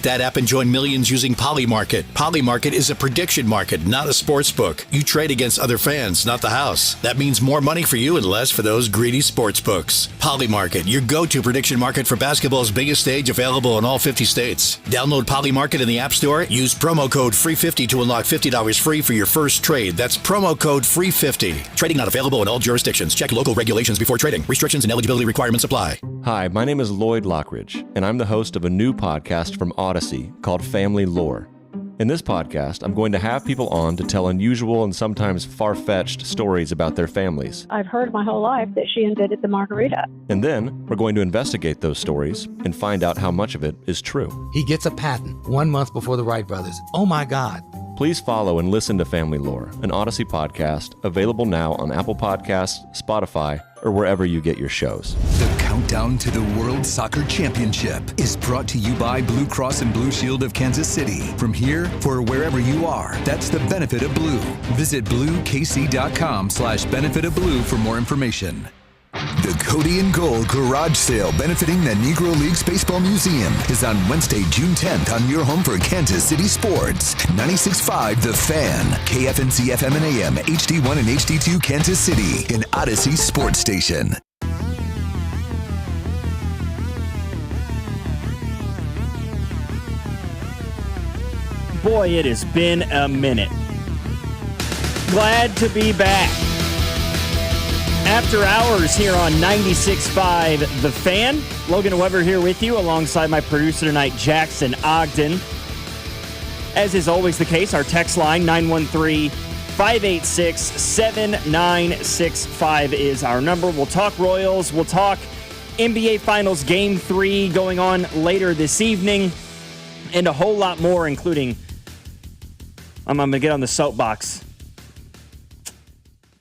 that app and join millions using Polymarket. Polymarket is a prediction market, not a sports book. You trade against other fans, not the house. That means more money for you and less for those greedy sports books. Polymarket, your go-to prediction market for basketball's biggest stage, available in all 50 states. Download Polymarket in the App Store. Use promo code FREE50 to unlock $50 free for your first trade. That's promo code FREE50. Trading not available in all jurisdictions. Check local regulations before trading. Restrictions and eligibility requirements apply. Hi, my name is Lloyd Lockridge, and I'm the host of a new podcast from Odyssey called Family Lore. In this podcast, I'm going to have people on to tell unusual and sometimes far-fetched stories about their families. I've heard my whole life that she invented the margarita. And then we're going to investigate those stories and find out how much of it is true. He gets a patent 1 month before the Wright brothers. Oh my God. Please follow and listen to Family Lore, an Odyssey podcast, available now on Apple Podcasts, Spotify, or wherever you get your shows. The countdown to the World Soccer Championship is brought to you by Blue Cross and Blue Shield of Kansas City. From here, for wherever you are, that's the benefit of blue. Visit bluekc.com/benefit of blue for more information. The Cody and Gold Garage Sale benefiting the Negro Leagues Baseball Museum is on Wednesday, June 10th on your home for Kansas City sports. 96.5 The Fan, KFNC FM and AM, HD1 and HD2 Kansas City, an Odyssey sports station. Boy, it has been a minute. Glad to be back. After hours here on 96.5 The Fan. Logan Weber here with you alongside my producer tonight, Jackson Ogden. As is always the case, our text line, 913-586-7965 is our number. We'll talk Royals. We'll talk NBA Finals Game 3 going on later this evening. And a whole lot more, including, I'm going to get on the soapbox.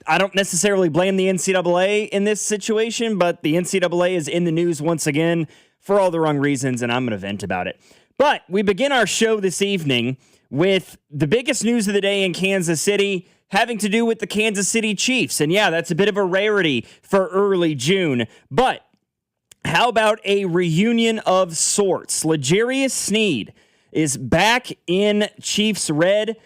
I don't necessarily blame the NCAA in this situation, but the NCAA is in the news once again for all the wrong reasons, and I'm going to vent about it. But we begin our show this evening with the biggest news of the day in Kansas City, having to do with the Kansas City Chiefs. And yeah, that's a bit of a rarity for early June. But how about a reunion of sorts? L'Jarius Sneed is back in Chiefs red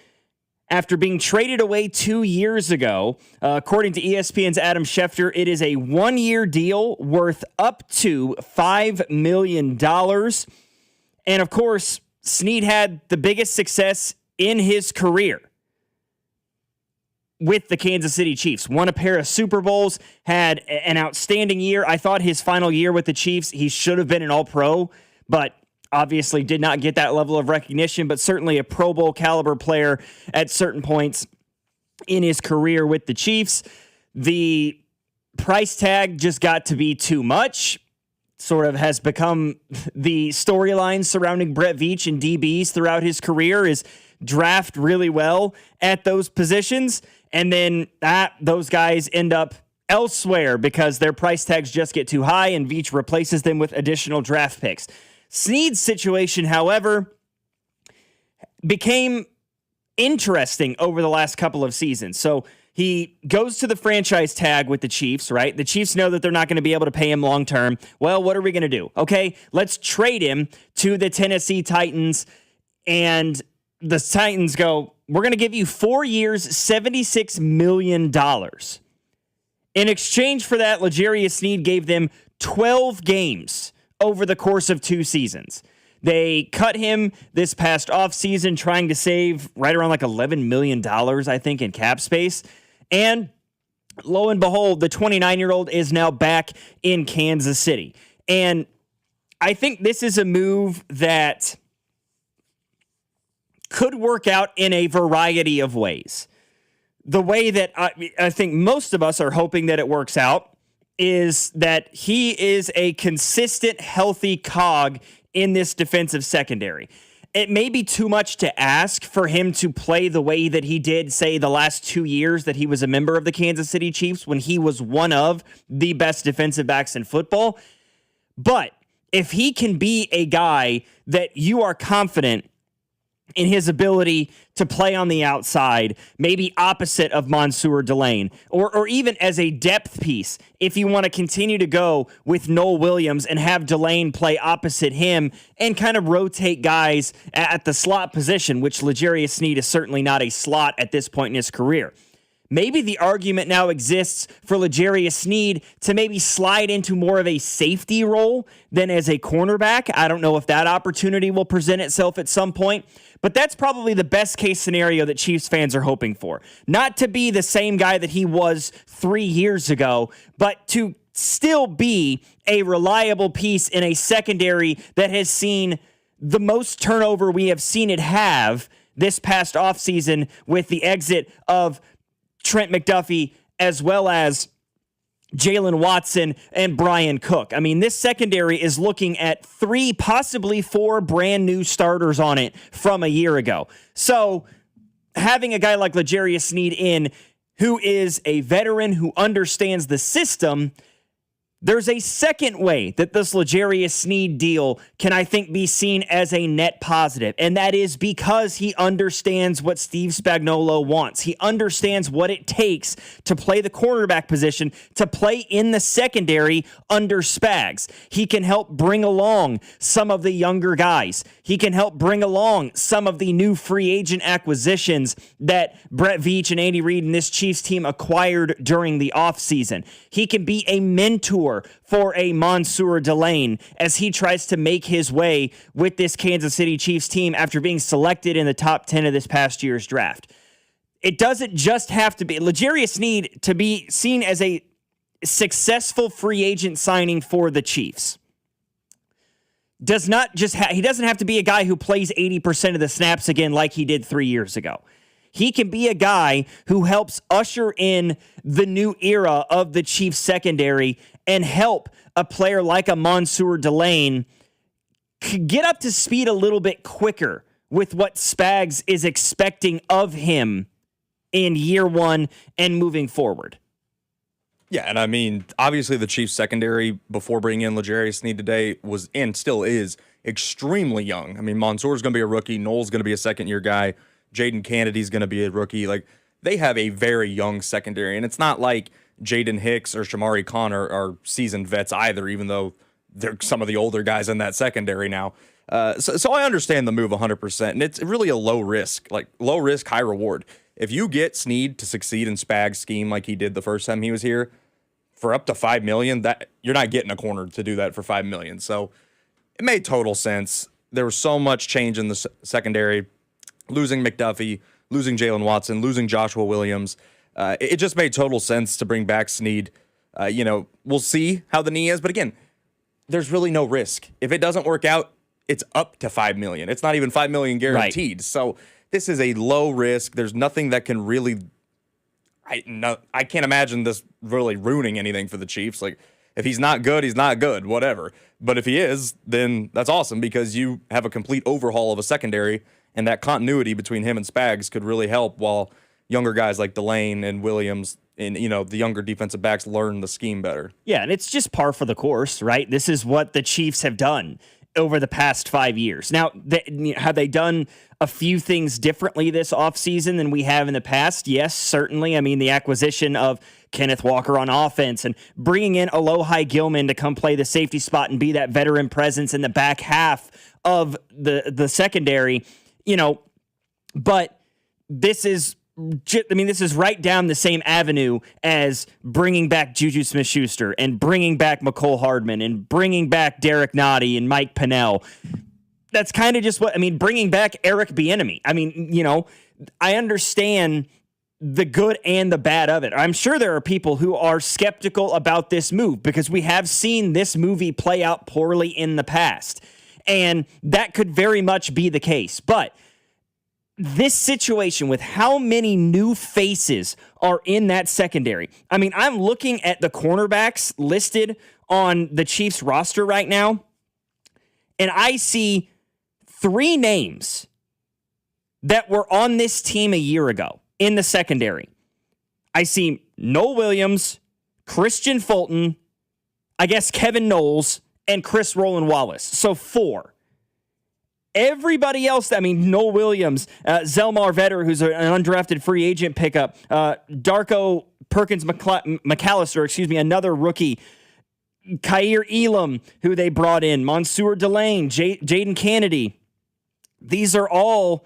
after being traded away 2 years ago. According to ESPN's Adam Schefter, it is a 1-year deal worth up to $5 million. And of course, Sneed had the biggest success in his career with the Kansas City Chiefs. Won a pair of Super Bowls, had an outstanding year. I thought his final year with the Chiefs, he should have been an All-Pro, but obviously did not get that level of recognition, but certainly a Pro Bowl caliber player at certain points in his career with the Chiefs. The price tag just got to be too much. Sort of has become the storyline surrounding Brett Veach and DBs throughout his career is draft really well at those positions, and then those guys end up elsewhere because their price tags just get too high, and Veach replaces them with additional draft picks. Sneed's situation, however, became interesting over the last couple of seasons. So he goes to the franchise tag with the Chiefs, right? The Chiefs know that they're not going to be able to pay him long term. Well, what are we going to do? Okay, let's trade him to the Tennessee Titans. And the Titans go, we're going to give you 4 years, $76 million. In exchange for that, L'Jarius Sneed gave them 12 games over the course of 2 seasons. They cut him this past offseason, trying to save right around like $11 million, I think, in cap space. And lo and behold, the 29-year-old is now back in Kansas City. And I think this is a move that could work out in a variety of ways. The way that I think most of us are hoping that it works out is that he is a consistent, healthy cog in this defensive secondary. It may be too much to ask for him to play the way that he did, say, the last 2 years that he was a member of the Kansas City Chiefs when he was one of the best defensive backs in football. But if he can be a guy that you are confident in his ability to play on the outside, maybe opposite of Mansour Delane, or even as a depth piece, if you want to continue to go with Noel Williams and have Delane play opposite him and kind of rotate guys at the slot position, which L'Jarius Sneed is certainly not a slot at this point in his career. Maybe the argument now exists for L'Jarius Sneed to maybe slide into more of a safety role than as a cornerback. I don't know if that opportunity will present itself at some point, but that's probably the best case scenario that Chiefs fans are hoping for. Not to be the same guy that he was 3 years ago, but to still be a reliable piece in a secondary that has seen the most turnover we have seen it have this past offseason with the exit of Trent McDuffie, as well as Jalen Watson and Brian Cook. I mean, this secondary is looking at 3, possibly 4 brand new starters on it from a year ago. So having a guy like L'Jarius Sneed in, who is a veteran who understands the system, there's a second way that this L'Jarius Sneed deal can, I think, be seen as a net positive, and that is because he understands what Steve Spagnuolo wants. He understands what it takes to play the cornerback position, to play in the secondary under Spags. He can help bring along some of the younger guys. He can help bring along some of the new free agent acquisitions that Brett Veach and Andy Reid and this Chiefs team acquired during the offseason. He can be a mentor for a Mansour Delane as he tries to make his way with this Kansas City Chiefs team after being selected in the top 10 of this past year's draft. It doesn't just have to be L'Jarius Sneed to be seen as a successful free agent signing for the Chiefs. Does not just he doesn't have to be a guy who plays 80% of the snaps again like he did 3 years ago. He can be a guy who helps usher in the new era of the Chiefs secondary and help a player like a Mansour Delane get up to speed a little bit quicker with what Spags is expecting of him in year one and moving forward. Yeah, and I mean, obviously the Chiefs secondary before bringing in L'Jarius Sneed today was, and still is, extremely young. I mean, Mansour's going to be a rookie. Noel's going to be a second-year guy. Jaden Kennedy's going to be a rookie. Like, they have a very young secondary, and it's not like Jaden Hicks or Shamari Khan are seasoned vets either, even though they're some of the older guys in that secondary now. So I understand the move 100%, and it's really a low risk, high reward. If you get Sneed to succeed in Spags' scheme like he did the first time he was here, for up to $5 million, that you're not getting a corner to do that for $5 million. So it made total sense. There was so much change in the secondary, losing McDuffie, losing Jalen Watson, losing Joshua Williams. It just made total sense to bring back Sneed. We'll see how the knee is, but again, there's really no risk. If it doesn't work out, it's up to $5 million. It's not even $5 million guaranteed. Right. So this is a low risk. There's nothing that can really. I can't imagine this really ruining anything for the Chiefs. Like, if he's not good, he's not good, whatever. But if he is, then that's awesome because you have a complete overhaul of a secondary, and that continuity between him and Spags could really help while younger guys like Delane and Williams and, the younger defensive backs learn the scheme better. Yeah, and it's just par for the course, right? This is what the Chiefs have done over the past 5 years. Now, have they done a few things differently this offseason than we have in the past? Yes, certainly. I mean, the acquisition of Kenneth Walker on offense and bringing in Alohi Gilman to come play the safety spot and be that veteran presence in the back half of the secondary, but this is right down the same avenue as bringing back Juju Smith-Schuster and bringing back McCole Hardman and bringing back Derek Nottie and Mike Pennell. That's kind of just bringing back Eric Bieniemy. I understand the good and the bad of it. I'm sure there are people who are skeptical about this move because we have seen this movie play out poorly in the past, and that could very much be the case. But this situation with how many new faces are in that secondary. I'm looking at the cornerbacks listed on the Chiefs roster right now, and I see 3 names that were on this team a year ago in the secondary. I see Noel Williams, Christian Fulton, I guess Kevin Knowles, and Chris Roland Wallace. So 4. Everybody else, I mean, Noel Williams, Zelmar Vetter, who's an undrafted free agent pickup, Darko Perkins McAllister, another rookie, Khair Elam, who they brought in, Mansour Delane, Jaden Kennedy. These are all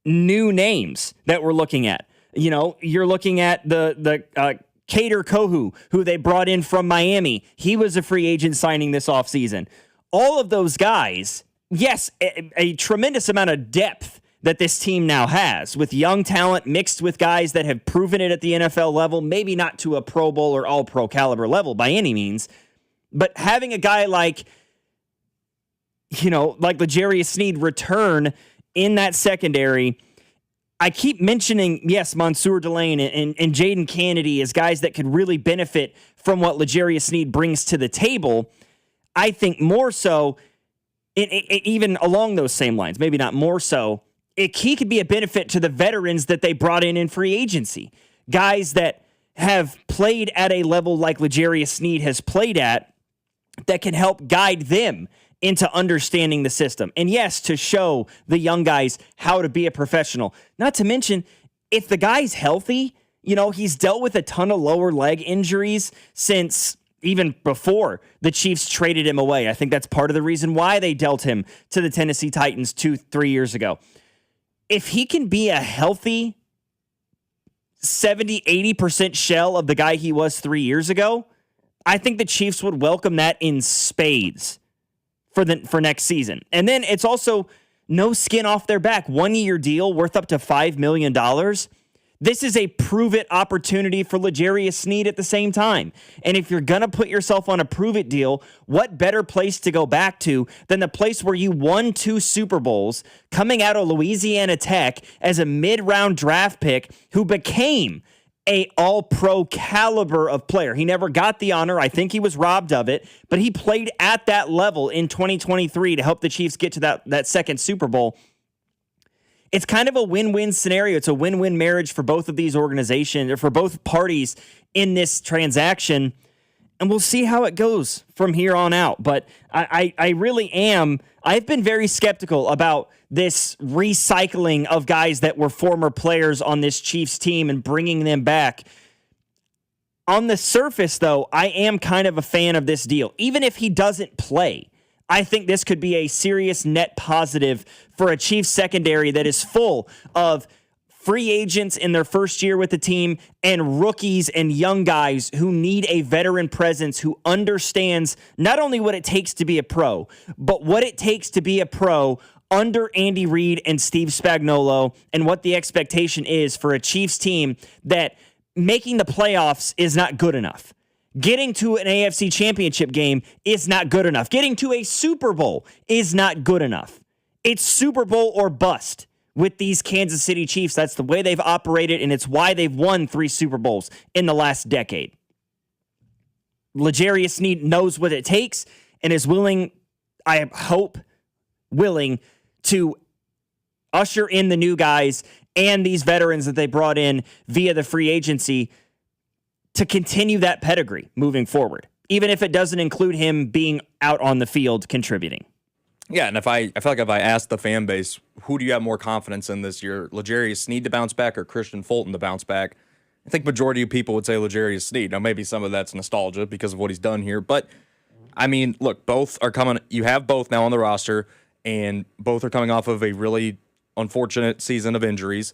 new names that we're looking at. You know, you're looking at the Kader Kohu, who they brought in from Miami. He was a free agent signing this offseason. All of those guys, yes, a tremendous amount of depth that this team now has with young talent mixed with guys that have proven it at the NFL level, maybe not to a Pro Bowl or all-pro caliber level by any means, but having a guy like L'Jarius Sneed return in that secondary. I keep mentioning, yes, Mansour Delane and Jaden Kennedy as guys that could really benefit from what L'Jarius Sneed brings to the table. I think more so, even along those same lines, maybe not more so, he could be a benefit to the veterans that they brought in free agency. Guys that have played at a level like L'Jarius Sneed has played at that can help guide them into understanding the system. And yes, to show the young guys how to be a professional. Not to mention, if the guy's healthy, he's dealt with a ton of lower leg injuries since even before the Chiefs traded him away. I think that's part of the reason why they dealt him to the Tennessee Titans 2-3 years ago. If he can be a healthy 70-80% shell of the guy he was 3 years ago, I think the Chiefs would welcome that in spades for next season. And then it's also no skin off their back. 1-year deal worth up to $5 million. This is a prove-it opportunity for L'Jarius Sneed at the same time. And if you're going to put yourself on a prove-it deal, what better place to go back to than the place where you won 2 Super Bowls coming out of Louisiana Tech as a mid-round draft pick who became a all-pro caliber of player. He never got the honor. I think he was robbed of it, but he played at that level in 2023 to help the Chiefs get to that second Super Bowl. It's kind of a win-win scenario. It's a win-win marriage for both of these organizations, or for both parties in this transaction, and we'll see how it goes from here on out. But I really am. I've been very skeptical about this recycling of guys that were former players on this Chiefs team and bringing them back. On the surface, though, I am kind of a fan of this deal. Even if he doesn't play, I think this could be a serious net positive for a Chiefs secondary that is full of free agents in their first year with the team and rookies and young guys who need a veteran presence who understands not only what it takes to be a pro, but what it takes to be a pro under Andy Reid and Steve Spagnuolo, and what the expectation is for a Chiefs team that making the playoffs is not good enough. Getting to an AFC championship game is not good enough. Getting to a Super Bowl is not good enough. It's Super Bowl or bust with these Kansas City Chiefs. That's the way they've operated, and it's why they've won 3 Super Bowls in the last decade. L'Jarius Sneed knows what it takes and is willing, I hope, to usher in the new guys and these veterans that they brought in via the free agency to continue that pedigree moving forward, even if it doesn't include him being out on the field contributing. Yeah, and I feel like if I asked the fan base, who do you have more confidence in this year, L'Jarius Sneed to bounce back or Christian Fulton to bounce back, I think majority of people would say L'Jarius Sneed. Now, maybe some of that's nostalgia because of what he's done here, but I mean, look, both are coming. You have both now on the roster, and both are coming off of a really unfortunate season of injuries.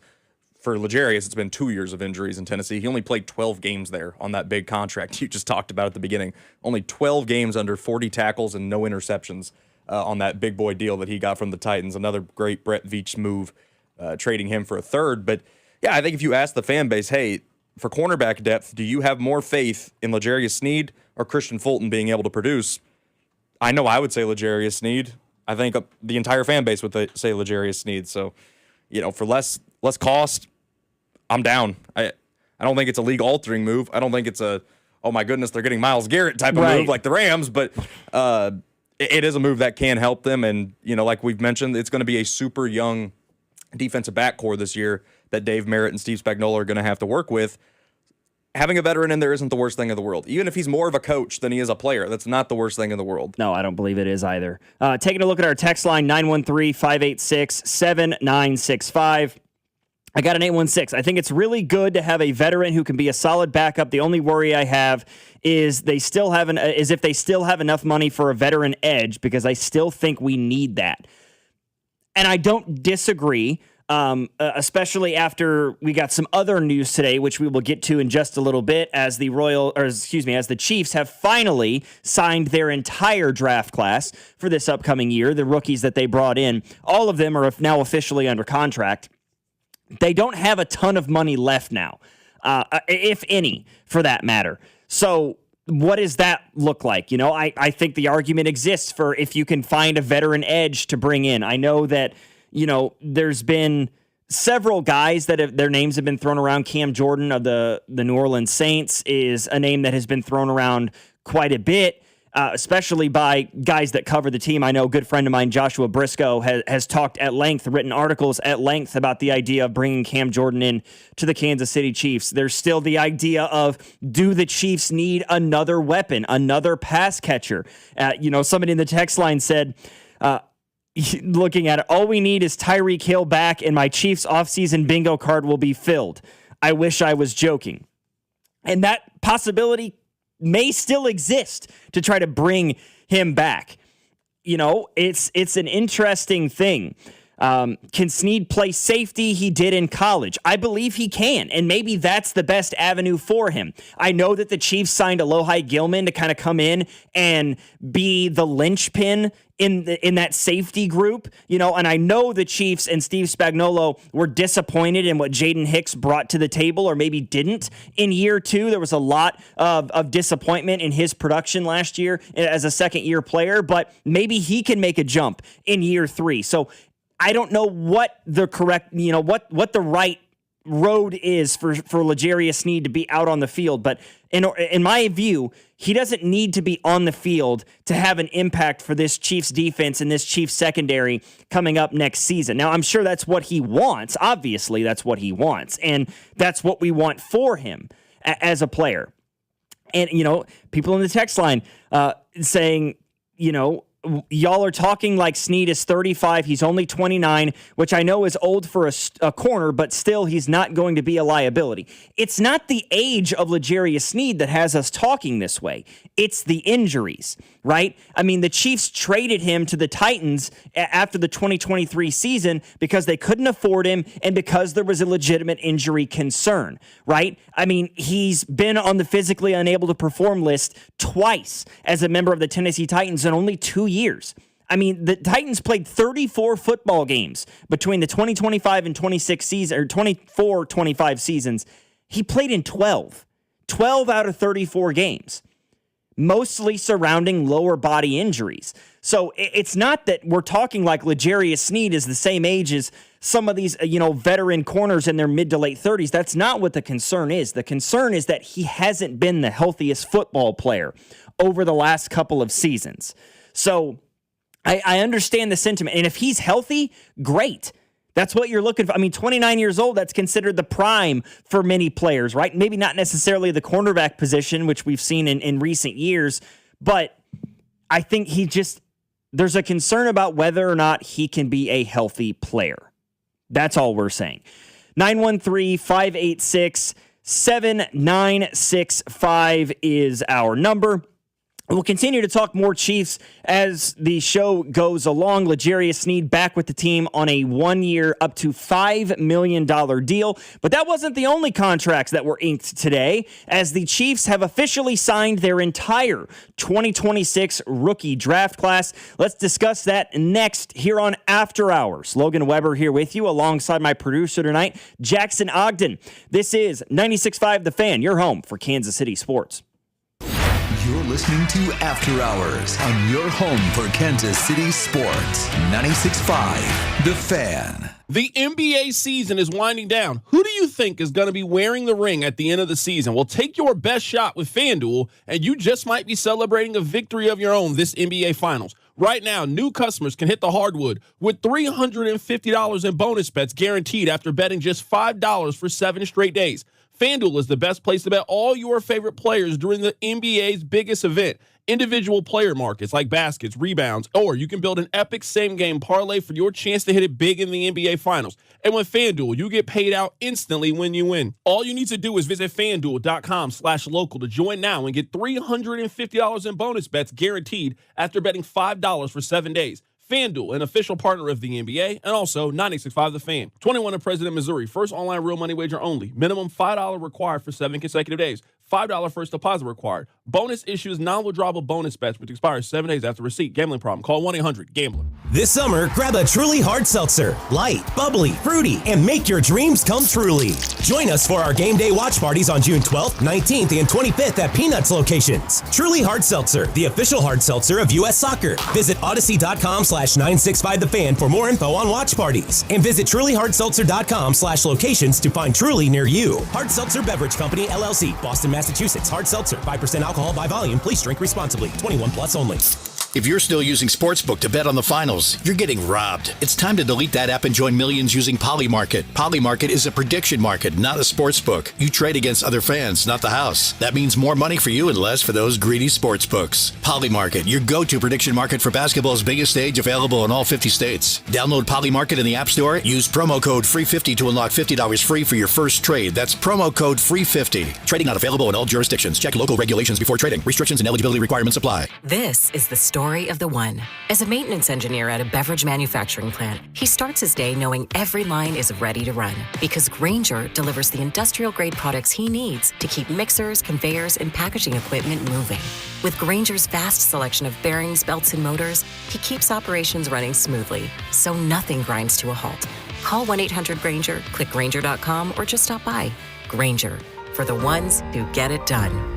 For L'Jarius, it's been 2 years of injuries in Tennessee. He only played 12 games there on that big contract you just talked about at the beginning. Only 12 games under 40 tackles and no interceptions on that big boy deal that he got from the Titans. Another great Brett Veach move, trading him for a third. But yeah, I think if you ask the fan base, hey, for cornerback depth, do you have more faith in L'Jarius Sneed or Christian Fulton being able to produce? I know I would say L'Jarius Sneed. I think the entire fan base would say L'Jarius Sneed. So, for less cost, I'm down. I don't think it's a league-altering move. I don't think it's a, oh my goodness, they're getting Myles Garrett type of move like the Rams, but it is a move that can help them. And, like we've mentioned, it's going to be a super young defensive back core this year that Dave Merritt and Steve Spagnuolo are going to have to work with. having a veteran in there isn't the worst thing in the world. Even if he's more of a coach than he is a player, that's not the worst thing in the world. No, I don't believe it is either. Taking a look at our text line, 913-586-7965. I got an 816. I think it's really good to have a veteran who can be a solid backup. The only worry I have is if they still have enough money for a veteran edge, because I still think we need that. And I don't disagree, especially after we got some other news today, which we will get to in just a little bit, as the Chiefs have finally signed their entire draft class for this upcoming year. The rookies that they brought in, all of them are now officially under contract. They don't have a ton of money left now, if any, for that matter. So what does that look like? I think the argument exists for if you can find a veteran edge to bring in. I know that, there's been several guys that their names have been thrown around. Cam Jordan of the New Orleans Saints is a name that has been thrown around quite a bit. Especially by guys that cover the team. I know a good friend of mine, Joshua Briscoe, has talked at length, written articles at length about the idea of bringing Cam Jordan in to the Kansas City Chiefs. There's still the idea of, do the Chiefs need another weapon, another pass catcher? Somebody in the text line said, looking at it, all we need is Tyreek Hill back and my Chiefs offseason bingo card will be filled. I wish I was joking. And that possibility may still exist to try to bring him back. It's an interesting thing. Can Snead play safety? He did in college. I believe he can, and maybe that's the best avenue for him. I know that the Chiefs signed Alohi Gilman to kind of come in and be the linchpin in that safety group, and I know the Chiefs and Steve Spagnuolo were disappointed in what Jaden Hicks brought to the table, or maybe didn't in year two. There was a lot of disappointment in his production last year as a second-year player, but maybe he can make a jump in year three. So I don't know what the correct, what the right road is for L'Jarius Sneed to be out on the field. But in my view, he doesn't need to be on the field to have an impact for this Chiefs defense and this Chiefs secondary coming up next season. Now, I'm sure that's what he wants. Obviously, that's what he wants. And that's what we want for him as a player. And, people in the text line saying, y'all are talking like Snead is 35. He's only 29, which I know is old for a corner, but still he's not going to be a liability. It's not the age of L'Jarius Snead that has us talking this way. It's the injuries, right? I mean, the Chiefs traded him to the Titans after the 2023 season because they couldn't afford him and because there was a legitimate injury concern, right? I mean, he's been on the physically unable to perform list twice as a member of the Tennessee Titans in only 2 years. I mean, the Titans played 34 football games between the 2025 and 26 season, or 24-25 seasons. He played in 12 out of 34 games, mostly surrounding lower body injuries. So it's not that we're talking like L'Jarius Snead is the same age as some of these, veteran corners in their mid to late 30s. That's not what the concern is. The concern is that he hasn't been the healthiest football player over the last couple of seasons. So I understand the sentiment. And if he's healthy, great. That's what you're looking for. I mean, 29 years old, that's considered the prime for many players, right? Maybe not necessarily the cornerback position, which we've seen in recent years, but I think there's a concern about whether or not he can be a healthy player. That's all we're saying. 913-586-7965 is our number. We'll continue to talk more Chiefs as the show goes along. L'Jarius Snead back with the team on a 1-year, up to $5 million deal. But that wasn't the only contracts that were inked today, as the Chiefs have officially signed their entire 2026 rookie draft class. Let's discuss that next here on After Hours. Logan Weber here with you alongside my producer tonight, Jackson Ogden. This is 96.5 The Fan, your home for Kansas City sports. You're listening to After Hours on your home for Kansas City sports. 96.5 The Fan. The NBA season is winding down. Who do you think is going to be wearing the ring at the end of the season? Well, take your best shot with FanDuel, and you just might be celebrating a victory of your own this NBA Finals. Right now, new customers can hit the hardwood with $350 in bonus bets guaranteed after betting just $5 for 7 straight days. FanDuel is the best place to bet all your favorite players during the NBA's biggest event. Individual player markets like baskets, rebounds, or you can build an epic same-game parlay for your chance to hit it big in the NBA Finals. And with FanDuel, you get paid out instantly when you win. All you need to do is visit FanDuel.com/local to join now and get $350 in bonus bets guaranteed after betting $5 for 7 days. FanDuel, an official partner of the NBA, and also 96.5 The Fan. 21 in President, Missouri. First online real money wager only. Minimum $5 required for 7 consecutive days. $5 first deposit required. Bonus issues non-withdrawable bonus bets, which expires 7 days after receipt. Gambling problem? Call 1-800-GAMBLER. This summer, grab a Truly Hard Seltzer. Light, bubbly, fruity, and make your dreams come truly. Join us for our game day watch parties on June 12th, 19th, and 25th at Peanuts locations. Truly Hard Seltzer, the official hard seltzer of U.S. Soccer. Visit Odyssey.com/965thefan for more info on watch parties. And visit TrulyHardSeltzer.com/locations to find Truly near you. Hard Seltzer Beverage Company, LLC, Boston, Massachusetts. Hard Seltzer, 5% alcohol by volume. Please drink responsibly. 21 plus only. If you're still using Sportsbook to bet on the finals, you're getting robbed. It's time to delete that app and join millions using Polymarket. Polymarket is a prediction market, not a sportsbook. You trade against other fans, not the house. That means more money for you and less for those greedy sportsbooks. Polymarket, your go-to prediction market for basketball's biggest stage, available in all 50 states. Download Polymarket in the App Store. Use promo code FREE50 to unlock $50 free for your first trade. That's promo code FREE50. Trading not available in all jurisdictions. Check local regulations before trading. Restrictions and eligibility requirements apply. This is the story of the one. As a maintenance engineer at a beverage manufacturing plant, he starts his day knowing every line is ready to run because Grainger delivers the industrial-grade products he needs to keep mixers, conveyors, and packaging equipment moving. With Grainger's vast selection of bearings, belts, and motors, he keeps operations running smoothly, so nothing grinds to a halt. Call 1-800-GRAINGER, click Grainger.com, or just stop by. Grainger, for the ones who get it done.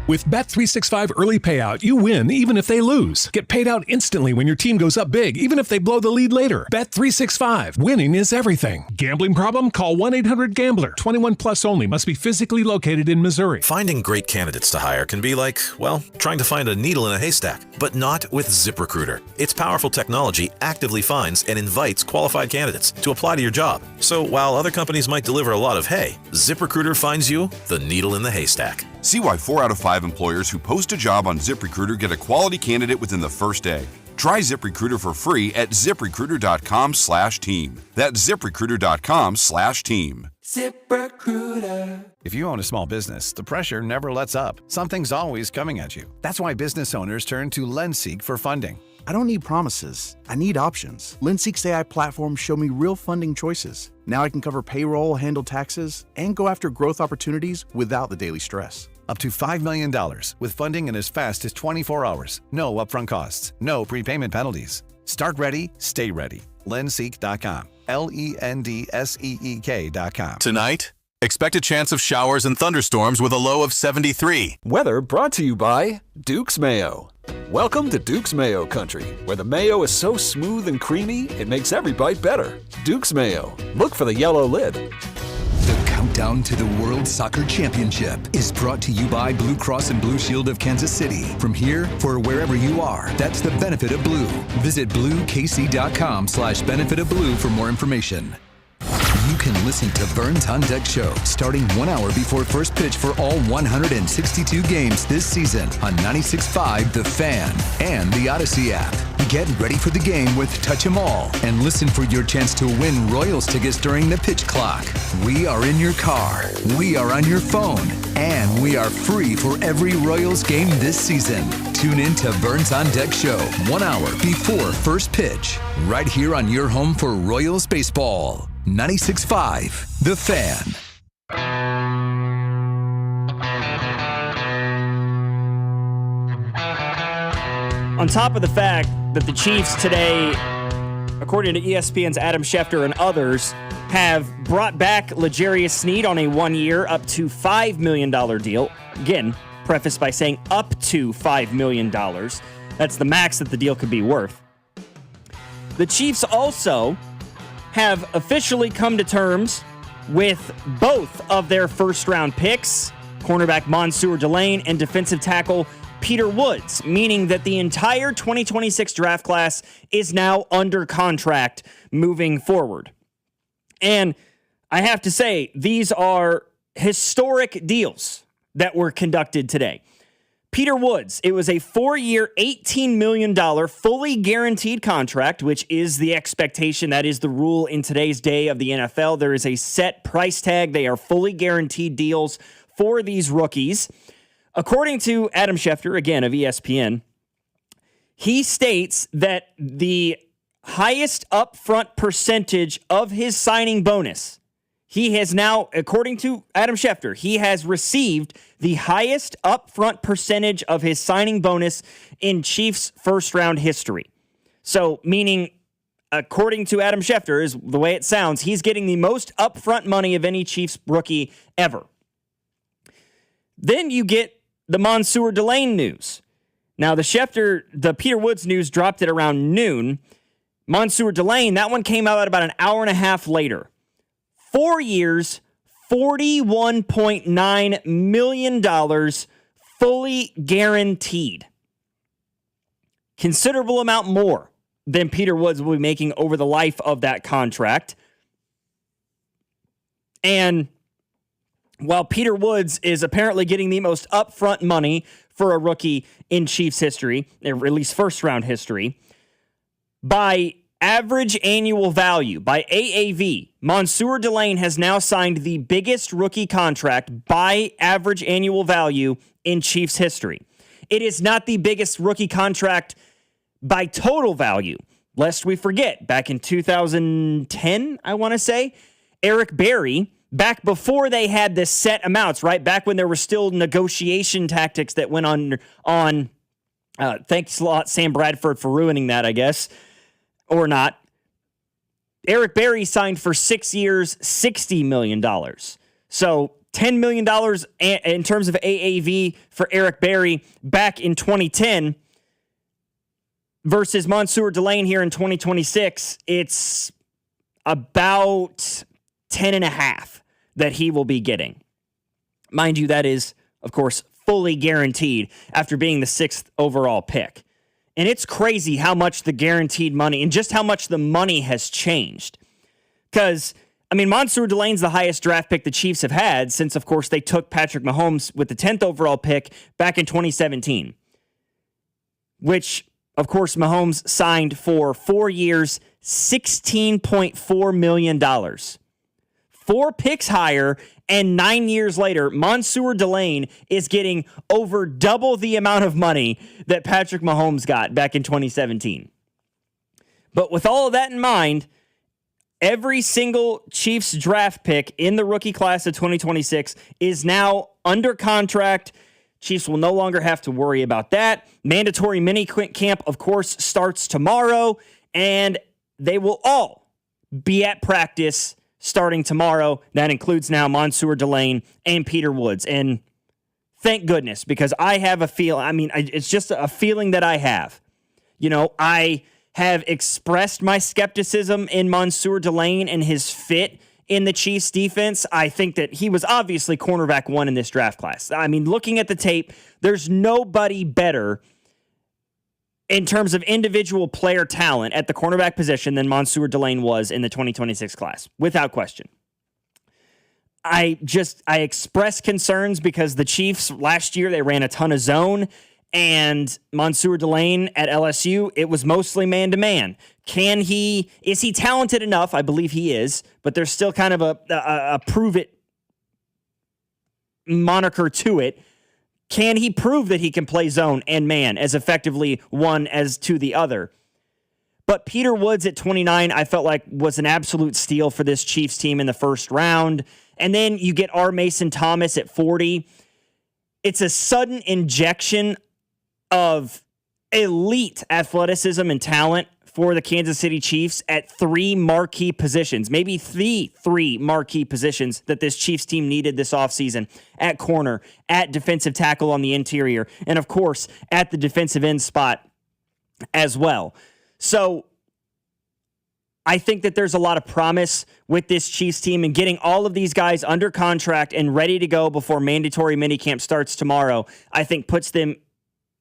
With Bet365 Early Payout, you win even if they lose. Get paid out instantly when your team goes up big, even if they blow the lead later. Bet365. Winning is everything. Gambling problem? Call 1-800-GAMBLER. 21 plus only. Must be physically located in Missouri. Finding great candidates to hire can be like, well, trying to find a needle in a haystack. But not with ZipRecruiter. Its powerful technology actively finds and invites qualified candidates to apply to your job. So while other companies might deliver a lot of hay, ZipRecruiter finds you the needle in the haystack. See why 4 out of 5 employers who post a job on ZipRecruiter get a quality candidate within the first day. Try ZipRecruiter for free at ZipRecruiter.com/team. That's ZipRecruiter.com/team. ZipRecruiter. If you own a small business, the pressure never lets up. Something's always coming at you. That's why business owners turn to LendSeek for funding. I don't need promises. I need options. LendSeek's AI platform showed me real funding choices. Now I can cover payroll, handle taxes, and go after growth opportunities without the daily stress. Up to $5 million with funding in as fast as 24 hours. No upfront costs. No prepayment penalties. Start ready, stay ready. LendSeek.com. LENDSEEK.com. Tonight, expect a chance of showers and thunderstorms with a low of 73. Weather brought to you by Duke's Mayo. Welcome to Duke's Mayo Country, where the mayo is so smooth and creamy, it makes every bite better. Duke's Mayo. Look for the yellow lid. The countdown to the World Soccer Championship is brought to you by Blue Cross and Blue Shield of Kansas City. From here, for wherever you are, that's the benefit of blue. Visit bluekc.com/benefit of blue for more information. You can listen to Vern's On Deck Show starting 1 hour before first pitch for all 162 games this season on 96.5 The Fan and the Odyssey app. Get ready for the game with Touch 'Em All and listen for your chance to win Royals tickets during the pitch clock. We are in your car, we are on your phone, and we are free for every Royals game this season. Tune in to Vern's On Deck Show 1 hour before first pitch, right here on your home for Royals baseball. 96.5 The Fan. On top of the fact that the Chiefs today, according to ESPN's Adam Schefter and others, have brought back L'Jarius Sneed on a 1-year, up to $5 million deal. Again, prefaced by saying up to $5 million. That's the max that the deal could be worth. The Chiefs also have officially come to terms with both of their first-round picks, cornerback Mansour Delane and defensive tackle Peter Woods, meaning that the entire 2026 draft class is now under contract moving forward. And I have to say, these are historic deals that were conducted today. Peter Woods, it was a 4-year, $18 million fully guaranteed contract, which is the expectation. That is the rule in today's day of the NFL. There is a set price tag. They are fully guaranteed deals for these rookies. According to Adam Schefter, again, of ESPN, he states that the highest upfront percentage of his signing bonus, he has now, according to Adam Schefter, he has received the highest upfront percentage of his signing bonus in Chiefs first-round history. So, meaning, according to Adam Schefter, is the way it sounds, he's getting the most upfront money of any Chiefs rookie ever. Then you get the Mansour Delane news. Now, the Peter Woods news dropped at around noon. Mansour Delane, that one came out at about an hour and a half later. 4 years, $41.9 million, fully guaranteed. Considerable amount more than Peter Woods will be making over the life of that contract. And while Peter Woods is apparently getting the most upfront money for a rookie in Chiefs history, or at least first-round history, by average annual value, by AAV, Mansour Delane has now signed the biggest rookie contract by average annual value in Chiefs history. It is not the biggest rookie contract by total value. Lest we forget, back in 2010, I want to say, Eric Berry, back before they had the set amounts, right? Back when there were still negotiation tactics that went on thanks a lot, Sam Bradford, for ruining that, I guess. Or not. Eric Berry signed for 6 years, $60 million. So $10 million in terms of AAV for Eric Berry back in 2010 versus Mansour Delane here in 2026. It's about 10 and a half that he will be getting. Mind you, that is, of course, fully guaranteed after being the 6th overall pick. And it's crazy how much the guaranteed money and just how much the money has changed. Because, I mean, Mansour Delane's the highest draft pick the Chiefs have had since, of course, they took Patrick Mahomes with the 10th overall pick back in 2017. Which, of course, Mahomes signed for 4 years, $16.4 million. 4 picks higher, and 9 years later, Mansour Delane is getting over double the amount of money that Patrick Mahomes got back in 2017. But with all of that in mind, every single Chiefs draft pick in the rookie class of 2026 is now under contract. Chiefs will no longer have to worry about that. Mandatory mini camp, of course, starts tomorrow, and they will all be at practice starting tomorrow. That includes now Mansour Delane and Peter Woods. And thank goodness, because I have a feel. I mean, it's just a feeling that I have. You know, I have expressed my skepticism in Mansour Delane and his fit in the Chiefs defense. I think that he was obviously cornerback 1 in this draft class. I mean, looking at the tape, there's nobody better in terms of individual player talent at the cornerback position than Mansour Delane was in the 2026 class, without question. I express concerns because the Chiefs last year, they ran a ton of zone, and Mansour Delane at LSU, it was mostly man-to-man. Is he talented enough? I believe he is, but there's still kind of a prove-it moniker to it. Can he prove that he can play zone and man as effectively one as to the other? But Peter Woods at 29, I felt like was an absolute steal for this Chiefs team in the first round. And then you get R. Mason Thomas at 40. It's a sudden injection of elite athleticism and talent for the Kansas City Chiefs at 3 marquee positions, maybe the 3 marquee positions that this Chiefs team needed this offseason: at corner, at defensive tackle on the interior, and of course, at the defensive end spot as well. So I think that there's a lot of promise with this Chiefs team, and getting all of these guys under contract and ready to go before mandatory minicamp starts tomorrow, I think puts them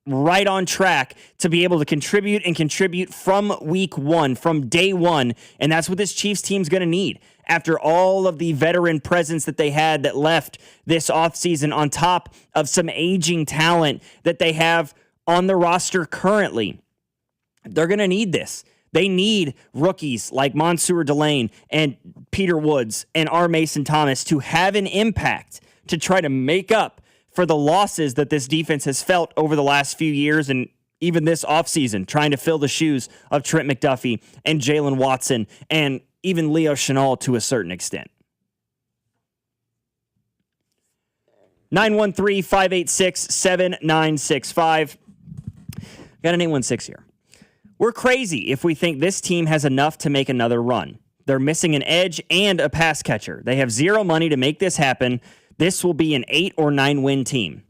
right on track to be able to contribute from week one, from day one. And that's what this Chiefs team's going to need after all of the veteran presence that they had that left this offseason, on top of some aging talent that they have on the roster currently. They're going to need this. They need rookies like Mansour Delane and Peter Woods and R. Mason Thomas to have an impact to try to make up for the losses that this defense has felt over the last few years and even this offseason, trying to fill the shoes of Trent McDuffie and Jalen Watson and even Leo Chenal to a certain extent. 913-586-7965. Got an 816 here. We're crazy if we think this team has enough to make another run. They're missing an edge and a pass catcher. They have zero money to make this happen. This will be an 8 or 9 win team.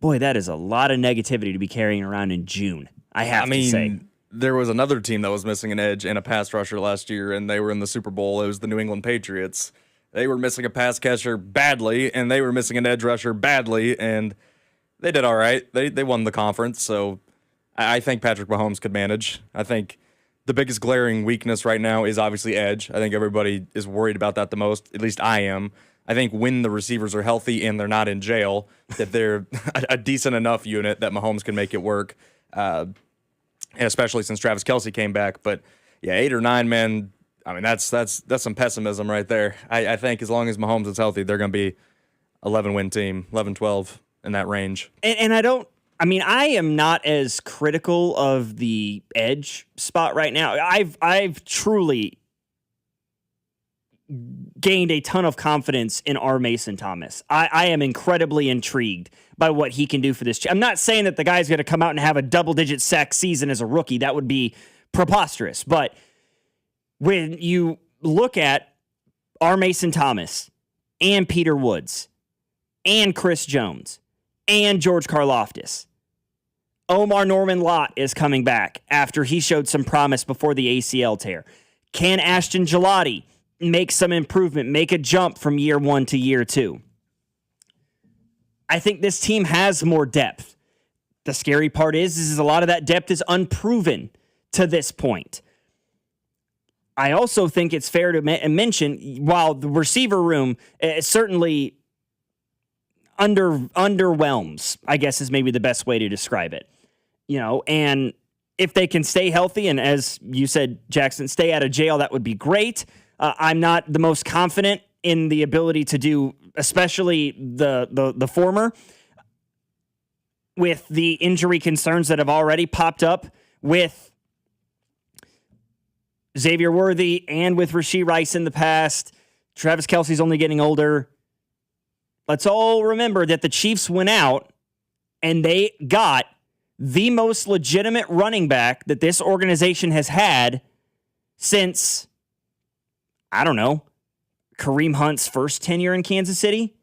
Boy, that is a lot of negativity to be carrying around in June, I have to say. There was another team that was missing an edge and a pass rusher last year, and they were in the Super Bowl. It was the New England Patriots. They were missing a pass catcher badly, and they were missing an edge rusher badly, and they did all right. They won the conference, so I think Patrick Mahomes could manage. I think the biggest glaring weakness right now is obviously edge. I think everybody is worried about that the most. At least I am. I think when the receivers are healthy and they're not in jail, that they're a decent enough unit that Mahomes can make it work, and especially since Travis Kelce came back. But, yeah, 8 or 9, man, I mean, that's some pessimism right there. I think as long as Mahomes is healthy, they're going to be 11-win team, 11-12 in that range. And I am not as critical of the edge spot right now. I've truly gained a ton of confidence in R. Mason Thomas. I am incredibly intrigued by what he can do for this. I'm not saying that the guy's going to come out and have a double-digit sack season as a rookie. That would be preposterous. But when you look at R. Mason Thomas and Peter Woods and Chris Jones and George Karlaftis, Omar Norman Lott is coming back after he showed some promise before the ACL tear. Can Ashton Gelati make some improvement, make a jump from year 1 to year 2? I think this team has more depth. The scary part is a lot of that depth is unproven to this point. I also think it's fair to mention, while the receiver room certainly underwhelms, I guess is maybe the best way to describe it. And if they can stay healthy and, as you said, Jackson, stay out of jail, that would be great. I'm not the most confident in the ability to do, especially the former, with the injury concerns that have already popped up with Xavier Worthy and with Rashee Rice in the past. Travis Kelce's only getting older. Let's all remember that the Chiefs went out and they got the most legitimate running back that this organization has had since, I don't know, Kareem Hunt's first tenure in Kansas City,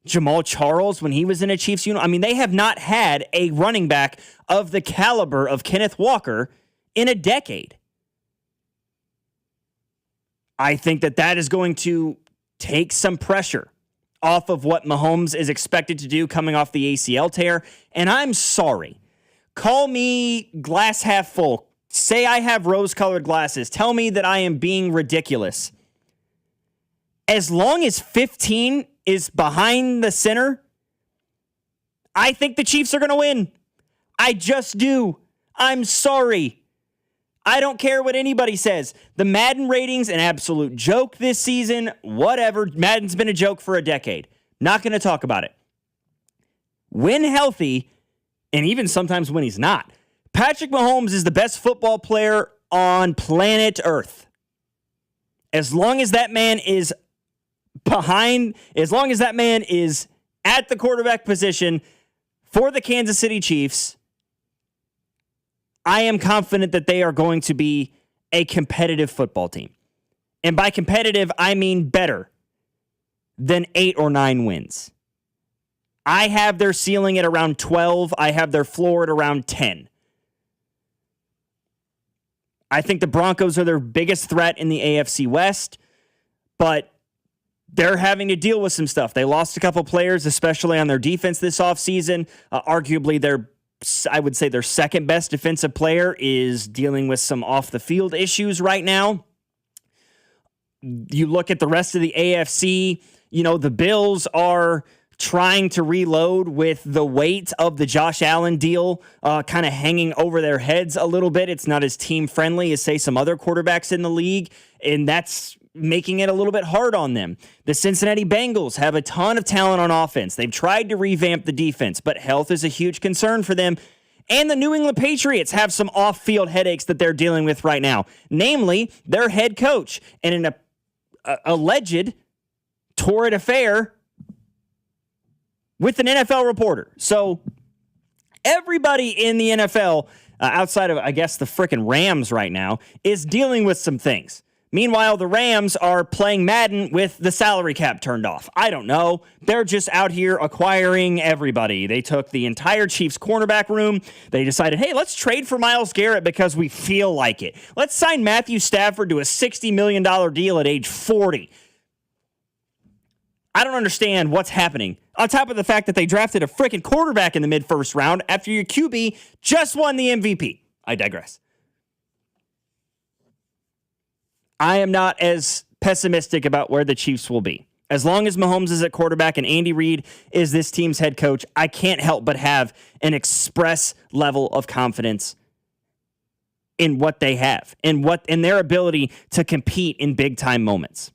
Jamal Charles when he was in a Chiefs unit. I mean, they have not had a running back of the caliber of Kenneth Walker in a decade. I think that is going to take some pressure off of what Mahomes is expected to do coming off the ACL tear. And I'm sorry. Call me glass half full. Say I have rose-colored glasses. Tell me that I am being ridiculous. As long as 15 is behind the center, I think the Chiefs are going to win. I just do. I'm sorry. I don't care what anybody says. The Madden rating's an absolute joke this season. Whatever. Madden's been a joke for a decade. Not going to talk about it. When healthy, and even sometimes when he's not, Patrick Mahomes is the best football player on planet Earth. As long as that man is as long as that man is at the quarterback position for the Kansas City Chiefs, I am confident that they are going to be a competitive football team. And by competitive, I mean better than 8 or 9 wins. I have their ceiling at around 12. I have their floor at around 10. I think the Broncos are their biggest threat in the AFC West, but they're having to deal with some stuff. They lost a couple players, especially on their defense this offseason. Arguably their I would say their second best defensive player is dealing with some off the field issues right now. You look at the rest of the AFC, the Bills are trying to reload with the weight of the Josh Allen deal kind of hanging over their heads a little bit. It's not as team friendly as, say, some other quarterbacks in the league, and that's making it a little bit hard on them. The Cincinnati Bengals have a ton of talent on offense. They've tried to revamp the defense, but health is a huge concern for them. And the New England Patriots have some off-field headaches that they're dealing with right now, namely their head coach and an alleged torrid affair with an NFL reporter. So everybody in the NFL, outside of, I guess, the frickin' Rams right now, is dealing with some things. Meanwhile, the Rams are playing Madden with the salary cap turned off. I don't know. They're just out here acquiring everybody. They took the entire Chiefs cornerback room. They decided, hey, let's trade for Myles Garrett because we feel like it. Let's sign Matthew Stafford to a $60 million deal at age 40. I don't understand what's happening. On top of the fact that they drafted a freaking quarterback in the mid-first round after your QB just won the MVP. I digress. I am not as pessimistic about where the Chiefs will be. As long as Mahomes is at quarterback and Andy Reid is this team's head coach, I can't help but have an express level of confidence in what they have and in their ability to compete in big-time moments.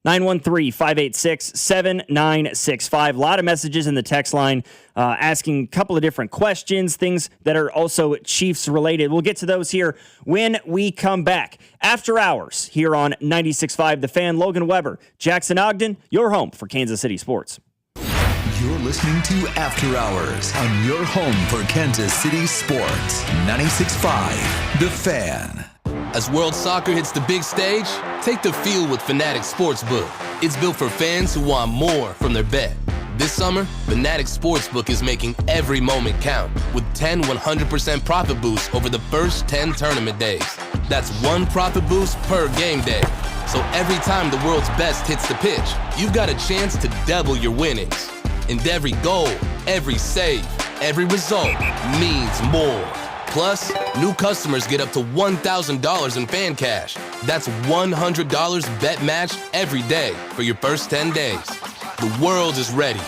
913-586-7965. A lot of messages in the text line asking a couple of different questions, things that are also Chiefs related. We'll get to those here when we come back. After Hours here on 96.5 The Fan. Logan Weber, Jackson Ogden, your home for Kansas City sports. You're listening to After Hours on your home for Kansas City sports. 96.5 The Fan. As World Soccer hits the big stage, take the field with Fanatics Sportsbook. It's built for fans who want more from their bet. This summer, Fanatics Sportsbook is making every moment count with 10 100% profit boosts over the first 10 tournament days. That's one profit boost per game day. So every time the world's best hits the pitch, you've got a chance to double your winnings. And every goal, every save, every result means more. Plus, new customers get up to $1,000 in fan cash. That's $100 bet matched every day for your first 10 days. The world is ready.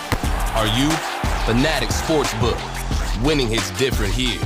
Are you? Fanatics Sportsbook. Winning hits different here.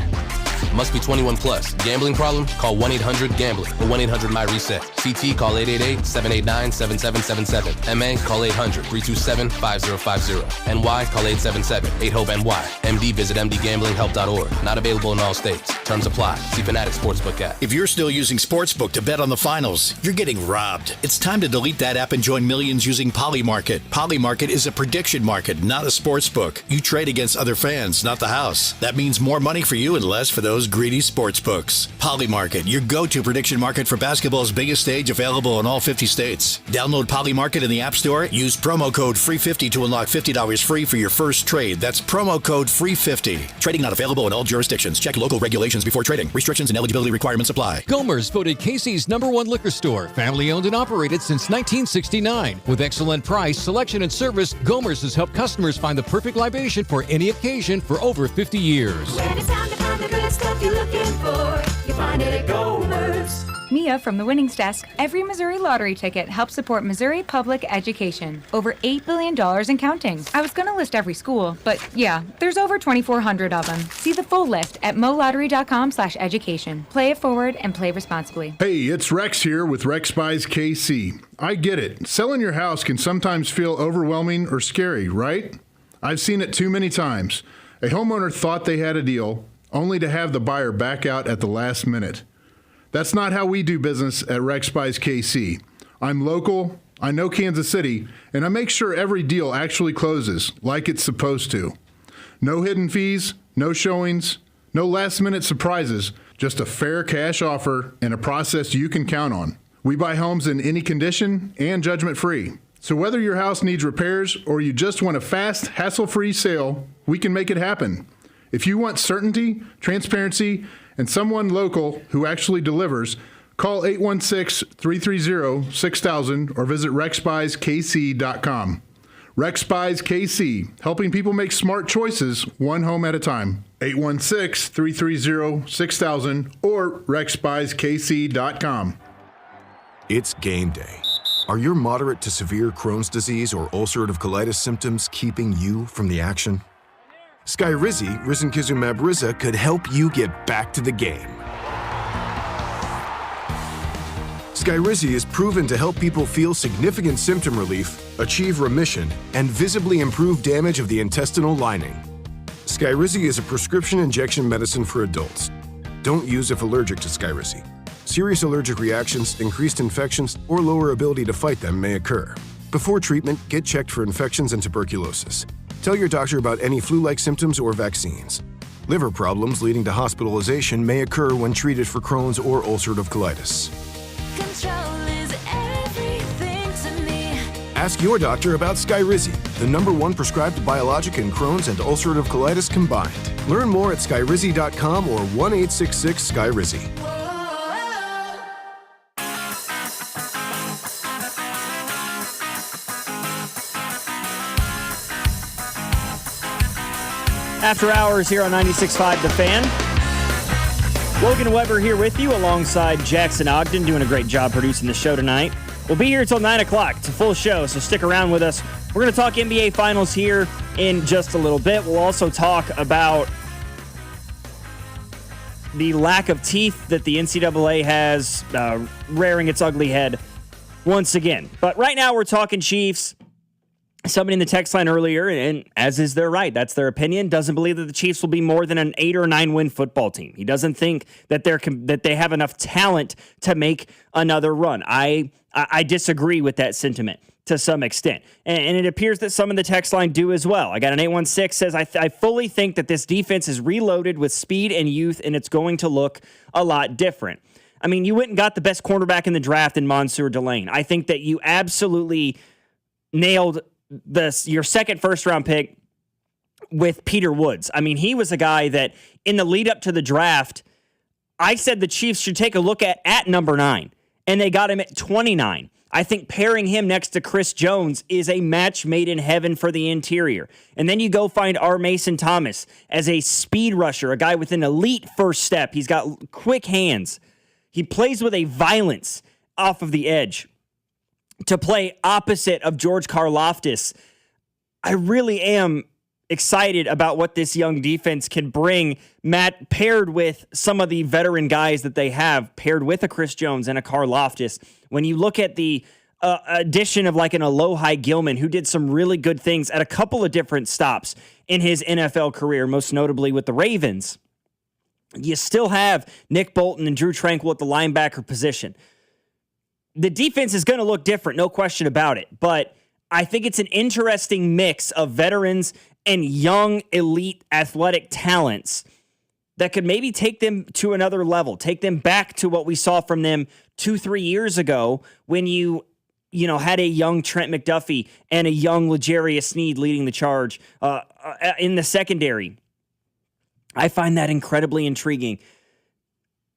Must be 21 plus. Gambling problem? Call 1-800-GAMBLER or 1-800-MY-RESET. CT, call 888-789-7777. MA, call 800-327-5050. NY, call 877-8-HOPE-NY. MD, visit mdgamblinghelp.org. Not available in all states. Terms apply. See Fanatics Sportsbook app. If you're still using Sportsbook to bet on the finals, you're getting robbed. It's time to delete that app and join millions using Polymarket. Polymarket is a prediction market, not a sportsbook. You trade against other fans, not the house. That means more money for you and less for those greedy sportsbooks. Polymarket, your go-to prediction market for basketball's biggest stage, available in all 50 states. Download Polymarket in the App Store. Use promo code FREE50 to unlock $50 free for your first trade. That's promo code FREE50. Trading not available in all jurisdictions. Check local regulations before trading. Restrictions and eligibility requirements apply. Gomer's voted Casey's #1 liquor store. Family owned and operated since 1969. With excellent price, selection, and service, Gomer's has helped customers find the perfect libation for any occasion for over 50 years. When it's time to find the good stuff you're looking for, you find it at Gomer's. Mia from the Winnings Desk. Every Missouri lottery ticket helps support Missouri public education. Over $8 billion and counting. I was going to list every school, but yeah, there's over 2,400 of them. See the full list at molottery.com/education. Play it forward and play responsibly. Hey, it's Rex here with Rex Buys KC. I get it. Selling your house can sometimes feel overwhelming or scary, right? I've seen it too many times. A homeowner thought they had a deal, only to have the buyer back out at the last minute. That's not how we do business at Rex Buys KC. I'm local, I know Kansas City, and I make sure every deal actually closes like it's supposed to. No hidden fees, no showings, no last-minute surprises, just a fair cash offer and a process you can count on. We buy homes in any condition and judgment-free. So whether your house needs repairs or you just want a fast, hassle-free sale, we can make it happen. If you want certainty, transparency, and someone local who actually delivers, call 816-330-6000 or visit rexbuyskc.com. Rex Buys KC, helping people make smart choices one home at a time. 816-330-6000 or rexbuyskc.com. It's game day. Are your moderate to severe Crohn's disease or ulcerative colitis symptoms keeping you from the action? Skyrizi, risankizumab Riza, could help you get back to the game. Skyrizi is proven to help people feel significant symptom relief, achieve remission, and visibly improve damage of the intestinal lining. Skyrizi is a prescription injection medicine for adults. Don't use if allergic to Skyrizi. Serious allergic reactions, increased infections, or lower ability to fight them may occur. Before treatment, get checked for infections and tuberculosis. Tell your doctor about any flu-like symptoms or vaccines. Liver problems leading to hospitalization may occur when treated for Crohn's or ulcerative colitis. Control is everything to me. Ask your doctor about Skyrizi, the #1 prescribed biologic in Crohn's and ulcerative colitis combined. Learn more at skyrizi.com or 1-866-SKYRIZI. After hours here on 96.5 The Fan. Logan Weber here with you alongside Jackson Ogden, doing a great job producing the show tonight. We'll be here until 9 o'clock. It's a full show, so stick around with us. We're going to talk NBA Finals here in just a little bit. We'll also talk about the lack of teeth that the NCAA has rearing its ugly head once again. But right now we're talking Chiefs. Somebody in the text line earlier, and as is their right, that's their opinion, doesn't believe that the Chiefs will be more than an 8 or 9 win football team. He doesn't think that they have enough talent to make another run. I disagree with that sentiment to some extent, and it appears that some of the text line do as well. I got an 816 says, I fully think that this defense is reloaded with speed and youth, and it's going to look a lot different. I mean, you went and got the best cornerback in the draft in Mansour Delane. I think that you absolutely nailed your second first-round pick with Peter Woods. I mean, he was a guy that in the lead up to the draft, I said the Chiefs should take a look at number 9, and they got him at 29. I think pairing him next to Chris Jones is a match made in heaven for the interior. And then you go find R. Mason Thomas as a speed rusher, a guy with an elite first step. He's got quick hands. He plays with a violence off of the edge to play opposite of George Karlaftis. I really am excited about what this young defense can bring, Matt, paired with some of the veteran guys that they have, paired with a Chris Jones and a Karlaftis. When you look at the addition of like an Alohi Gilman, who did some really good things at a couple of different stops in his NFL career, most notably with the Ravens, you still have Nick Bolton and Drew Tranquill at the linebacker position. The defense is going to look different, no question about it. But I think it's an interesting mix of veterans and young, elite, athletic talents that could maybe take them to another level, take them back to what we saw from them 2-3 years ago when you had a young Trent McDuffie and a young L'Jarius Sneed leading the charge in the secondary. I find that incredibly intriguing.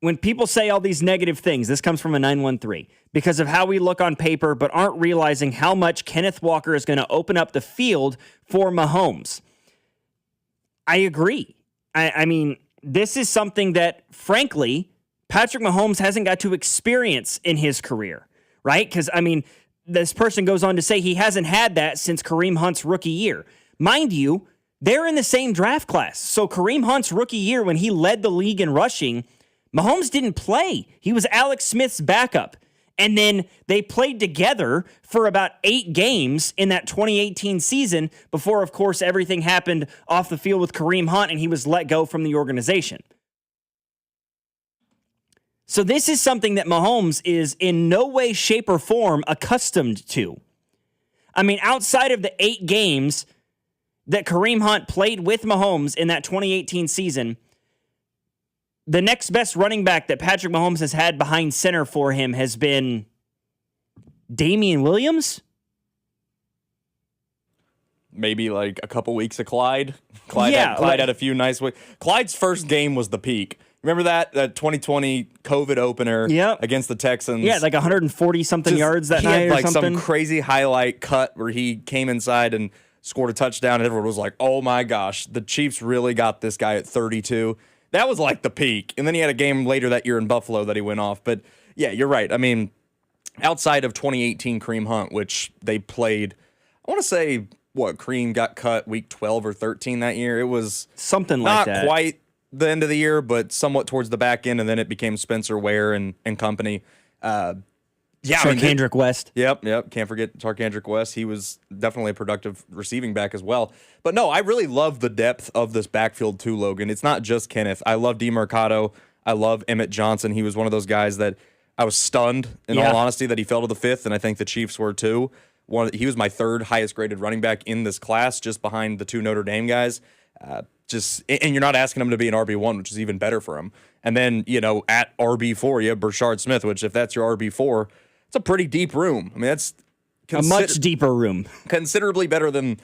When people say all these negative things, this comes from a 913, because of how we look on paper, but aren't realizing how much Kenneth Walker is going to open up the field for Mahomes. I agree. I mean, this is something that, frankly, Patrick Mahomes hasn't got to experience in his career, right? Because, I mean, this person goes on to say he hasn't had that since Kareem Hunt's rookie year. Mind you, they're in the same draft class. So Kareem Hunt's rookie year, when he led the league in rushing, Mahomes didn't play. He was Alex Smith's backup. And then they played together for about 8 games in that 2018 season before, of course, everything happened off the field with Kareem Hunt and he was let go from the organization. So this is something that Mahomes is in no way, shape, or form accustomed to. I mean, outside of the 8 games that Kareem Hunt played with Mahomes in that 2018 season, the next best running back that Patrick Mahomes has had behind center for him has been Damian Williams. Maybe like a couple weeks of Clyde. Clyde had a few nice weeks. Clyde's first game was the peak. Remember that 2020 COVID opener against the Texans? Yeah, like 140-something yards that night He had like something. some crazy highlight cut where he came inside and scored a touchdown, and everyone was like, oh my gosh, the Chiefs really got this guy at 32. That was like the peak. And then he had a game later that year in Buffalo that he went off. But yeah, you're right. I mean, outside of 2018 Kareem Hunt, which they played, I want to say, Kareem got cut week 12 or 13 that year. It was something like that. Not quite the end of the year, but somewhat towards the back end, and then it became Spencer Ware and company. Charkandrick West. Yep. Can't forget Charkandrick West. He was definitely a productive receiving back as well. But no, I really love the depth of this backfield too, Logan. It's not just Kenneth. I love DeMercado. I love Emmett Johnson. He was one of those guys that I was stunned, in all honesty, that he fell to the 5th, and I think the Chiefs were too. He was my 3rd highest graded running back in this class, just behind the 2 Notre Dame guys. And you're not asking him to be an RB1, which is even better for him. And then, at RB4, you have Brashard Smith, which if that's your RB4, it's a pretty deep room. I mean, that's a much deeper room. Considerably better than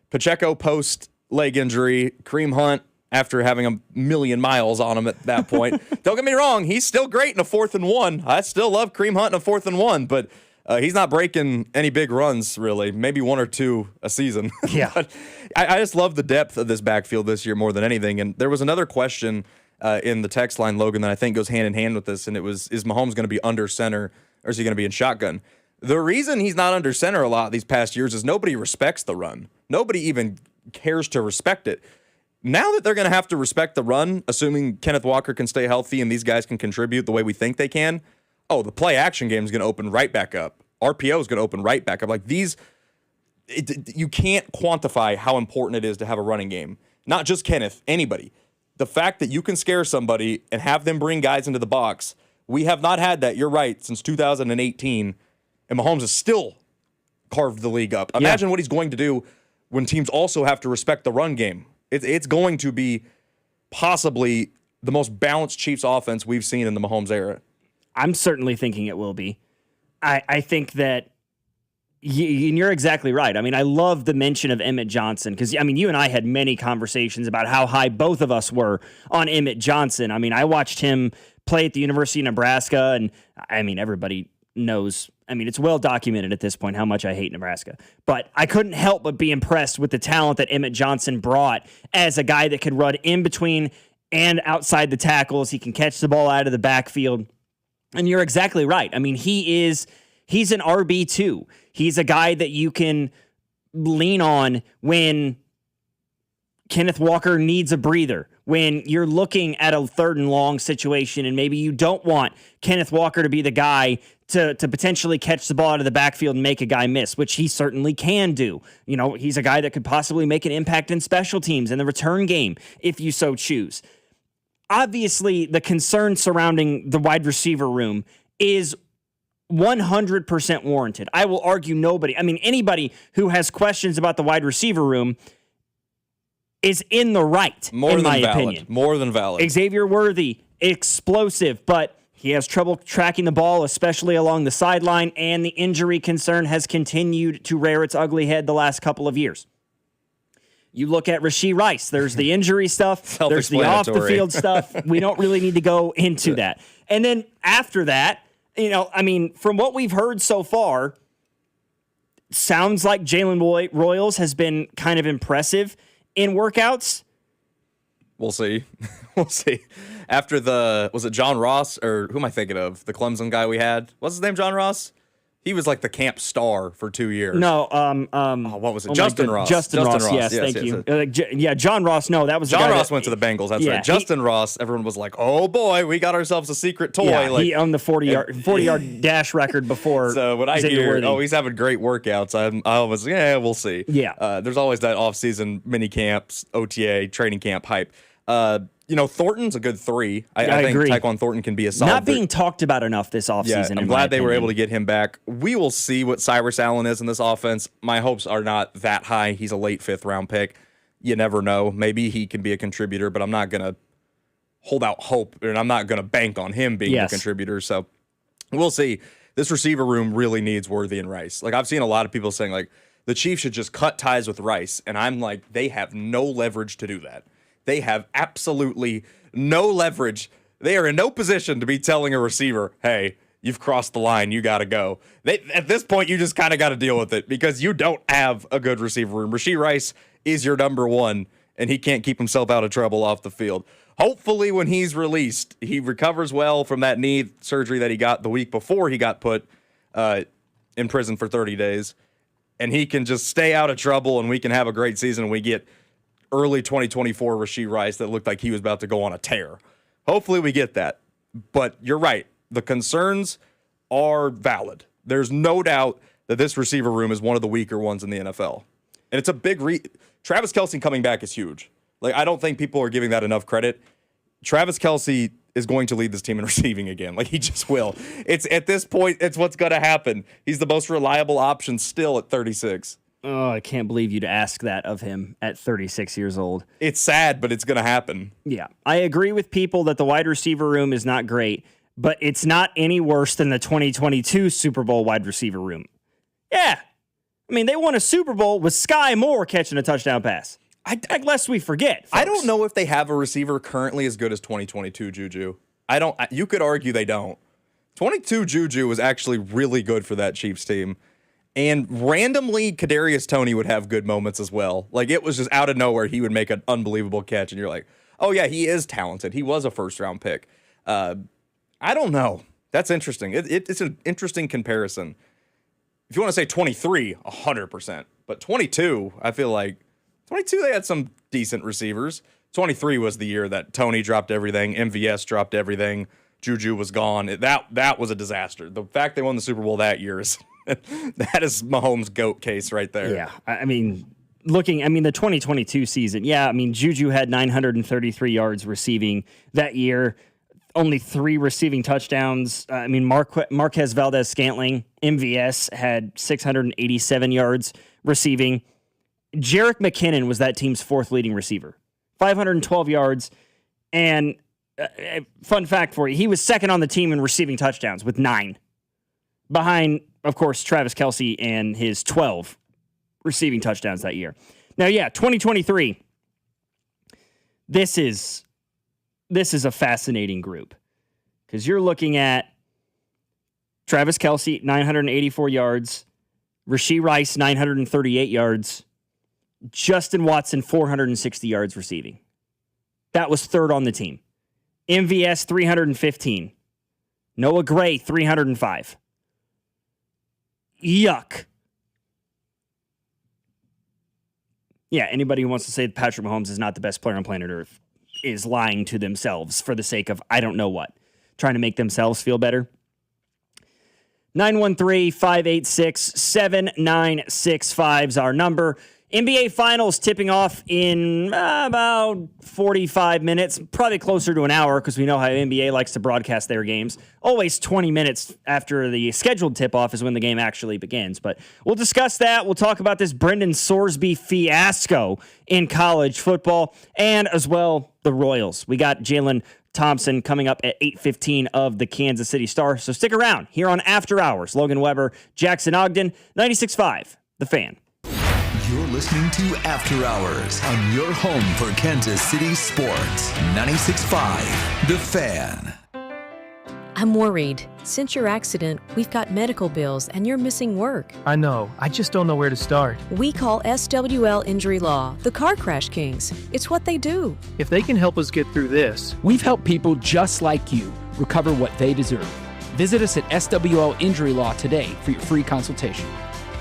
Pacheco post leg injury, Kareem Hunt after having a million miles on him at that point. Don't get me wrong, he's still great in a 4th and 1. I still love Kareem Hunt in a 4th and 1, but he's not breaking any big runs, really. Maybe 1 or 2 a season. Yeah. But I just love the depth of this backfield this year more than anything. And there was another question in the text line, Logan, that I think goes hand in hand with this, and it was, is Mahomes going to be under center or is he going to be in shotgun? The reason he's not under center a lot these past years is nobody respects the run. Nobody even cares to respect it. Now that they're going to have to respect the run, assuming Kenneth Walker can stay healthy and these guys can contribute the way we think they can, the play action game is going to open right back up. RPO is going to open right back up. Like you can't quantify how important it is to have a running game. Not just Kenneth, anybody. The fact that you can scare somebody and have them bring guys into the box, we have not had that, you're right, since 2018, and Mahomes has still carved the league up. Imagine what he's going to do when teams also have to respect the run game. It's going to be possibly the most balanced Chiefs offense we've seen in the Mahomes era. I'm certainly thinking it will be. I think that you're exactly right. I mean, I love the mention of Emmett Johnson because, I mean, you and I had many conversations about how high both of us were on Emmett Johnson. I mean, I watched him play at the University of Nebraska, and I mean, everybody knows. I mean, it's well documented at this point how much I hate Nebraska. But I couldn't help but be impressed with the talent that Emmett Johnson brought as a guy that could run in between and outside the tackles. He can catch the ball out of the backfield. And you're exactly right. I mean, he's an RB2. He's a guy that you can lean on when Kenneth Walker needs a breather, when you're looking at a 3rd and long situation and maybe you don't want Kenneth Walker to be the guy to potentially catch the ball out of the backfield and make a guy miss, which he certainly can do. You know, he's a guy that could possibly make an impact in special teams in the return game if you so choose. Obviously, the concern surrounding the wide receiver room is 100% warranted. I will argue anybody who has questions about the wide receiver room is in the right, in my opinion. More than valid. Xavier Worthy, explosive, but he has trouble tracking the ball, especially along the sideline, and the injury concern has continued to rear its ugly head the last couple of years. You look at Rashee Rice, there's the injury stuff, there's the off-the-field stuff. We don't really need to go into that. And then after that, from what we've heard so far, sounds like Jalen Royals has been kind of impressive in workouts. We'll see. We'll see. After was it John Ross, or who am I thinking of? The Clemson guy we had? What's his name, John Ross? He was like the camp star for 2 years. No, what was it? Justin Ross. Justin Ross. Yes, thank you. John Ross. No, that was John Ross went to the Bengals. That's right. Justin Ross. Everyone was like, "Oh boy, we got ourselves a secret toy." Yeah, he owned the 40-yard dash record before. So when I hear, he's having great workouts, I was, we'll see. Yeah. There's always that off-season mini camps, OTA, training camp hype. Thornton's a good 3. I think agree. Tyquan Thornton can be a solid. Not being talked about enough this offseason. Yeah, I'm glad they were able to get him back. We will see what Cyrus Allen is in this offense. My hopes are not that high. He's a late 5th round pick. You never know. Maybe he can be a contributor, but I'm not going to hold out hope, and I'm not going to bank on him being a contributor. So we'll see. This receiver room really needs Worthy and Rice. Like, I've seen a lot of people saying, like, the Chiefs should just cut ties with Rice, and I'm like, they have no leverage to do that. They have absolutely no leverage They are in no position to be telling a receiver, hey, you've crossed the line, you got to go. At this point, you just kind of got to deal with it because you don't have a good receiver room. Rashee Rice is your number one, and he can't keep himself out of trouble off the field. Hopefully, when he's released, he recovers well from that knee surgery that he got the week before he got put in prison for 30 days, and he can just stay out of trouble, and we can have a great season, and we get early 2024 Rashee Rice that looked like he was about to go on a tear. Hopefully, we get that. But you're right. The concerns are valid. There's no doubt that this receiver room is one of the weaker ones in the NFL. And it's a big Travis Kelce coming back is huge. Like, I don't think people are giving that enough credit. Travis Kelce is going to lead this team in receiving again. Like, he just will. It's at this point, it's what's going to happen. He's the most reliable option still at 36. Oh, I can't believe you'd ask that of him at 36 years old. It's sad, but it's going to happen. Yeah. I agree with people that the wide receiver room is not great, but it's not any worse than the 2022 Super Bowl wide receiver room. Yeah. I mean, they won a Super Bowl with Sky Moore catching a touchdown pass. Lest we forget, folks. I don't know if they have a receiver currently as good as 2022 Juju. You could argue they don't. 22 Juju was actually really good for that Chiefs team. And randomly, Kadarius Toney would have good moments as well. Like, it was just out of nowhere, he would make an unbelievable catch, and you're like, oh, yeah, he is talented. He was a first-round pick. I don't know. That's interesting. It's an interesting comparison. If you want to say 23, 100%. But 22, I feel like 22, they had some decent receivers. 23 was the year that Toney dropped everything, MVS dropped everything, Juju was gone. That was a disaster. The fact they won the Super Bowl that year is... that is Mahomes' GOAT case right there. Yeah, I mean, the 2022 season, Juju had 933 yards receiving that year, only 3 receiving touchdowns. Marquez Valdez-Scantling, MVS, had 687 yards receiving. Jerick McKinnon was that team's 4th leading receiver, 512 yards. And fun fact for you, he was 2nd on the team in receiving touchdowns with 9. Behind, of course, Travis Kelce and his 12 receiving touchdowns that year. Now, 2023, this is a fascinating group because you're looking at Travis Kelce, 984 yards, Rashee Rice, 938 yards, Justin Watson, 460 yards receiving. That was 3rd on the team. MVS, 315. Noah Gray, 305. Yuck. Yeah, anybody who wants to say that Patrick Mahomes is not the best player on planet Earth is lying to themselves for the sake of I don't know what. Trying to make themselves feel better. 913-586-7965 is our number. NBA Finals tipping off in about 45 minutes, probably closer to an hour because we know how NBA likes to broadcast their games. Always 20 minutes after the scheduled tip-off is when the game actually begins. But we'll discuss that. We'll talk about this Brendan Sorsby fiasco in college football and as well the Royals. We got Jalen Thompson coming up at 8:15 of the Kansas City Star. So stick around here on After Hours. Logan Weber, Jackson Ogden, 96.5, The Fan. You're listening to After Hours on your home for Kansas City sports. 96.5, The Fan. I'm worried. Since your accident, we've got medical bills and you're missing work. I know. I just don't know where to start. We call SWL Injury Law the Car Crash Kings. It's what they do. If they can help us get through this. We've helped people just like you recover what they deserve. Visit us at SWL Injury Law today for your free consultation.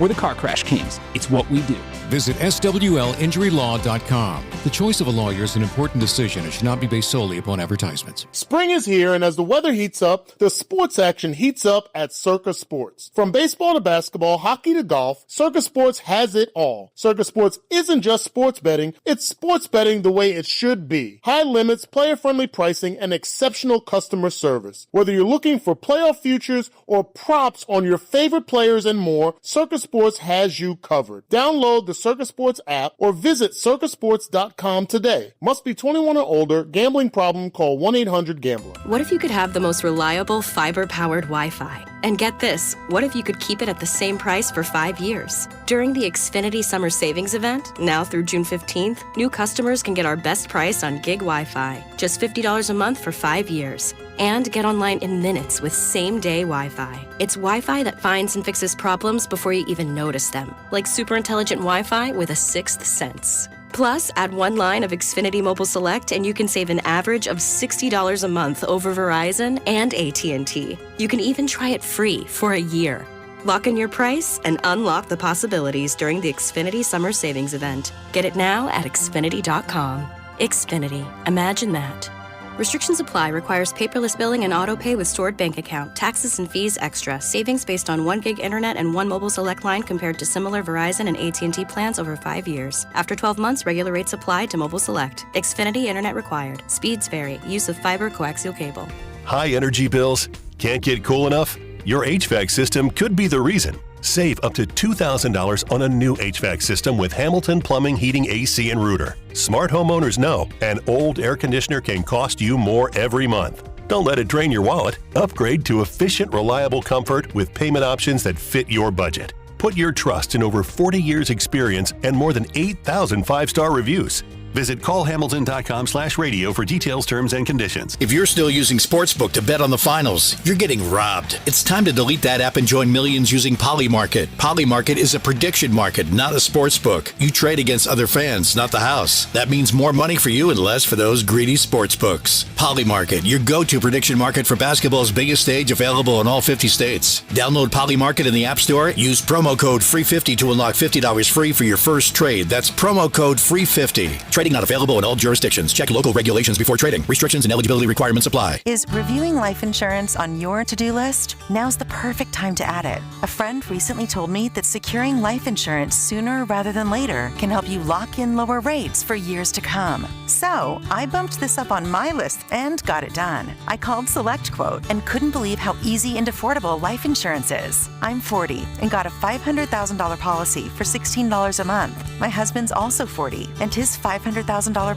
We're the Car Crash Kings. It's what we do. Visit SWLinjurylaw.com. The choice of a lawyer is an important decision and should not be based solely upon advertisements. Spring is here, and as the weather heats up, the sports action heats up at Circa Sports. From baseball to basketball, hockey to golf, Circa Sports has it all. Circa Sports isn't just sports betting, it's sports betting the way it should be. High limits, player-friendly pricing, and exceptional customer service. Whether you're looking for playoff futures or props on your favorite players and more, Circa Sports has you covered. Download the Circa Sports app or visit circasports.com today. Must be 21 or older. Gambling problem? Call 1-800-GAMBLER. What if you could have the most reliable fiber-powered Wi-Fi? And get this, what if you could keep it at the same price for 5 years? During the Xfinity Summer Savings Event, now through June 15th, new customers can get our best price on gig Wi-Fi, just $50 a month for 5 years. And get online in minutes with same-day Wi-Fi. It's Wi-Fi that finds and fixes problems before you even notice them, like super intelligent Wi-Fi with a sixth sense. Plus, add one line of Xfinity Mobile Select and you can save an average of $60 a month over Verizon and AT&T. You can even try it free for a year. Lock in your price and unlock the possibilities during the Xfinity Summer Savings Event. Get it now at Xfinity.com. Xfinity. Imagine that. Restrictions apply. Requires paperless billing and auto pay with stored bank account. Taxes and fees extra. Savings based on 1 gig internet and 1 mobile select line compared to similar Verizon and AT&T plans over 5 years. After 12 months, regular rates apply to mobile select. Xfinity internet required. Speeds vary. Use of fiber coaxial cable. High energy bills? Can't get cool enough? Your HVAC system could be the reason. Save up to $2,000 on a new HVAC system with Hamilton Plumbing, Heating, AC, and Rooter. Smart homeowners know an old air conditioner can cost you more every month. Don't let it drain your wallet. Upgrade to efficient, reliable comfort with payment options that fit your budget. Put your trust in over 40 years experience and more than 8,000 five-star reviews. Visit callhamilton.com/radio for details, terms, and conditions. If you're still using Sportsbook to bet on the finals, you're getting robbed. It's time to delete that app and join millions using Polymarket. Polymarket is a prediction market, not a sportsbook. You trade against other fans, not the house. That means more money for you and less for those greedy sportsbooks. Polymarket, your go-to prediction market for basketball's biggest stage, available in all 50 states. Download Polymarket in the App Store. Use promo code FREE50 to unlock $50 free for your first trade. That's promo code FREE50. Trading not available in all jurisdictions. Check local regulations before trading. Restrictions and eligibility requirements apply. Is reviewing life insurance on your to-do list? Now's the perfect time to add it. A friend recently told me that securing life insurance sooner rather than later can help you lock in lower rates for years to come. So I bumped this up on my list and got it done. I called SelectQuote and couldn't believe how easy and affordable life insurance is. I'm 40 and got a $500,000 policy for $16 a month. My husband's also 40 and his $500,000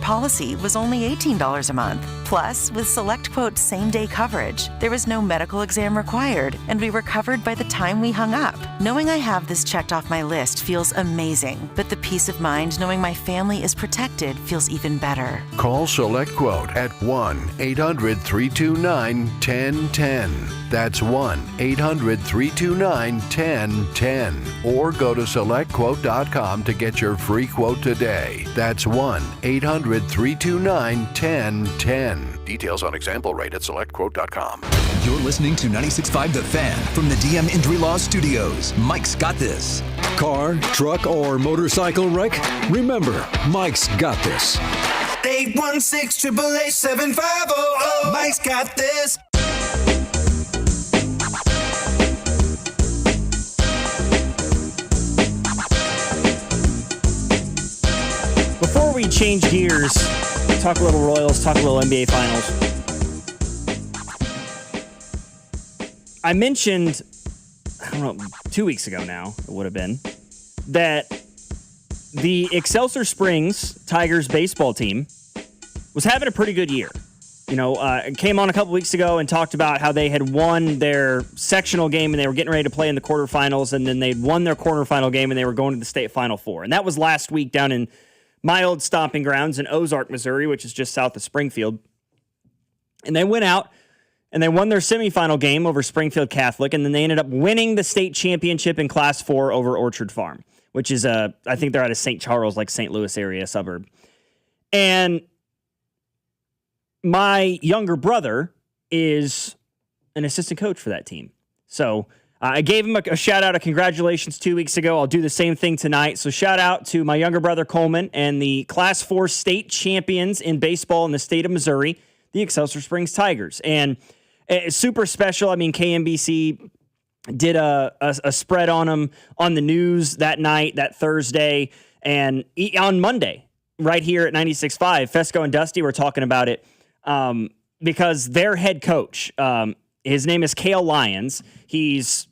policy was only $18 a month. Plus, with SelectQuote's same-day coverage, there was no medical exam required, and we were covered by the time we hung up. Knowing I have this checked off my list feels amazing, but the peace of mind knowing my family is protected feels even better. Call SelectQuote at 1-800-329-1010. That's 1-800-329-1010. Or go to SelectQuote.com to get your free quote today. That's 1-800-329-1010. Details on example rate at SelectQuote.com. You're listening to 96.5 The Fan from the DM Injury Law Studios. Mike's got this. Car, truck, or motorcycle wreck? Remember, Mike's got this. 816-888-7500. Mike's got this. Before we change gears, talk a little Royals, talk a little NBA Finals. I mentioned, I don't know, 2 weeks ago now, it would have been, that the Excelsior Springs Tigers baseball team was having a pretty good year. You know, came on a couple weeks ago and talked about how they had won their sectional game and they were getting ready to play in the quarterfinals, and then they'd won their quarterfinal game and they were going to the state Final Four. And that was last week down in my old stomping grounds in Ozark, Missouri, which is just south of Springfield. And they went out and they won their semifinal game over Springfield Catholic, and then they ended up winning the state championship in Class 4 over Orchard Farm, which is, I think they're out of St. Charles, like St. Louis area suburb. And my younger brother is an assistant coach for that team. So I gave him a shout out, a congratulations 2 weeks ago. I'll do the same thing tonight. So shout out to my younger brother Coleman and the Class 4 state champions in baseball in the state of Missouri, the Excelsior Springs Tigers. And it's super special. I mean, KMBC did a spread on them on the news that night, that Thursday, and on Monday, right here at 96.5, Fesco and Dusty were talking about it because their head coach, his name is Cale Lyons. He's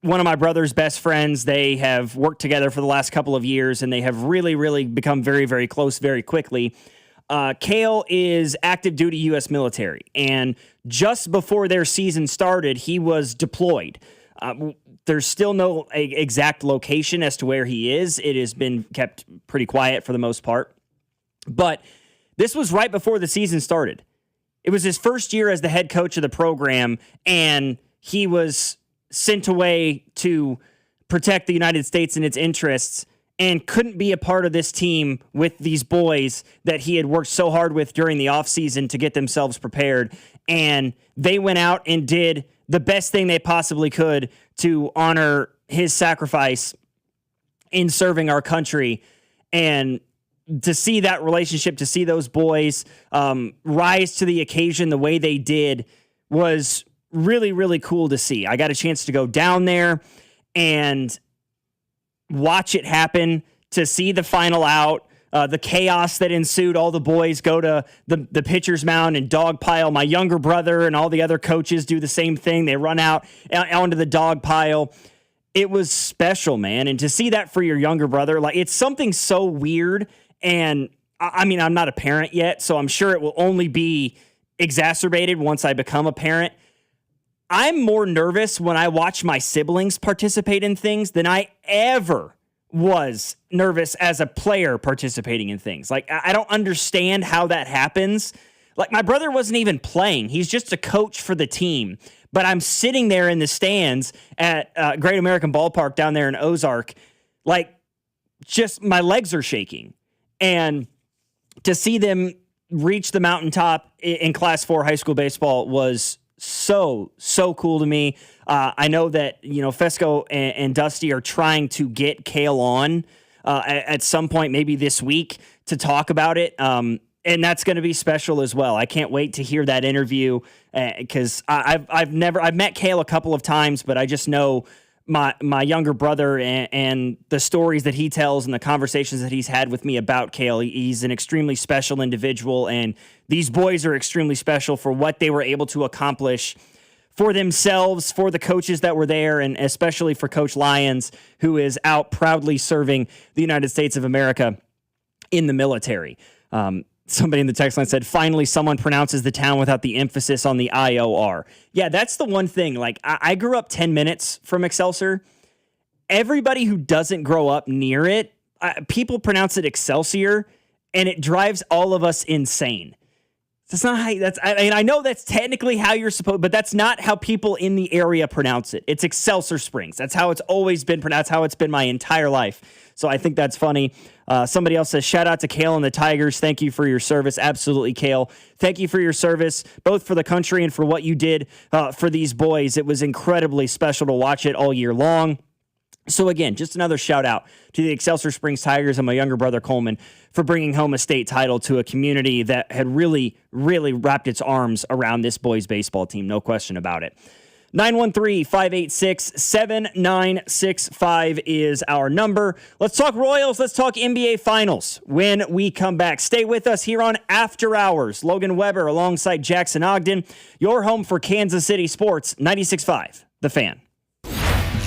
one of my brother's best friends. They have worked together for the last couple of years, and they have really, really become very, very close very quickly. Cale is active duty U.S. military, and just before their season started, he was deployed. There's still no exact location as to where he is. It has been kept pretty quiet for the most part. But this was right before the season started. It was his first year as the head coach of the program, and he was sent away to protect the United States and its interests, and couldn't be a part of this team with these boys that he had worked so hard with during the offseason to get themselves prepared. And they went out and did the best thing they possibly could to honor his sacrifice in serving our country. And to see that relationship, to see those boys rise to the occasion the way they did was really, really cool to see. I got a chance to go down there and watch it happen, to see the final out, the chaos that ensued. All the boys go to the pitcher's mound and dog pile. My younger brother and all the other coaches do the same thing. They run out onto the dog pile. It was special, man. And to see that for your younger brother, like, it's something so weird. And I mean, I'm not a parent yet, so I'm sure it will only be exacerbated once I become a parent. I'm more nervous when I watch my siblings participate in things than I ever was nervous as a player participating in things. Like, I don't understand how that happens. Like, my brother wasn't even playing. He's just a coach for the team. But I'm sitting there in the stands at Great American Ballpark down there in Ozark. Like, just my legs are shaking. And to see them reach the mountaintop in Class 4 high school baseball was so cool to me. I know that, Fesco and Dusty are trying to get Cale on at some point, maybe this week, to talk about it. And that's going to be special as well. I can't wait to hear that interview because I've met Cale a couple of times, but I just know my younger brother and the stories that he tells and the conversations that he's had with me about Cale. He's an extremely special individual, and these boys are extremely special for what they were able to accomplish for themselves, for the coaches that were there, and especially for Coach Lyons, who is out proudly serving the United States of America in the military. Somebody in the text line said, finally, someone pronounces the town without the emphasis on the IOR. Yeah, that's the one thing. Like, I grew up 10 minutes from Excelsior. Everybody who doesn't grow up near it, people pronounce it Excelsior, and it drives all of us insane. That's not how I know that's technically how you're supposed, but that's not how people in the area pronounce it. It's Excelsior Springs. That's how it's always been pronounced, how it's been my entire life. So I think that's funny. Somebody else says, shout out to Cale and the Tigers. Thank you for your service. Absolutely, Cale. Thank you for your service, both for the country and for what you did for these boys. It was incredibly special to watch it all year long. So again, just another shout out to the Excelsior Springs Tigers and my younger brother Coleman for bringing home a state title to a community that had really, really wrapped its arms around this boys baseball team. No question about it. 913-586-7965 is our number. Let's talk Royals. Let's talk NBA Finals when we come back. Stay with us here on After Hours. Logan Weber alongside Jackson Ogden. Your home for Kansas City sports, 96.5, The Fan.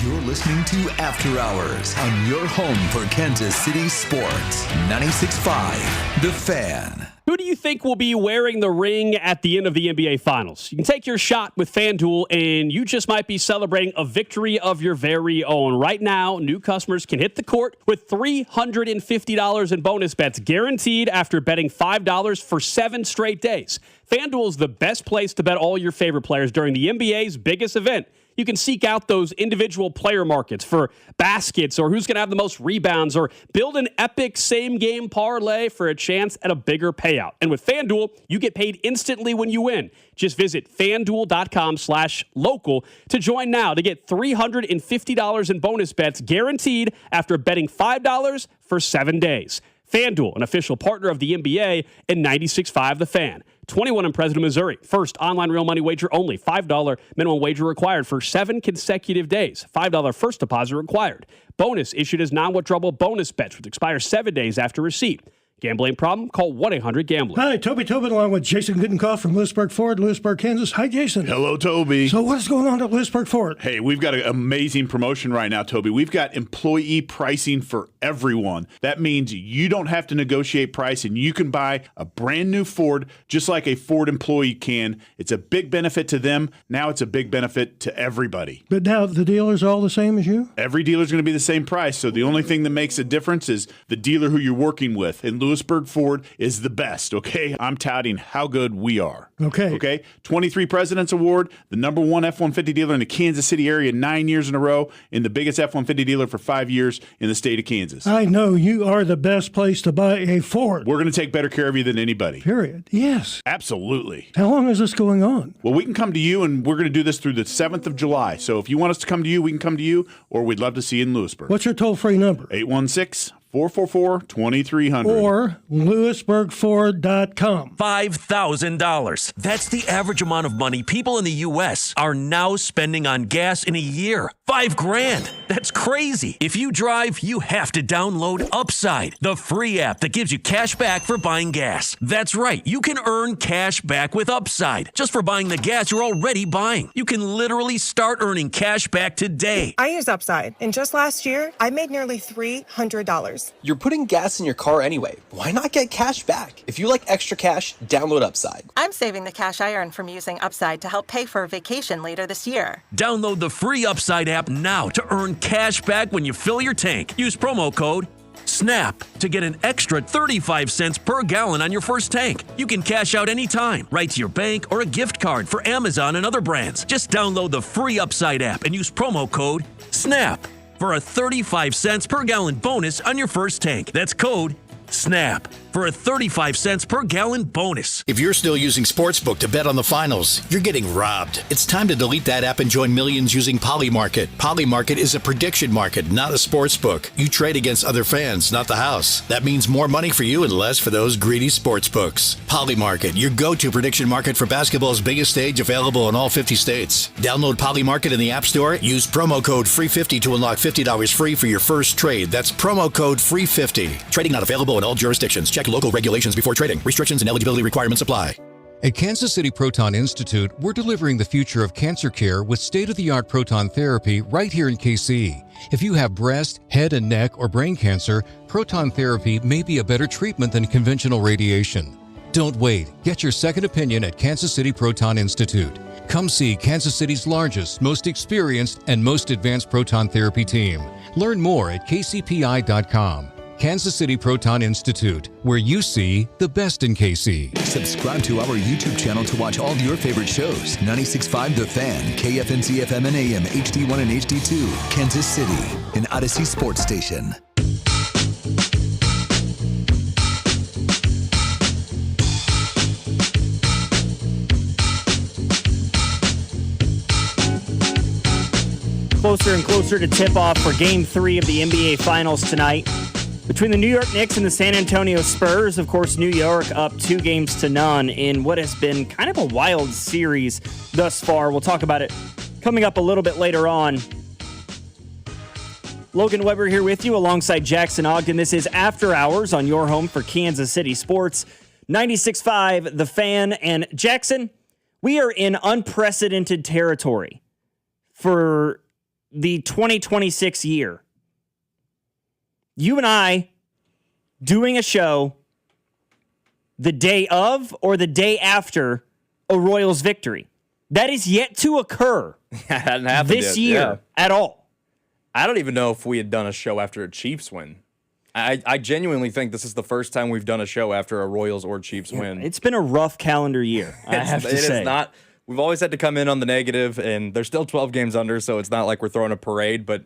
You're listening to After Hours on your home for Kansas City sports, 96.5, The Fan. Who do you think will be wearing the ring at the end of the NBA Finals? You can take your shot with FanDuel, and you just might be celebrating a victory of your very own. Right now, new customers can hit the court with $350 in bonus bets guaranteed after betting $5 for 7 straight days. FanDuel is the best place to bet all your favorite players during the NBA's biggest event. You can seek out those individual player markets for baskets or who's going to have the most rebounds, or build an epic same-game parlay for a chance at a bigger payout. And with FanDuel, you get paid instantly when you win. Just visit FanDuel.com/local to join now to get $350 in bonus bets guaranteed after betting $5 for 7 days. FanDuel, an official partner of the NBA and 96.5 The Fan. 21 in President, Missouri. First online real money wager only. $5 minimum wager required for 7 consecutive days. $5 first deposit required. Bonus issued as non-withdrawable bonus bets, which expire 7 days after receipt. Gambling problem? Call 1-800-GAMBLER. Hi, Toby Tobin along with Jason Gutenkoff from Lewisburg Ford, Lewisburg, Kansas. Hi, Jason. Hello, Toby. So what's going on at Lewisburg Ford? Hey, we've got an amazing promotion right now, Toby. We've got employee pricing for everyone. That means you don't have to negotiate price and you can buy a brand new Ford just like a Ford employee can. It's a big benefit to them. Now it's a big benefit to everybody. But now the dealers are all the same as you? Every dealer's going to be the same price. So the only thing that makes a difference is the dealer who you're working with. And Lewisburg Ford is the best, okay? I'm touting how good we are. Okay. 23 President's Award, the number one F-150 dealer in the Kansas City area 9 years in a row, and the biggest F-150 dealer for 5 years in the state of Kansas. I know you are the best place to buy a Ford. We're going to take better care of you than anybody. Period. Yes. Absolutely. How long is this going on? Well, we can come to you, and we're going to do this through the 7th of July. So if you want us to come to you, we can come to you, or we'd love to see you in Lewisburg. What's your toll-free number? 816-444-2300. Or LewisburgFord.com. $5,000. That's the average amount of money people in the U.S. are now spending on gas in a year. $5,000. That's crazy. If you drive, you have to download Upside, the free app that gives you cash back for buying gas. That's right. You can earn cash back with Upside just for buying the gas you're already buying. You can literally start earning cash back today. I use Upside, and just last year, I made nearly $300. You're putting gas in your car anyway. Why not get cash back? If you like extra cash, download Upside. I'm saving the cash I earn from using Upside to help pay for a vacation later this year. Download the free Upside app now to earn cash back when you fill your tank. Use promo code SNAP to get an extra 35 cents per gallon on your first tank. You can cash out anytime, right to your bank or a gift card for Amazon and other brands. Just download the free Upside app and use promo code SNAP for a 35 cents per gallon bonus on your first tank. That's code SNAP for a 35 cents per gallon bonus. If you're still using Sportsbook to bet on the finals, you're getting robbed. It's time to delete that app and join millions using Polymarket. Polymarket is a prediction market, not a sportsbook. You trade against other fans, not the house. That means more money for you and less for those greedy sportsbooks. Polymarket, your go-to prediction market for basketball's biggest stage, available in all 50 states. Download Polymarket in the App Store. Use promo code FREE50 to unlock $50 free for your first trade. That's promo code FREE50. Trading not available in all jurisdictions. Check local regulations before trading. Restrictions and eligibility requirements apply. At Kansas City Proton Institute, we're delivering the future of cancer care with state-of-the-art proton therapy right here in KC. If you have breast, head and neck, or brain cancer, proton therapy may be a better treatment than conventional radiation. Don't wait. Get your second opinion at Kansas City Proton Institute. Come see Kansas City's largest, most experienced, and most advanced proton therapy team. Learn more at kcpi.com. Kansas City Proton Institute, where you see the best in KC. Subscribe to our YouTube channel to watch all your favorite shows. 96.5 The Fan, KFNC FM and AM, HD1 and HD2, Kansas City, an Odyssey Sports Station. Closer and closer to tip-off for Game 3 of the NBA Finals tonight. Between the New York Knicks and the San Antonio Spurs, of course, New York up 2-0 in what has been kind of a wild series thus far. We'll talk about it coming up a little bit later on. Logan Weber here with you alongside Jackson Ogden. This is After Hours on your home for Kansas City sports. 96.5 The Fan. And Jackson, we are in unprecedented territory for the 2026 year. You and I doing a show the day of or the day after a Royals victory. That is yet to occur this year at all. I don't even know if we had done a show after a Chiefs win. I genuinely think this is the first time we've done a show after a Royals or Chiefs win. It's been a rough calendar year, I have to say. It is not. We've always had to come in on the negative, and they're still 12 games under, so it's not like we're throwing a parade, but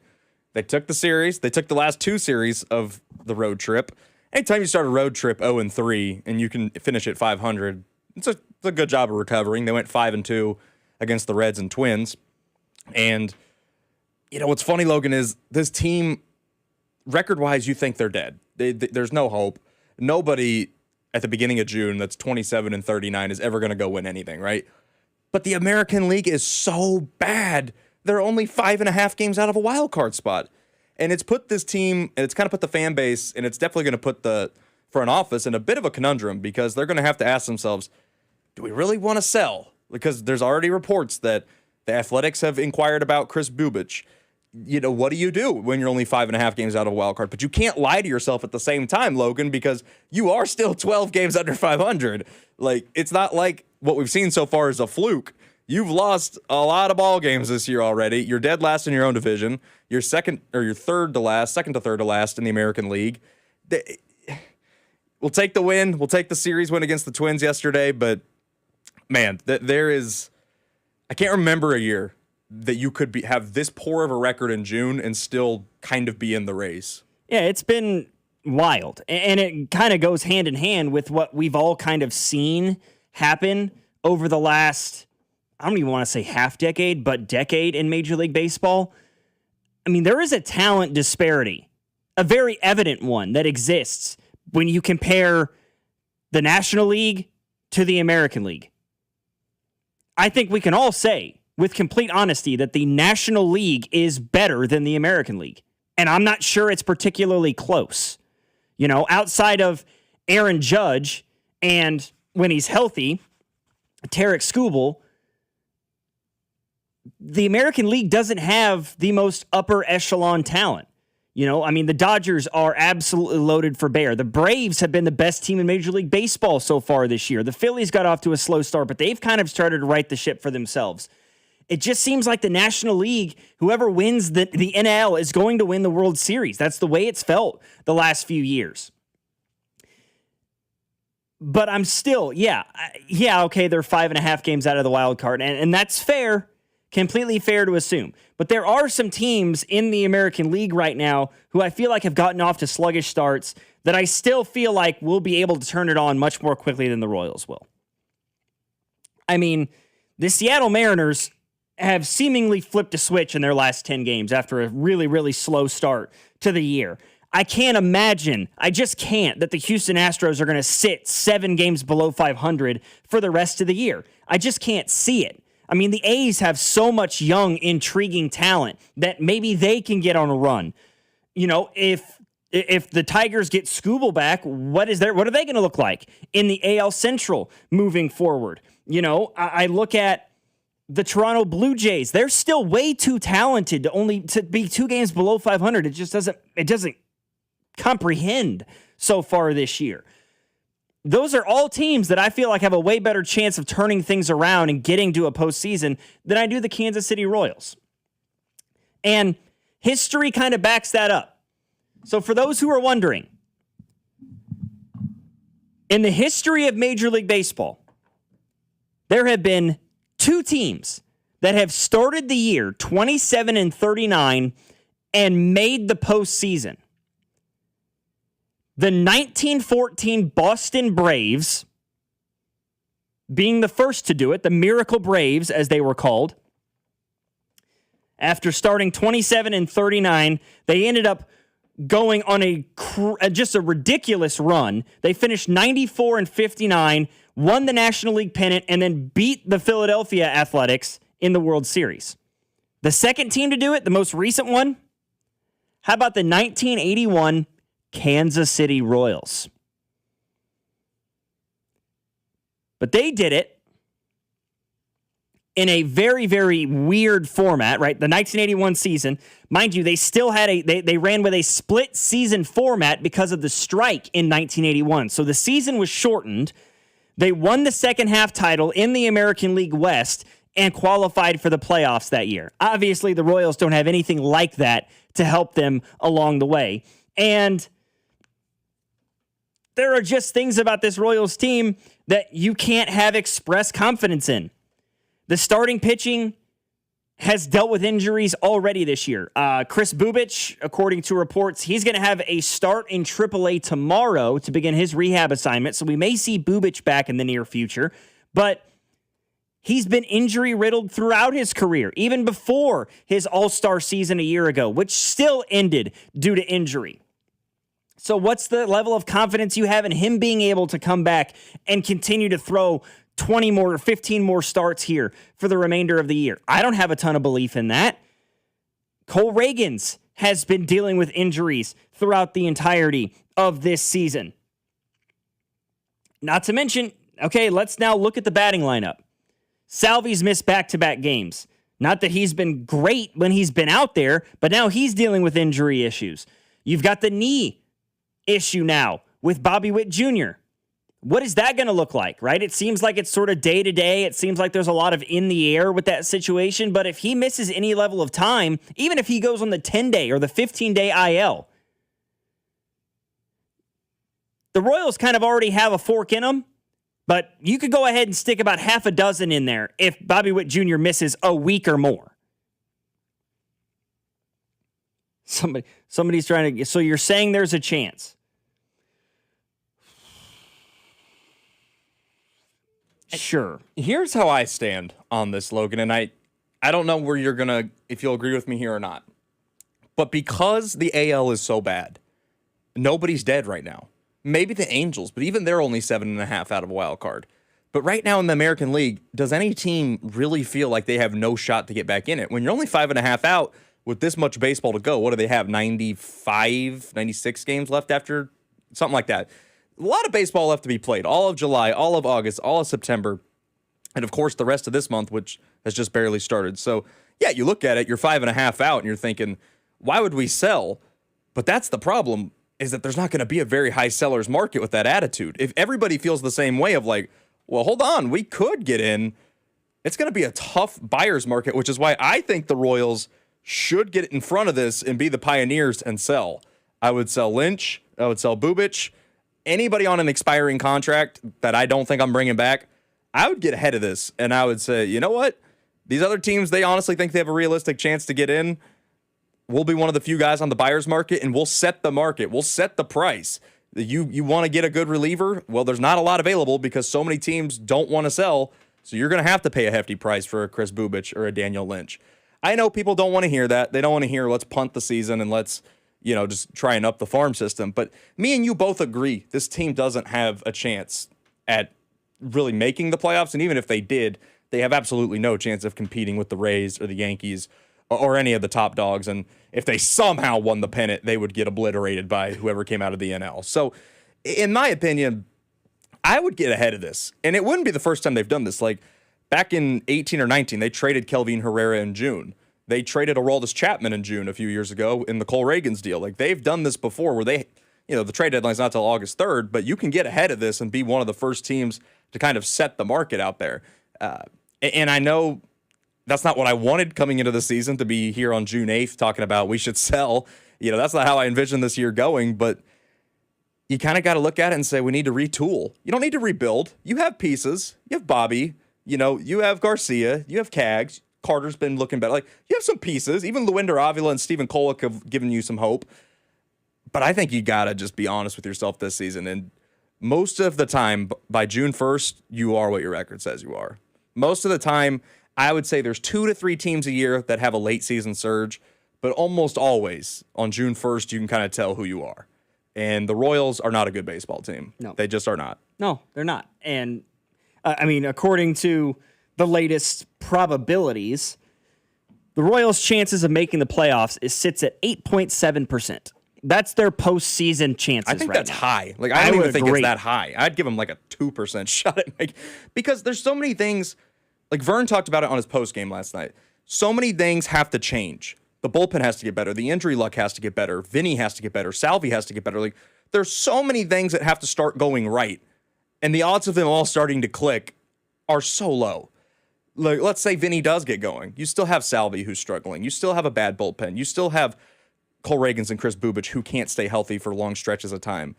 they took the series. They took the last two series of the road trip. Anytime you start a road trip 0-3 and you can finish at 500, it's a good job of recovering. They went 5-2 against the Reds and Twins. And, you know, what's funny, Logan, is this team, record-wise, you think they're dead. There's no hope. Nobody at the beginning of June that's 27-39 is ever going to go win anything, right? But the American League is so bad. They're only 5.5 games out of a wild card spot. And it's put this team, and it's kind of put the fan base, and it's definitely going to put the front office in a bit of a conundrum because they're going to have to ask themselves, do we really want to sell? Because there's already reports that the Athletics have inquired about Chris Bubich. What do you do when you're only 5.5 games out of a wild card? But you can't lie to yourself at the same time, Logan, because you are still 12 games under 500. Like, it's not like what we've seen so far is a fluke. You've lost a lot of ball games this year already. You're dead last in your own division. You're second to third to last in the American League. We'll take the win. We'll take the series win against the Twins yesterday. But, man, I can't remember a year that you could have this poor of a record in June and still kind of be in the race. Yeah, it's been wild. And it kind of goes hand in hand with what we've all kind of seen happen over the last, I don't even want to say half decade, but decade in Major League Baseball. I mean, there is a talent disparity, a very evident one that exists when you compare the National League to the American League. I think we can all say with complete honesty that the National League is better than the American League. And I'm not sure it's particularly close. Outside of Aaron Judge and when he's healthy, Tarek Skubal, the American League doesn't have the most upper echelon talent. The Dodgers are absolutely loaded for bear. The Braves have been the best team in Major League Baseball so far this year. The Phillies got off to a slow start, but they've kind of started to right the ship for themselves. It just seems like the National League, whoever wins the NL is going to win the World Series. That's the way it's felt the last few years. But I'm still, okay, they're 5.5 games out of the wild card, and that's fair, completely fair to assume. But there are some teams in the American League right now who I feel like have gotten off to sluggish starts that I still feel like will be able to turn it on much more quickly than the Royals will. I mean, the Seattle Mariners have seemingly flipped a switch in their last 10 games after a really, really slow start to the year. I can't imagine, I just can't, that the Houston Astros are going to sit 7 games below 500 for the rest of the year. I just can't see it. I mean, the A's have so much young, intriguing talent that maybe they can get on a run. If the Tigers get Skubal back, what are they going to look like in the AL Central moving forward? I look at the Toronto Blue Jays. They're still way too talented to be 2 games below 500. It just doesn't comprehend so far this year. Those are all teams that I feel like have a way better chance of turning things around and getting to a postseason than I do the Kansas City Royals. And history kind of backs that up. So for those who are wondering, in the history of Major League Baseball, there have been 2 teams that have started the year 27-39 and made the postseason. The 1914 Boston Braves being the first to do it, the Miracle Braves, as they were called. After starting 27-39, they ended up going on just a ridiculous run. They finished 94-59, won the National League pennant, and then beat the Philadelphia Athletics in the World Series. The second team to do it, the most recent one, how about the 1981 Kansas City Royals? But they did it in a very, very weird format, right? The 1981 season, mind you, they still had they ran with a split season format because of the strike in 1981. So the season was shortened. They won the second half title in the American League West and qualified for the playoffs that year. Obviously, the Royals don't have anything like that to help them along the way. And there are just things about this Royals team that you can't have express confidence in. The starting pitching has dealt with injuries already this year. Chris Bubich, according to reports, he's going to have a start in AAA tomorrow to begin his rehab assignment, so we may see Bubich back in the near future. But he's been injury-riddled throughout his career, even before his all-star season a year ago, which still ended due to injury. So what's the level of confidence you have in him being able to come back and continue to throw 20 more or 15 more starts here for the remainder of the year? I don't have a ton of belief in that. Cole Reagans has been dealing with injuries throughout the entirety of this season. Not to mention, okay, let's now look at the batting lineup. Salvi's missed back-to-back games. Not that he's been great when he's been out there, but now he's dealing with injury issues. You've got the knee issue now with Bobby Witt Jr. What is that going to look like, right? It seems like it's sort of day-to-day. It seems like there's a lot of in the air with that situation, but if he misses any level of time, even if he goes on the 10-day or the 15-day IL, the Royals kind of already have a fork in them, but you could go ahead and stick about half a dozen in there if Bobby Witt Jr. misses a week or more. Somebody's trying to... So you're saying there's a chance. Sure. Here's how I stand on this, Logan, and I don't know where you're going to... if you'll agree with me here or not. But because the AL is so bad, nobody's dead right now. Maybe the Angels, but even they're only 7.5 out of a wild card. But right now in the American League, does any team really feel like they have no shot to get back in it? When you're only 5.5 out with this much baseball to go, what do they have, 95, 96 games left after? Something like that. A lot of baseball left to be played. All of July, all of August, all of September, and of course the rest of this month, which has just barely started. So, yeah, you look at it, you're 5.5 out, and you're thinking, why would we sell? But that's the problem, is that there's not going to be a very high seller's market with that attitude. If everybody feels the same way of like, well, hold on, we could get in, it's going to be a tough buyer's market, which is why I think the Royals should get in front of this and be the pioneers and sell. I would sell Lynch. I would sell Bubic. Anybody on an expiring contract that I don't think I'm bringing back, I would get ahead of this, and I would say, you know what? These other teams, they honestly think they have a realistic chance to get in. We'll be one of the few guys on the buyer's market, and we'll set the market. We'll set the price. You want to get a good reliever? Well, there's not a lot available because so many teams don't want to sell, so you're going to have to pay a hefty price for a Chris Bubic or a Daniel Lynch. I know people don't want to hear that. They don't want to hear, let's punt the season and let's, just try and up the farm system. But me and you both agree this team doesn't have a chance at really making the playoffs, and even if they did, they have absolutely no chance of competing with the Rays or the Yankees or any of the top dogs. And if they somehow won the pennant, they would get obliterated by whoever came out of the NL. So, in my opinion, I would get ahead of this. And it wouldn't be the first time they've done this. Like, back in 18 or 19, they traded Kelvin Herrera in June. They traded Aroldis Chapman in June a few years ago in the Cole Reagans deal. Like, they've done this before where they, the trade deadline's not till August 3rd, but you can get ahead of this and be one of the first teams to kind of set the market out there. And I know that's not what I wanted coming into the season, to be here on June 8th talking about we should sell. That's not how I envisioned this year going, but you kind of got to look at it and say we need to retool. You don't need to rebuild. You have pieces. You have Bobby. You have Garcia. You have Cags. Carter's been looking better. Like, you have some pieces. Even Luinder Avila and Stephen Kolek have given you some hope. But I think you got to just be honest with yourself this season. And most of the time, by June 1st, you are what your record says you are. Most of the time, I would say there's 2 to 3 teams a year that have a late season surge, but almost always on June 1st, you can kind of tell who you are. And the Royals are not a good baseball team. No. They just are not. No, they're not. And, according to the latest probabilities, the Royals' chances of making the playoffs sits at 8.7%. That's their postseason chances. I think right that's now. High. Like, I don't even think agree. it's that high. I'd give them like a 2% shot at because there's so many things. Like, Vern talked about it on his post game last night. So many things have to change. The bullpen has to get better. The injury luck has to get better. Vinny has to get better. Salvi has to get better. Like, there's so many things that have to start going right, and the odds of them all starting to click are so low. Like, let's say Vinny does get going. You still have Salvi who's struggling. You still have a bad bullpen. You still have Cole Reagans and Chris Bubic who can't stay healthy for long stretches of time.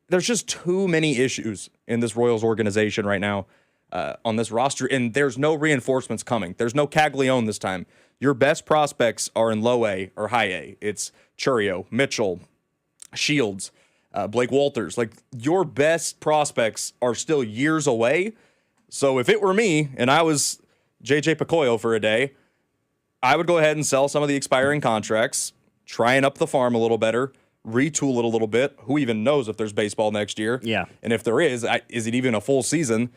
There's just too many issues in this Royals organization right now on this roster, and there's no reinforcements coming. There's no Caglione this time. Your best prospects are in low A or high A. It's Churio, Mitchell, Shields, Blake Walters. Like, your best prospects are still years away. So if it were me and I was JJ Picoyo for a day, I would go ahead and sell some of the expiring contracts, try and up the farm a little better, retool it a little bit. Who even knows if there's baseball next year? Yeah. And if there is it even a full season?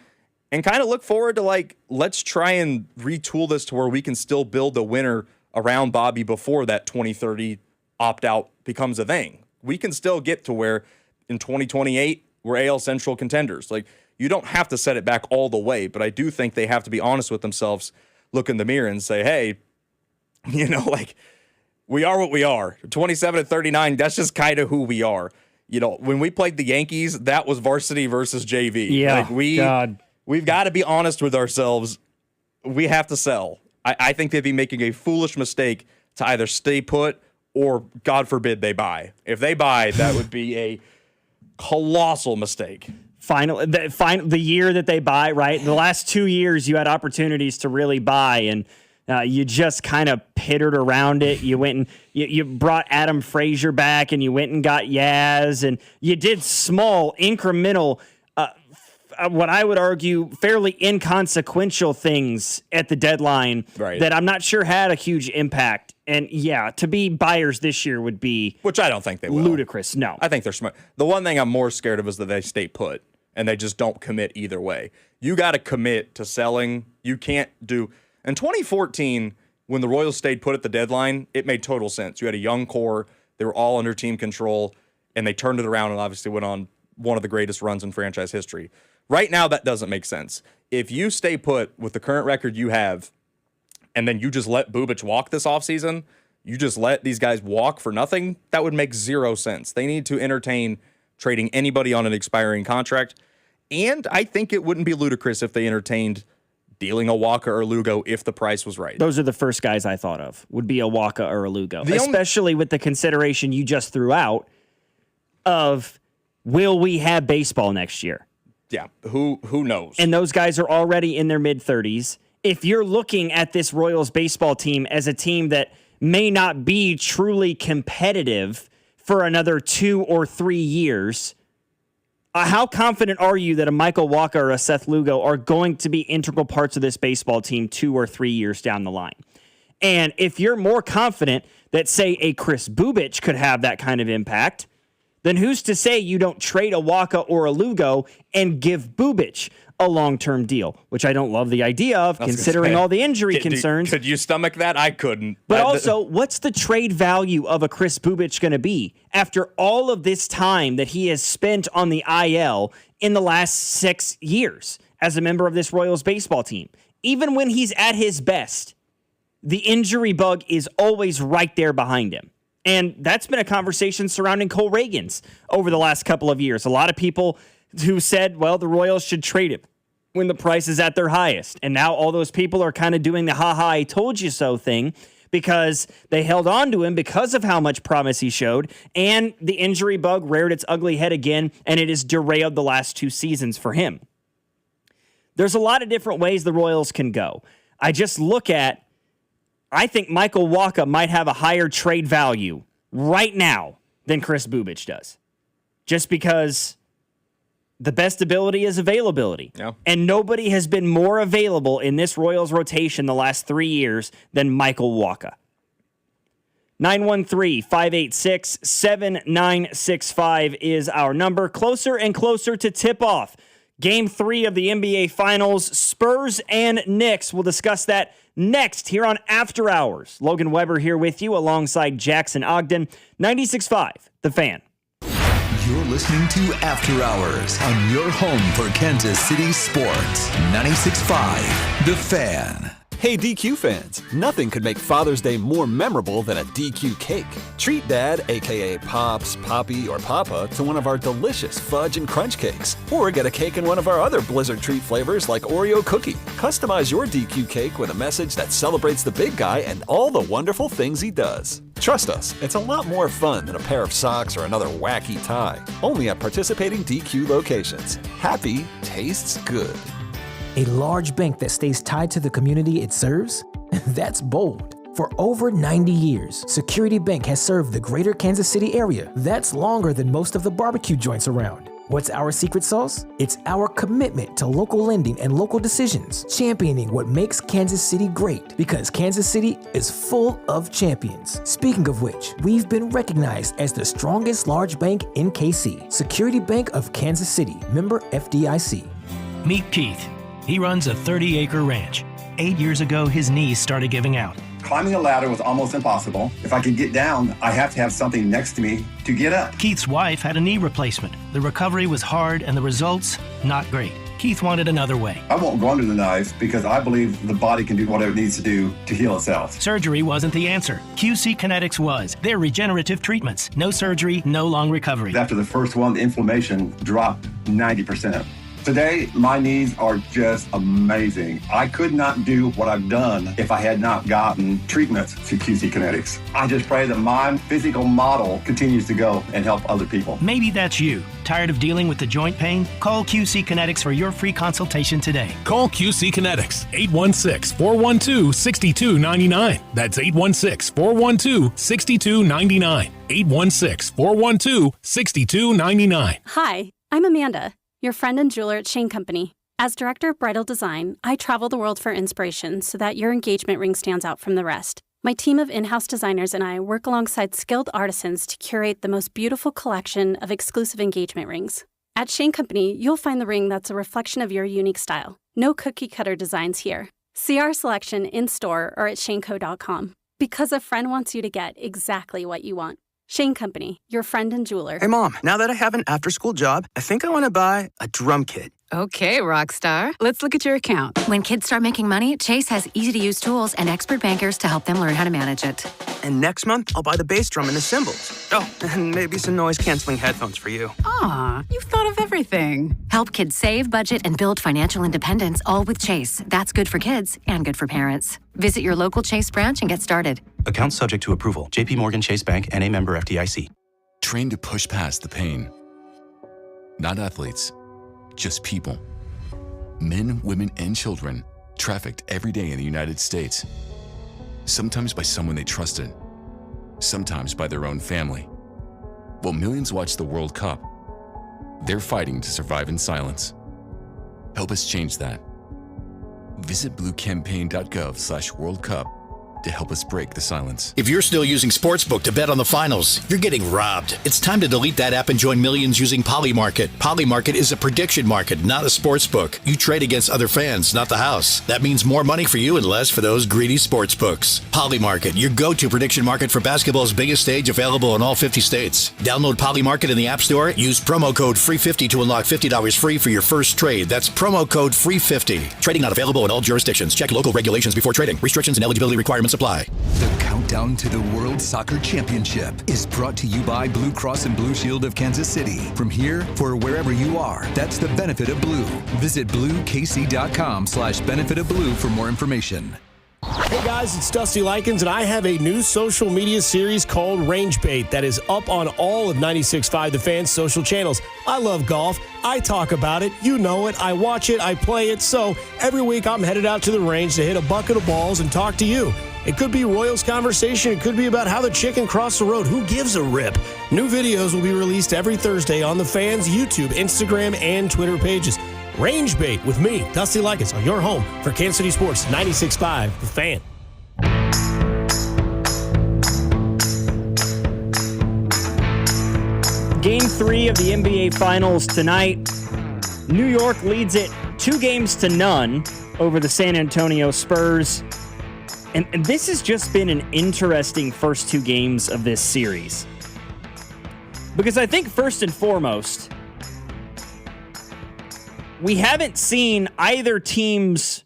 And kind of look forward to, like, let's try and retool this to where we can still build a winner around Bobby before that 2030 opt-out becomes a thing. We can still get to where in 2028 we're AL Central contenders. Like, You don't have to set it back all the way, but I do think they have to be honest with themselves, look in the mirror and say, hey, we are what we are. 27-39, that's just kind of who we are. When we played the Yankees, that was varsity versus JV. Yeah, we've got to be honest with ourselves. We have to sell. I think they'd be making a foolish mistake to either stay put or, God forbid, they buy. If they buy, that would be a colossal mistake. The year that they buy, right? The last 2 years, you had opportunities to really buy, and you just kind of pittered around it. You went and you brought Adam Frazier back, and you went and got Yaz, and you did small, incremental, what I would argue, fairly inconsequential things at the deadline that I'm not sure had a huge impact. And to be buyers this year would be, which I don't think they will. Ludicrous. No, I think they're smart. The one thing I'm more scared of is that they stay put and they just don't commit either way. You got to commit to selling. You can't do. In 2014, when the Royals stayed put at the deadline, it made total sense. You had a young core. They were all under team control, and they turned it around and obviously went on one of the greatest runs in franchise history. Right now, that doesn't make sense. If you stay put with the current record you have, and then you just let Bubic walk this offseason, you just let these guys walk for nothing, that would make zero sense. They need to entertain trading anybody on an expiring contract. And I think it wouldn't be ludicrous if they entertained dealing a Waka or Lugo if the price was right. Those are the first guys I thought of, would be a Waka or a Lugo, especially with the consideration you just threw out of, will we have baseball next year? Yeah, who knows? And those guys are already in their mid-30s. If you're looking at this Royals baseball team as a team that may not be truly competitive for another 2 or 3 years, how confident are you that a Michael Waka or a Seth Lugo are going to be integral parts of this baseball team 2 or 3 years down the line? And if you're more confident that, say, a Chris Bubic could have that kind of impact, then who's to say you don't trade a Waka or a Lugo and give Bubic a long-term deal, which I don't love the idea of, considering all the injury concerns. Could you stomach that? I couldn't. But also, what's the trade value of a Chris Bubic going to be after all of this time that he has spent on the IL in the last 6 years as a member of this Royals baseball team? Even when he's at his best, the injury bug is always right there behind him. And that's been a conversation surrounding Cole Reagans over the last couple of years. A lot of people who said, well, the Royals should trade him when the price is at their highest. And now all those people are kind of doing the ha-ha, I told you so thing because they held on to him because of how much promise he showed. And the injury bug reared its ugly head again, and it has derailed the last 2 seasons for him. There's a lot of different ways the Royals can go. I just look at, I think Michael Waka might have a higher trade value right now than Chris Bubic does. Just because the best ability is availability. Yeah. And nobody has been more available in this Royals rotation the last 3 years than Michael Waka. 913-586-7965 is our number. Closer and closer to tip-off. Game 3 of the NBA Finals, Spurs and Knicks. We'll discuss that next here on After Hours. Logan Weber here with you alongside Jackson Ogden. 96.5, The Fan. You're listening to After Hours on your home for Kansas City sports. 96.5, The Fan. Hey DQ fans, nothing could make Father's Day more memorable than a DQ cake. Treat Dad, aka Pops, Poppy, or Papa, to one of our delicious fudge and crunch cakes. Or get a cake in one of our other Blizzard treat flavors like Oreo cookie. Customize your DQ cake with a message that celebrates the big guy and all the wonderful things he does. Trust us, it's a lot more fun than a pair of socks or another wacky tie. Only at participating DQ locations. Happy tastes good. A large bank that stays tied to the community it serves? That's bold. For over 90 years, Security Bank has served the greater Kansas City area. That's longer than most of the barbecue joints around. What's our secret sauce? It's our commitment to local lending and local decisions, championing what makes Kansas City great, because Kansas City is full of champions. Speaking of which, we've been recognized as the strongest large bank in KC. Security Bank of Kansas City, member FDIC. Meet Keith. He runs a 30-acre ranch. 8 years ago, his knees started giving out. Climbing a ladder was almost impossible. If I could get down, I have to have something next to me to get up. Keith's wife had a knee replacement. The recovery was hard and the results, not great. Keith wanted another way. I won't go under the knife because I believe the body can do whatever it needs to do to heal itself. Surgery wasn't the answer. QC Kinetics was. They're regenerative treatments. No surgery, no long recovery. After the first one, the inflammation dropped 90%. Today, my knees are just amazing. I could not do what I've done if I had not gotten treatments through QC Kinetics. I just pray that my physical model continues to go and help other people. Maybe that's you. Tired of dealing with the joint pain? Call QC Kinetics for your free consultation today. Call QC Kinetics, 816-412-6299. That's 816-412-6299. 816-412-6299. Hi, I'm Amanda, your friend and jeweler at Shane Company. As director of bridal design, I travel the world for inspiration so that your engagement ring stands out from the rest. My team of in-house designers and I work alongside skilled artisans to curate the most beautiful collection of exclusive engagement rings. At Shane Company, you'll find the ring that's a reflection of your unique style. No cookie-cutter designs here. See our selection in-store or at shaneco.com. Because a friend wants you to get exactly what you want. Shane Company, your friend and jeweler. Hey, Mom, now that I have an after-school job, I think I want to buy a drum kit. Okay, Rockstar. Let's look at your account. When kids start making money, Chase has easy-to-use tools and expert bankers to help them learn how to manage it. And next month, I'll buy the bass drum and the cymbals. Oh, and maybe some noise-canceling headphones for you. Aw, you've thought of everything. Help kids save, budget, and build financial independence, all with Chase. That's good for kids and good for parents. Visit your local Chase branch and get started. Account subject to approval. JP Morgan Chase Bank, N.A. member FDIC. Train to push past the pain. Not athletes, just people. Men, women, and children trafficked every day in the United States. Sometimes by someone they trusted, sometimes by their own family. While millions watch the World Cup, they're fighting to survive in silence. Help us change that. Visit bluecampaign.gov/World Cup to help us break the silence. If you're still using Sportsbook to bet on the finals, you're getting robbed. It's time to delete that app and join millions using Polymarket. Polymarket is a prediction market, not a sportsbook. You trade against other fans, not the house. That means more money for you and less for those greedy sportsbooks. Polymarket, your go-to prediction market for basketball's biggest stage, available in all 50 states. Download Polymarket in the App Store. Use promo code FREE50 to unlock $50 free for your first trade. That's promo code FREE50. Trading not available in all jurisdictions. Check local regulations before trading. Restrictions and eligibility requirements apply. The countdown to the World Soccer Championship is brought to you by Blue Cross and Blue Shield of Kansas City. From here, for wherever you are, that's the benefit of blue. Visit bluekc.com/benefit of blue for more information. Hey guys, it's Dusty Likens, and I have a new social media series called Range Bait that is up on all of 96.5 The Fan's social channels. I love golf. I talk about it. You know it. I watch it. I play it. So every week I'm headed out to the range to hit a bucket of balls and talk to you. It could be Royals conversation. It could be about how the chicken crossed the road. Who gives a rip? New videos will be released every Thursday on The Fan's YouTube, Instagram, and Twitter pages. Range Bait with me, Dusty Likens, on your home for Kansas City Sports 96.5 The Fan. Game 3 of the NBA Finals tonight. New York leads it 2-0 over the San Antonio Spurs. And this has just been an interesting first 2 games of this series. Because I think first and foremost, we haven't seen either team's,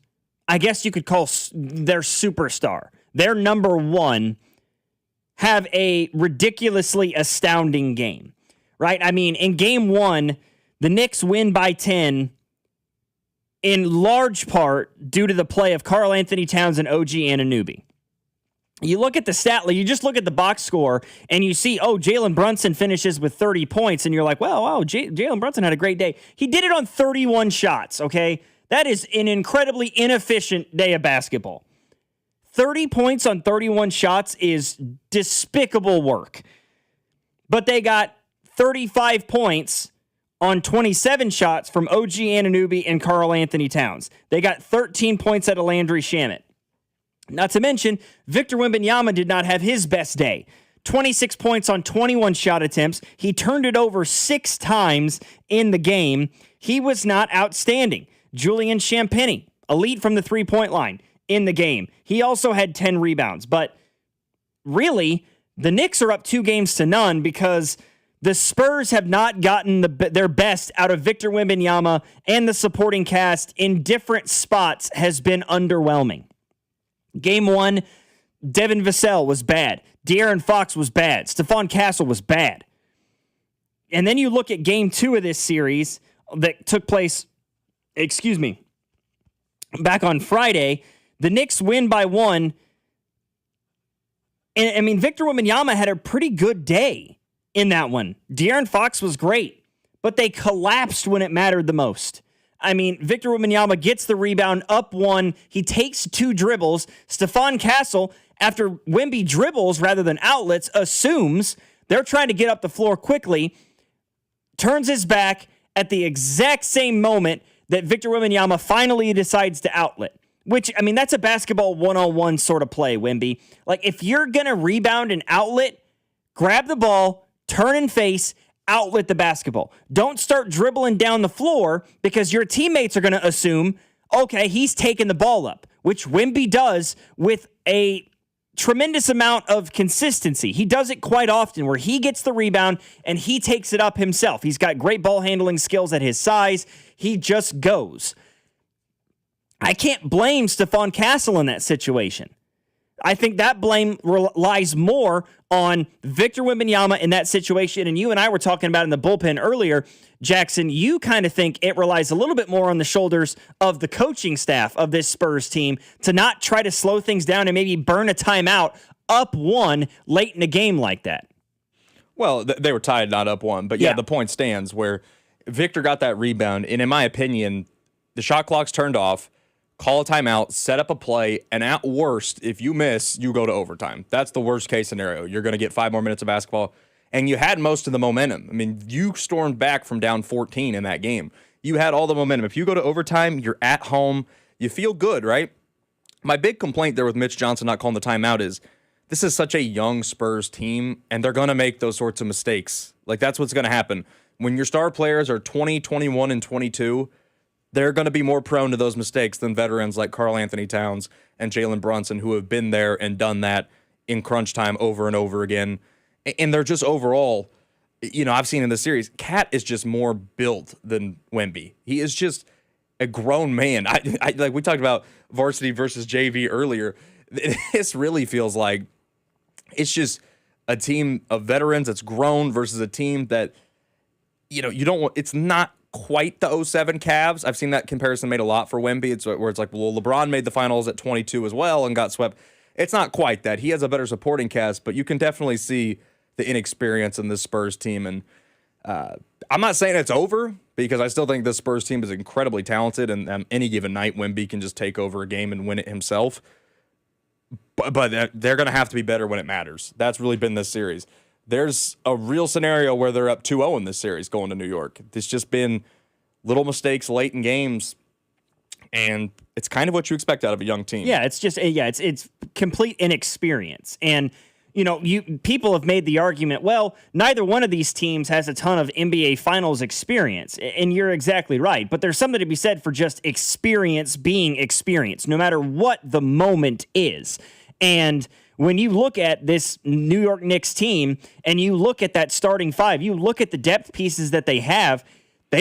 I guess you could call their superstar, their number one, have a ridiculously astounding game, right? I mean, in game 1, the Knicks win by 10 in large part due to the play of Karl Anthony Towns and OG Anunoby. You look at the stat, you just look at the box score, and you see, Jalen Brunson finishes with 30 points, and you're like, well, wow, Jalen Brunson had a great day. He did it on 31 shots, okay? That is an incredibly inefficient day of basketball. 30 points on 31 shots is despicable work. But they got 35 points on 27 shots from OG Anunoby and Karl Anthony Towns. They got 13 points out of Landry Shamet. Not to mention, Victor Wembanyama did not have his best day. 26 points on 21 shot attempts. He turned it over 6 times in the game. He was not outstanding. Julian Champagnie, elite from the three-point line in the game. He also had 10 rebounds. But really, the Knicks are up 2-0 because The Spurs have not gotten their best out of Victor Wembanyama, and the supporting cast in different spots has been underwhelming. Game 1, Devin Vassell was bad. De'Aaron Fox was bad. Stephon Castle was bad. And then you look at Game 2 of this series that took place, back on Friday. The Knicks win by 1. And, I mean, Victor Wembanyama had a pretty good day in that one. De'Aaron Fox was great, but they collapsed when it mattered the most. I mean, Victor Wembanyama gets the rebound, up 1. He takes 2 dribbles. Stephon Castle, after Wemby dribbles rather than outlets, assumes they're trying to get up the floor quickly, turns his back at the exact same moment that Victor Wembanyama finally decides to outlet. Which, I mean, that's a basketball 101 sort of play, Wemby. Like, if you're going to rebound an outlet, grab the ball, turn and face, outlet the basketball. Don't start dribbling down the floor because your teammates are going to assume, okay, he's taking the ball up, which Wemby does with a tremendous amount of consistency. He does it quite often where he gets the rebound and he takes it up himself. He's got great ball handling skills at his size. He just goes. I can't blame Stephon Castle in that situation. I think that blame lies more on Victor Wembanyama in that situation. And you and I were talking about in the bullpen earlier, Jackson, you kind of think it relies a little bit more on the shoulders of the coaching staff of this Spurs team to not try to slow things down and maybe burn a timeout up 1 late in a game like that. Well, they were tied, not up 1. But yeah, the point stands where Victor got that rebound. And in my opinion, the shot clock's turned off. Call a timeout, set up a play, and at worst, if you miss, you go to overtime. That's the worst case scenario. You're going to get 5 more minutes of basketball, and you had most of the momentum. I mean, you stormed back from down 14 in that game. You had all the momentum. If you go to overtime, you're at home. You feel good, right? My big complaint there with Mitch Johnson not calling the timeout is this is such a young Spurs team, and they're going to make those sorts of mistakes. Like, that's what's going to happen. When your star players are 20, 21, and 22, they're going to be more prone to those mistakes than veterans like Karl Anthony Towns and Jalen Brunson, who have been there and done that in crunch time over and over again. And they're just overall, you know, I've seen in the series, Cat is just more built than Wemby. He is just a grown man. I like we talked about varsity versus JV earlier. This really feels like it's just a team of veterans that's grown versus a team that, you know, you don't want. It's not quite the 07 Cavs. I've seen that comparison made a lot for Wemby. It's where it's like, well, LeBron made the finals at 22 as well and got swept. It's not quite that. He has a better supporting cast, but you can definitely see the inexperience in this Spurs team. And I'm not saying it's over because I still think this Spurs team is incredibly talented, and any given night, Wemby can just take over a game and win it himself. But they're going to have to be better when it matters. That's really been this series. There's a real scenario where they're up 2-0 in this series going to New York. It's just been little mistakes late in games, and it's kind of what you expect out of a young team. Yeah, it's just it's complete inexperience. And you know, people have made the argument, well, neither one of these teams has a ton of NBA Finals experience, and you're exactly right. But there's something to be said for just experience being experience, no matter what the moment is. And when you look at this New York Knicks team and you look at that starting 5, you look at the depth pieces that they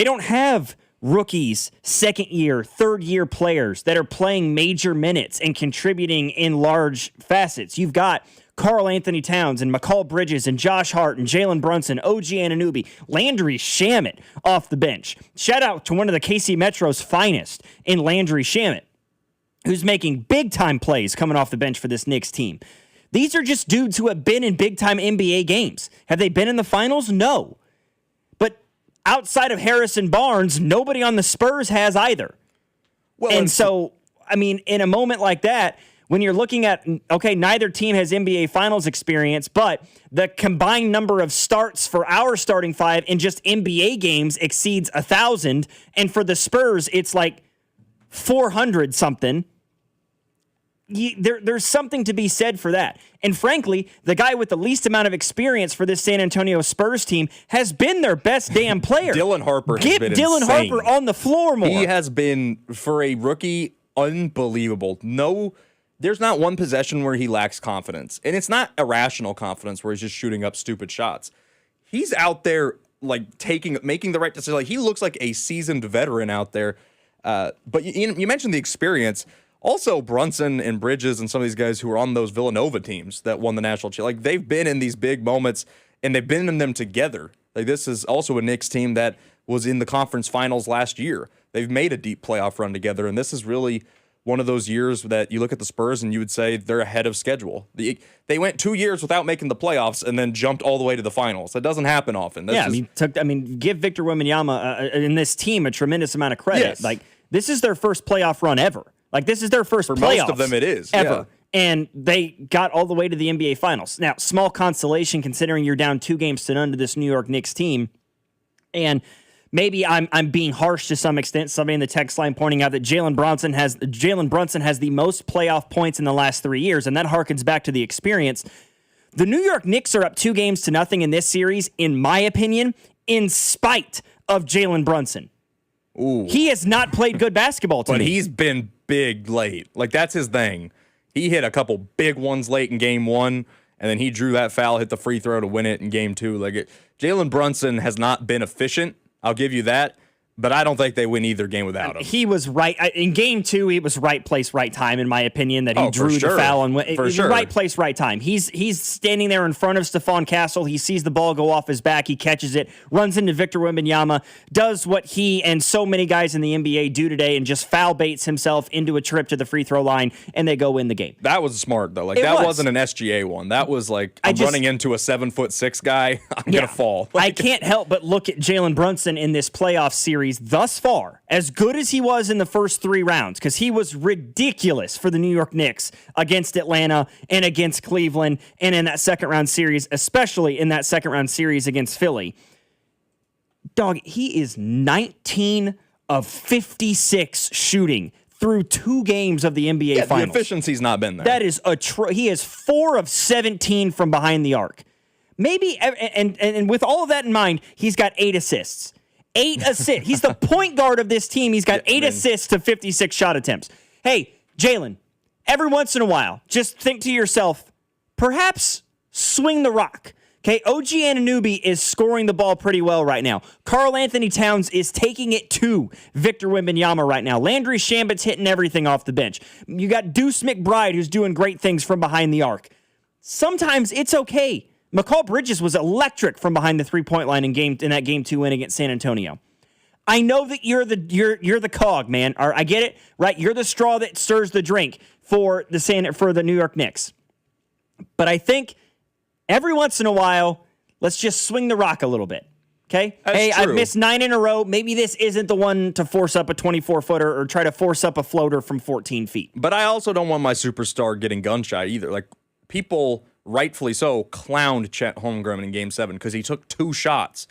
don't have rookies, second-year, third-year players that are playing major minutes and contributing in large facets. You've got Karl Anthony Towns and McCall Bridges and Josh Hart and Jalen Brunson, OG Anunoby, Landry Shamet off the bench. Shout out to one of the KC Metro's finest in Landry Shamet, who's making big-time plays coming off the bench for this Knicks team. These are just dudes who have been in big-time NBA games. Have they been in the finals? No. But outside of Harrison Barnes, nobody on the Spurs has either. Well, and so, I mean, in a moment like that, when you're looking at, okay, neither team has NBA Finals experience, but the combined number of starts for our starting 5 in just NBA games exceeds 1,000, and for the Spurs, it's like 400-something. There's something to be said for that. And frankly, the guy with the least amount of experience for this San Antonio Spurs team has been their best damn player. Dylan Harper has been Dylan insane. Harper on the floor more. He has been, for a rookie, unbelievable. There's not one possession where he lacks confidence. And it's not irrational confidence where he's just shooting up stupid shots. he's out there like making the right decision. Like he looks like a seasoned veteran out there. But you mentioned the experience. Also, Brunson and Bridges and some of these guys who were on those Villanova teams that won the national championship, like they've been in these big moments and they've been in them together. Like this is also a Knicks team that was in the conference finals last year. They've made a deep playoff run together, and this is really one of those years that you look at the Spurs and you would say they're ahead of schedule. They went 2 years without making the playoffs and then jumped all the way to the finals. That doesn't happen often. Give Victor Wembanyama and this team a tremendous amount of credit. Yes. Like this is their first playoff run ever. Like this is their first For playoffs. most of them, it is ever. yeah. And they got all the way to the NBA Finals. Now, small consolation considering you're down 2-0 to this New York Knicks team. And maybe I'm being harsh to some extent. Somebody in the text line pointing out that Jalen Brunson has the most playoff points in the last 3 years, and that harkens back to the experience. The New York Knicks are up 2-0 in this series, in my opinion, in spite of Jalen Brunson. Ooh. He has not played good basketball to me. But he's been big late. Like, that's his thing. He hit a couple big ones late in game 1, and then he drew that foul, hit the free throw to win it in game 2. Jalen Brunson has not been efficient. I'll give you that. But I don't think they win either game without him. He was right. In game 2, he was right place, right time, in my opinion, that he drew the foul. And right place, right time. He's standing there in front of Stephon Castle. He sees the ball go off his back. He catches it, runs into Victor Wembanyama, does what he and so many guys in the NBA do today, and just foul baits himself into a trip to the free throw line, and they go win the game. That was smart, though. Wasn't an SGA one. That was like, I'm running into a 7'6" guy. I'm going to fall. I can't help but look at Jalen Brunson in this playoff series thus far, as good as he was in the first 3 rounds, because he was ridiculous for the New York Knicks against Atlanta and against Cleveland, and in that second round series, especially in that second round series against Philly. Dog, he is 19 of 56 shooting through 2 games of the NBA Finals. The efficiency's not been there. That is he is 4 of 17 from behind the arc. Maybe, and with all of that in mind, he's got 8 assists. 8 assists. He's the point guard of this team. He's got 8 assists to 56 shot attempts. Hey, Jalen, every once in a while, just think to yourself, perhaps swing the rock. Okay, OG Anunoby is scoring the ball pretty well right now. Karl Anthony Towns is taking it to Victor Wembanyama right now. Landry Shamet's hitting everything off the bench. You got Deuce McBride, who's doing great things from behind the arc. Sometimes it's okay. McCall Bridges was electric from behind the 3-point line in that game 2 win against San Antonio. I know that you're the cog, man. I get it, right? You're the straw that stirs the drink for the New York Knicks. But I think every once in a while, let's just swing the rock a little bit. Okay? That's true. I've missed 9 in a row. Maybe this isn't the one to force up a 24-footer or try to force up a floater from 14 feet. But I also don't want my superstar getting gun shy either. Like, people, rightfully so, clowned Chet Holmgren in Game 7 because he took 2 shots.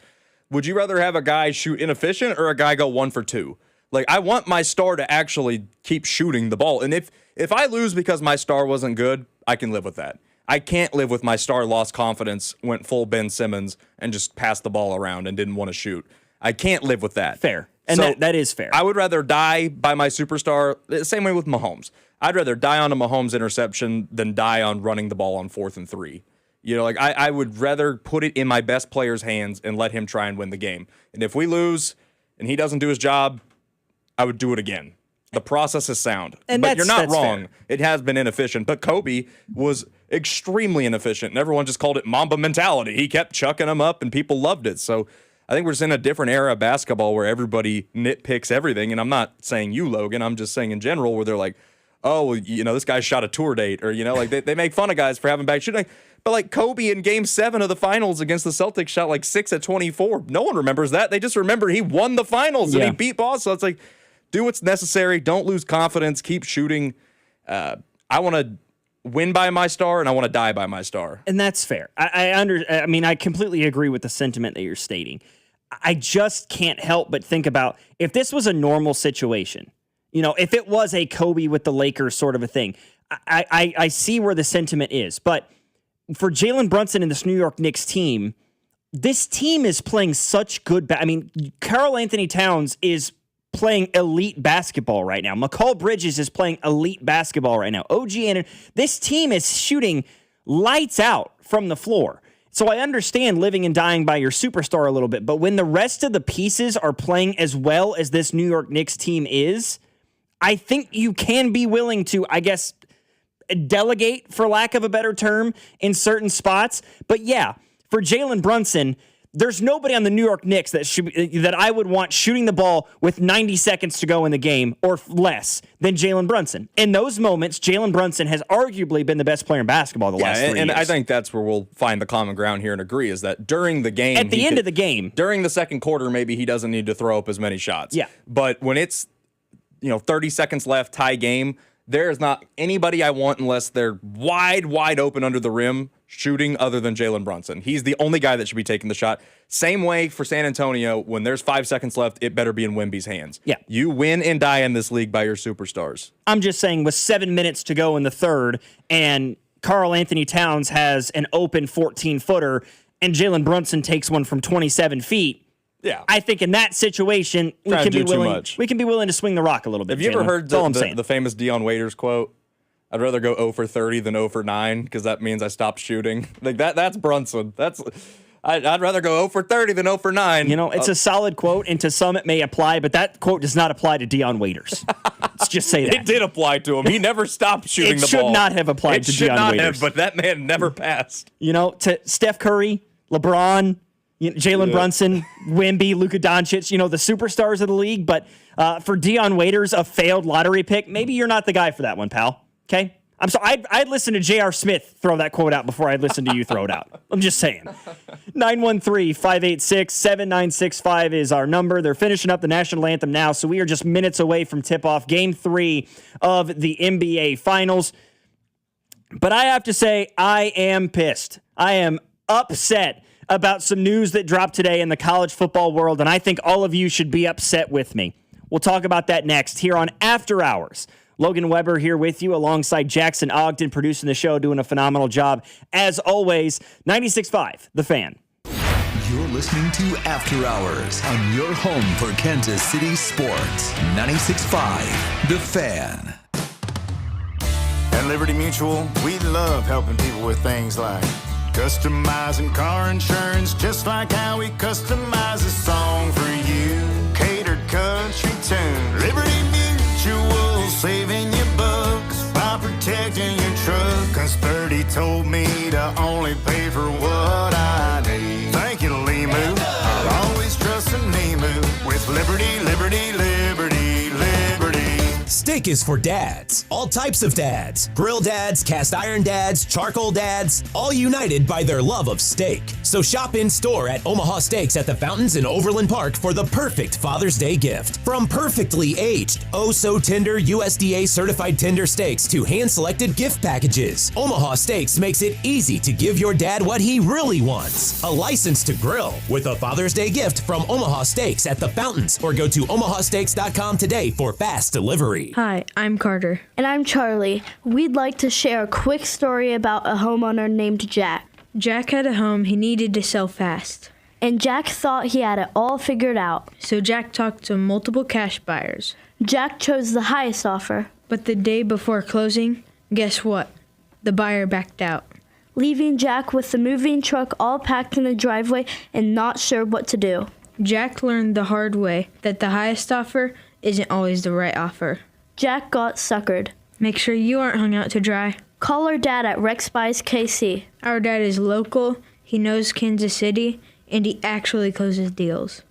Would you rather have a guy shoot inefficient or a guy go 1 for 2? Like, I want my star to actually keep shooting the ball. And if I lose because my star wasn't good, I can live with that. I can't live with my star lost confidence, went full Ben Simmons, and just passed the ball around and didn't want to shoot. I can't live with that. Fair. And so that is fair. I would rather die by my superstar, the same way with Mahomes. I'd rather die on a Mahomes interception than die on running the ball on 4th and 3. You know, like I would rather put it in my best player's hands and let him try and win the game. And if we lose and he doesn't do his job, I would do it again. The process is sound. But you're not wrong. Fair. It has been inefficient. But Kobe was extremely inefficient, and everyone just called it Mamba mentality. He kept chucking them up, and people loved it. So I think we're just in a different era of basketball where everybody nitpicks everything. And I'm not saying you, Logan. I'm just saying in general where they're like, oh, you know, this guy shot a tour date. Or, you know, like they make fun of guys for having bad shooting. But like Kobe in Game 7 of the finals against the Celtics shot like 6 at 24. No one remembers that. They just remember he won the finals and he beat Boston. So it's like, do what's necessary. Don't lose confidence. Keep shooting. I want to win by my star, and I want to die by my star. And that's fair. I completely agree with the sentiment that you're stating. I just can't help but think about if this was a normal situation, you know, if it was a Kobe with the Lakers sort of a thing, I see where the sentiment is. But for Jalen Brunson and this New York Knicks team, this team is playing such good Karl Anthony Towns is playing elite basketball right now. McCall Bridges is playing elite basketball right now. OG and this team is shooting lights out from the floor. So I understand living and dying by your superstar a little bit, but when the rest of the pieces are playing as well as this New York Knicks team is, I think you can be willing to, I guess, delegate, for lack of a better term, in certain spots. But yeah, for Jalen Brunson, there's nobody on the New York Knicks that I would want shooting the ball with 90 seconds to go in the game or less than Jalen Brunson. In those moments, Jalen Brunson has arguably been the best player in basketball the last 3 years. And I think that's where we'll find the common ground here and agree is that during the game, at the end of the game, during the second quarter, maybe he doesn't need to throw up as many shots. Yeah. But when it's 30 seconds left, tie game, there is not anybody I want unless they're wide open under the rim shooting other than Jalen Brunson. He's the only guy that should be taking the shot. Same way for San Antonio, when there's 5 seconds left, it better be in Wemby's hands. Yeah. You win and die in this league by your superstars. I'm just saying with 7 minutes to go in the third and Karl Anthony Towns has an open 14-footer and Jalen Brunson takes one from 27 feet, yeah, I think in that situation we can be willing to swing the rock a little bit. Have you ever heard the famous Dion Waiters quote? I'd rather go 0 for 30 than 0 for 9 because that means I stopped shooting. Like that's Brunson. I'd rather go 0 for 30 than 0 for 9. It's a solid quote, and to some it may apply, but that quote does not apply to Dion Waiters. Let's just say that. It did apply to him. He never stopped shooting the ball. It should not have applied to Dion Waiters. But that man never passed. To Steph Curry, LeBron, Jalen Brunson, Wemby, Luka Doncic, the superstars of the league. But for Dion Waiters, a failed lottery pick, maybe you're not the guy for that one, pal. Okay? I'm sorry. I'd listen to J.R. Smith throw that quote out before I'd listen to you throw it out. I'm just saying. 913-586-7965 is our number. They're finishing up the national anthem now, so we are just minutes away from tip-off Game 3 of the NBA Finals. But I have to say, I am pissed. I am upset about some news that dropped today in the college football world, and I think all of you should be upset with me. We'll talk about that next here on After Hours. Logan Weber here with you alongside Jackson Ogden producing the show, doing a phenomenal job. As always, 96.5, The Fan. You're listening to After Hours on your home for Kansas City sports. 96.5, The Fan. At Liberty Mutual, we love helping people with things like customizing car insurance, just like how we customize a song for you. Catered country tune. Liberty Mutual, saving you bucks by protecting your truck. 'Cause Birdie told me to only pay for what I need. Thank you, Limu. I'll always trust in Limu with Liberty, Liberty, Liberty, Liberty. Steak is for dads. All types of dads. Grill dads, cast iron dads, charcoal dads, all united by their love of steak. So shop in store at Omaha Steaks at the Fountains in Overland Park for the perfect Father's Day gift. From perfectly aged, oh so tender USDA certified tender steaks to hand-selected gift packages, Omaha Steaks makes it easy to give your dad what he really wants. A license to grill with a Father's Day gift from Omaha Steaks at the Fountains, or go to omahasteaks.com today for fast delivery. Hi, I'm Carter. And I'm Charlie. We'd like to share a quick story about a homeowner named Jack. Jack had a home he needed to sell fast. And Jack thought he had it all figured out. So Jack talked to multiple cash buyers. Jack chose the highest offer. But the day before closing, guess what? The buyer backed out, leaving Jack with the moving truck all packed in the driveway and not sure what to do. Jack learned the hard way that the highest offer isn't always the right offer. Jack got suckered. Make sure you aren't hung out to dry. Call our dad at Rex Buys KC. Our dad is local, he knows Kansas City, and he actually closes deals.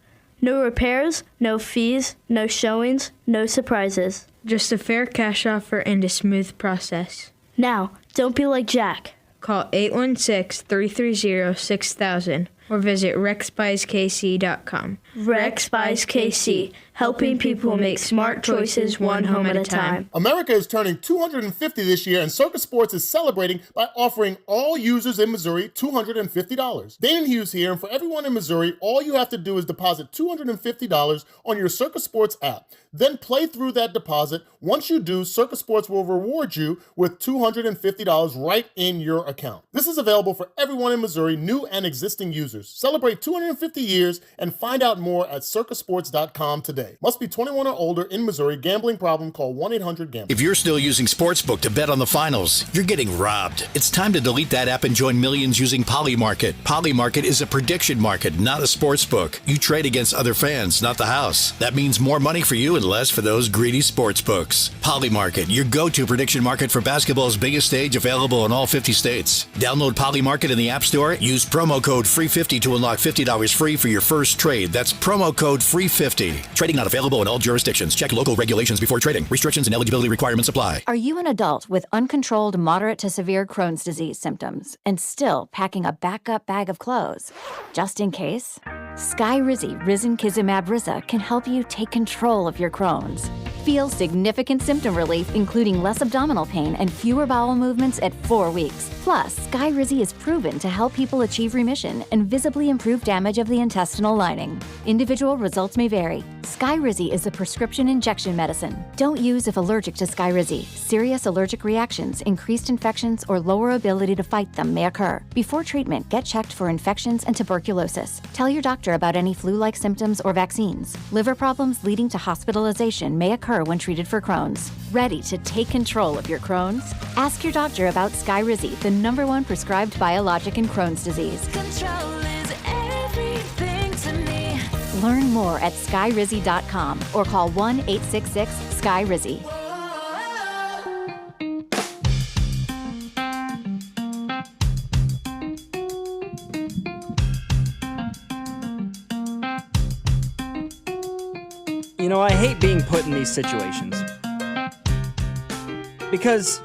No repairs, no fees, no showings, no surprises. Just a fair cash offer and a smooth process. Now, don't be like Jack. Call 816-330-6000 or visit rexbuyskc.com. Rex Buys KC, helping people make smart choices one home at a time. America is turning 250 this year, and Circus Sports is celebrating by offering all users in Missouri $250. Dane Hughes here, and for everyone in Missouri, all you have to do is deposit $250 on your Circus Sports app. Then play through that deposit. Once you do, Circus Sports will reward you with $250 right in your account. This is available for everyone in Missouri, new and existing users. users. Celebrate 250 years and find out more at circasports.com today. Must be 21 or older in Missouri. Gambling problem? Call 1-800-GAMBLER. If you're still using Sportsbook to bet on the finals, you're getting robbed. It's time to delete that app and join millions using Polymarket. Polymarket is a prediction market, not a sportsbook. You trade against other fans, not the house. That means more money for you and less for those greedy sportsbooks. Polymarket, your go-to prediction market for basketball's biggest stage, available in all 50 states. Download Polymarket in the App Store. Use promo code FREE50 to unlock $50 free for your first trade. That's promo code FREE50. Trading not available in all jurisdictions. Check local regulations before trading. Restrictions and eligibility requirements apply. Are you an adult with uncontrolled moderate to severe Crohn's disease symptoms and still packing a backup bag of clothes? Just in case? Skyrizi Risankizumab Riza can help you take control of your Crohn's. Feel significant symptom relief, including less abdominal pain and fewer bowel movements at 4 weeks. Plus, Skyrizi is proven to help people achieve remission and visibly improve damage of the intestinal lining. Individual results may vary. Skyrizi is a prescription injection medicine. Don't use if allergic to Skyrizi. Serious allergic reactions, increased infections, or lower ability to fight them may occur. Before treatment, get checked for infections and tuberculosis. Tell your doctor about any flu-like symptoms or vaccines. Liver problems leading to hospitalization may occur when treated for Crohn's. Ready to take control of your Crohn's? Ask your doctor about Skyrizi, the #1 prescribed biologic in Crohn's disease. Control is everything to me. Learn more at skyrizi.com or call 1-866-SKYRIZI. You know, I hate being put in these situations because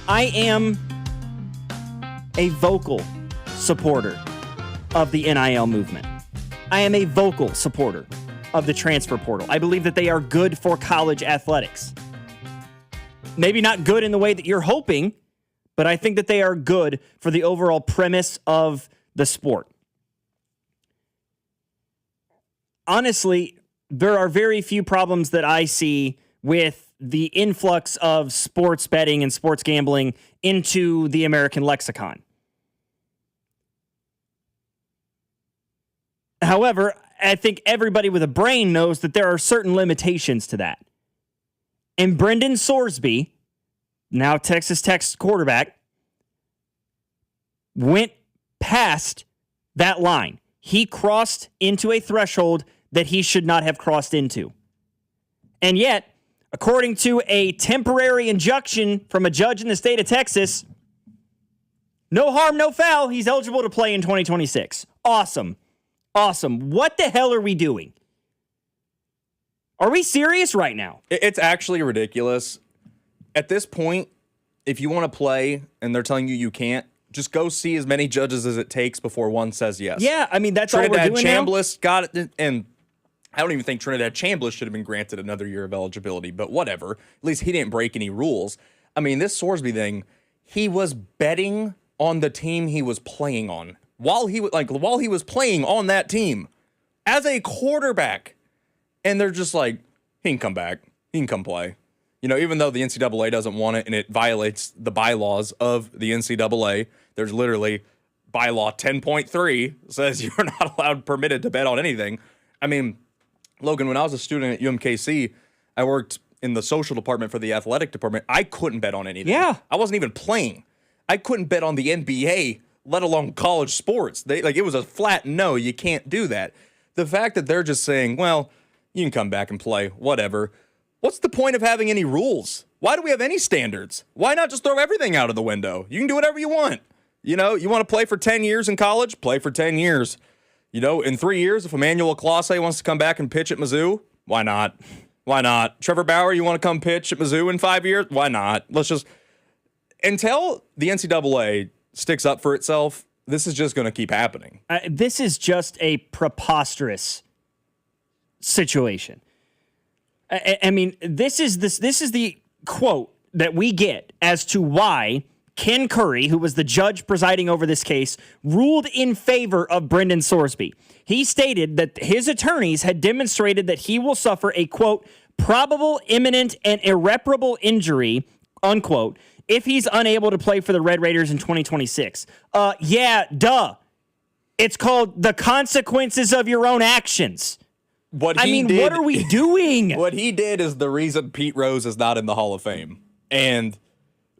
I am a vocal supporter of the NIL movement. I am a vocal supporter of the transfer portal. I believe that they are good for college athletics. Maybe not good in the way that you're hoping, but I think that they are good for the overall premise of the sport. Honestly, there are very few problems that I see with the influx of sports betting and sports gambling into the American lexicon. However, I think everybody with a brain knows that there are certain limitations to that. And Brendan Sorsby, now Texas Tech's quarterback, went past that line. He crossed into a threshold that he should not have crossed into. And yet, according to a temporary injunction from a judge in the state of Texas, no harm, no foul, he's eligible to play in 2026. Awesome. Awesome. What the hell are we doing? Are we serious right now? It's actually ridiculous. At this point, if you want to play and they're telling you you can't, just go see as many judges as it takes before one says yes. Yeah, I mean, that's all we're doing Chambliss got it, and I don't even think Trinidad Chambliss should have been granted another year of eligibility, but whatever. At least he didn't break any rules. I mean, this Sorsby thing, he was betting on the team he was playing on while he was playing on that team as a quarterback. And they're just like, he can come back. He can come play. You know, even though the NCAA doesn't want it and it violates the bylaws of the NCAA, there's literally bylaw 10.3 says you're not permitted to bet on anything. I mean, Logan, when I was a student at UMKC, I worked in the social department for the athletic department. I couldn't bet on anything. Yeah. I wasn't even playing. I couldn't bet on the NBA, let alone college sports. It was a flat no, you can't do that. The fact that they're just saying, well, you can come back and play, whatever. What's the point of having any rules? Why do we have any standards? Why not just throw everything out of the window? You can do whatever you want. You know, you want to play for 10 years in college? Play for 10 years. You know, in 3 years, if Emmanuel Clase wants to come back and pitch at Mizzou, why not? Why not? Trevor Bauer, you want to come pitch at Mizzou in 5 years? Why not? Let's just... Until the NCAA sticks up for itself, this is just going to keep happening. This is just a preposterous situation. I mean, this is the quote that we get as to why Ken Curry, who was the judge presiding over this case, ruled in favor of Brendan Sorsby. He stated that his attorneys had demonstrated that he will suffer a, quote, probable, imminent, and irreparable injury, unquote, if he's unable to play for the Red Raiders in 2026. Yeah, duh. It's called the consequences of your own actions. What are we doing? What he did is the reason Pete Rose is not in the Hall of Fame. And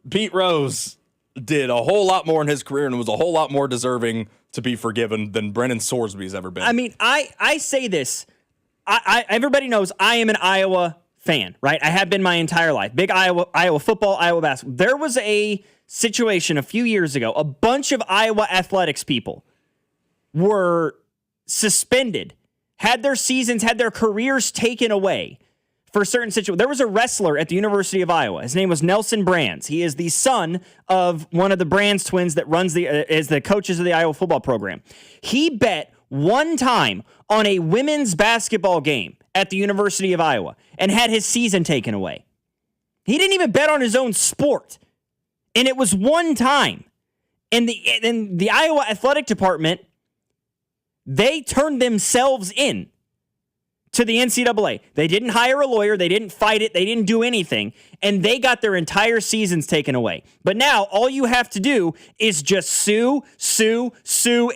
Pete Rose did a whole lot more in his career and was a whole lot more deserving to be forgiven than Brennan Sorsby's ever been. I mean, I say this. Everybody knows I am an Iowa fan, right? I have been my entire life. Big Iowa football, Iowa basketball. There was a situation a few years ago. A bunch of Iowa athletics people were suspended, had their seasons, had their careers taken away for certain situations. There was a wrestler at the University of Iowa. His name was Nelson Brands. He is the son of one of the Brands twins that runs is the coaches of the Iowa football program. He bet one time on a women's basketball game at the University of Iowa and had his season taken away. He didn't even bet on his own sport. And it was one time. And the Iowa athletic department, they turned themselves in to the NCAA. They didn't hire a lawyer. They didn't fight it. They didn't do anything. And they got their entire seasons taken away. But now all you have to do is just sue,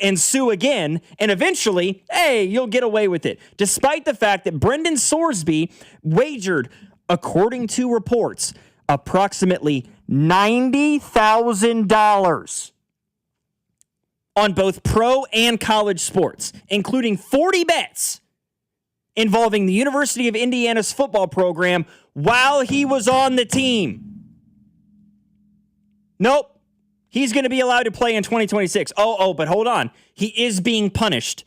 and sue again. And eventually, hey, you'll get away with it. Despite the fact that Brendan Sorsby wagered, according to reports, approximately $90,000 on both pro and college sports, including 40 bets involving the University of Indiana's football program while he was on the team. Nope. He's going to be allowed to play in 2026. But hold on. He is being punished,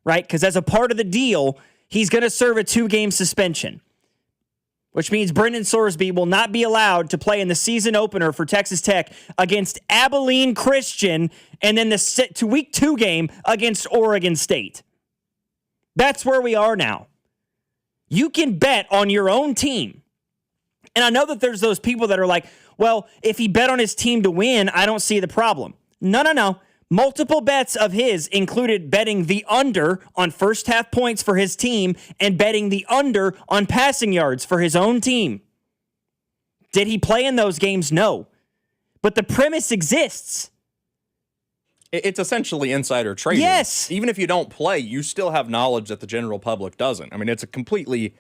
right? Because as a part of the deal, he's going to serve a 2-game suspension, which means Brendan Sorsby will not be allowed to play in the season opener for Texas Tech against Abilene Christian and then the week 2 game against Oregon State. That's where we are now. You can bet on your own team. And I know that there's those people that are like, well, if he bet on his team to win, I don't see the problem. No. Multiple bets of his included betting the under on first half points for his team and betting the under on passing yards for his own team. Did he play in those games? No. But the premise exists. It's essentially insider trading. Yes. Even if you don't play, you still have knowledge that the general public doesn't. I mean, it's a completely,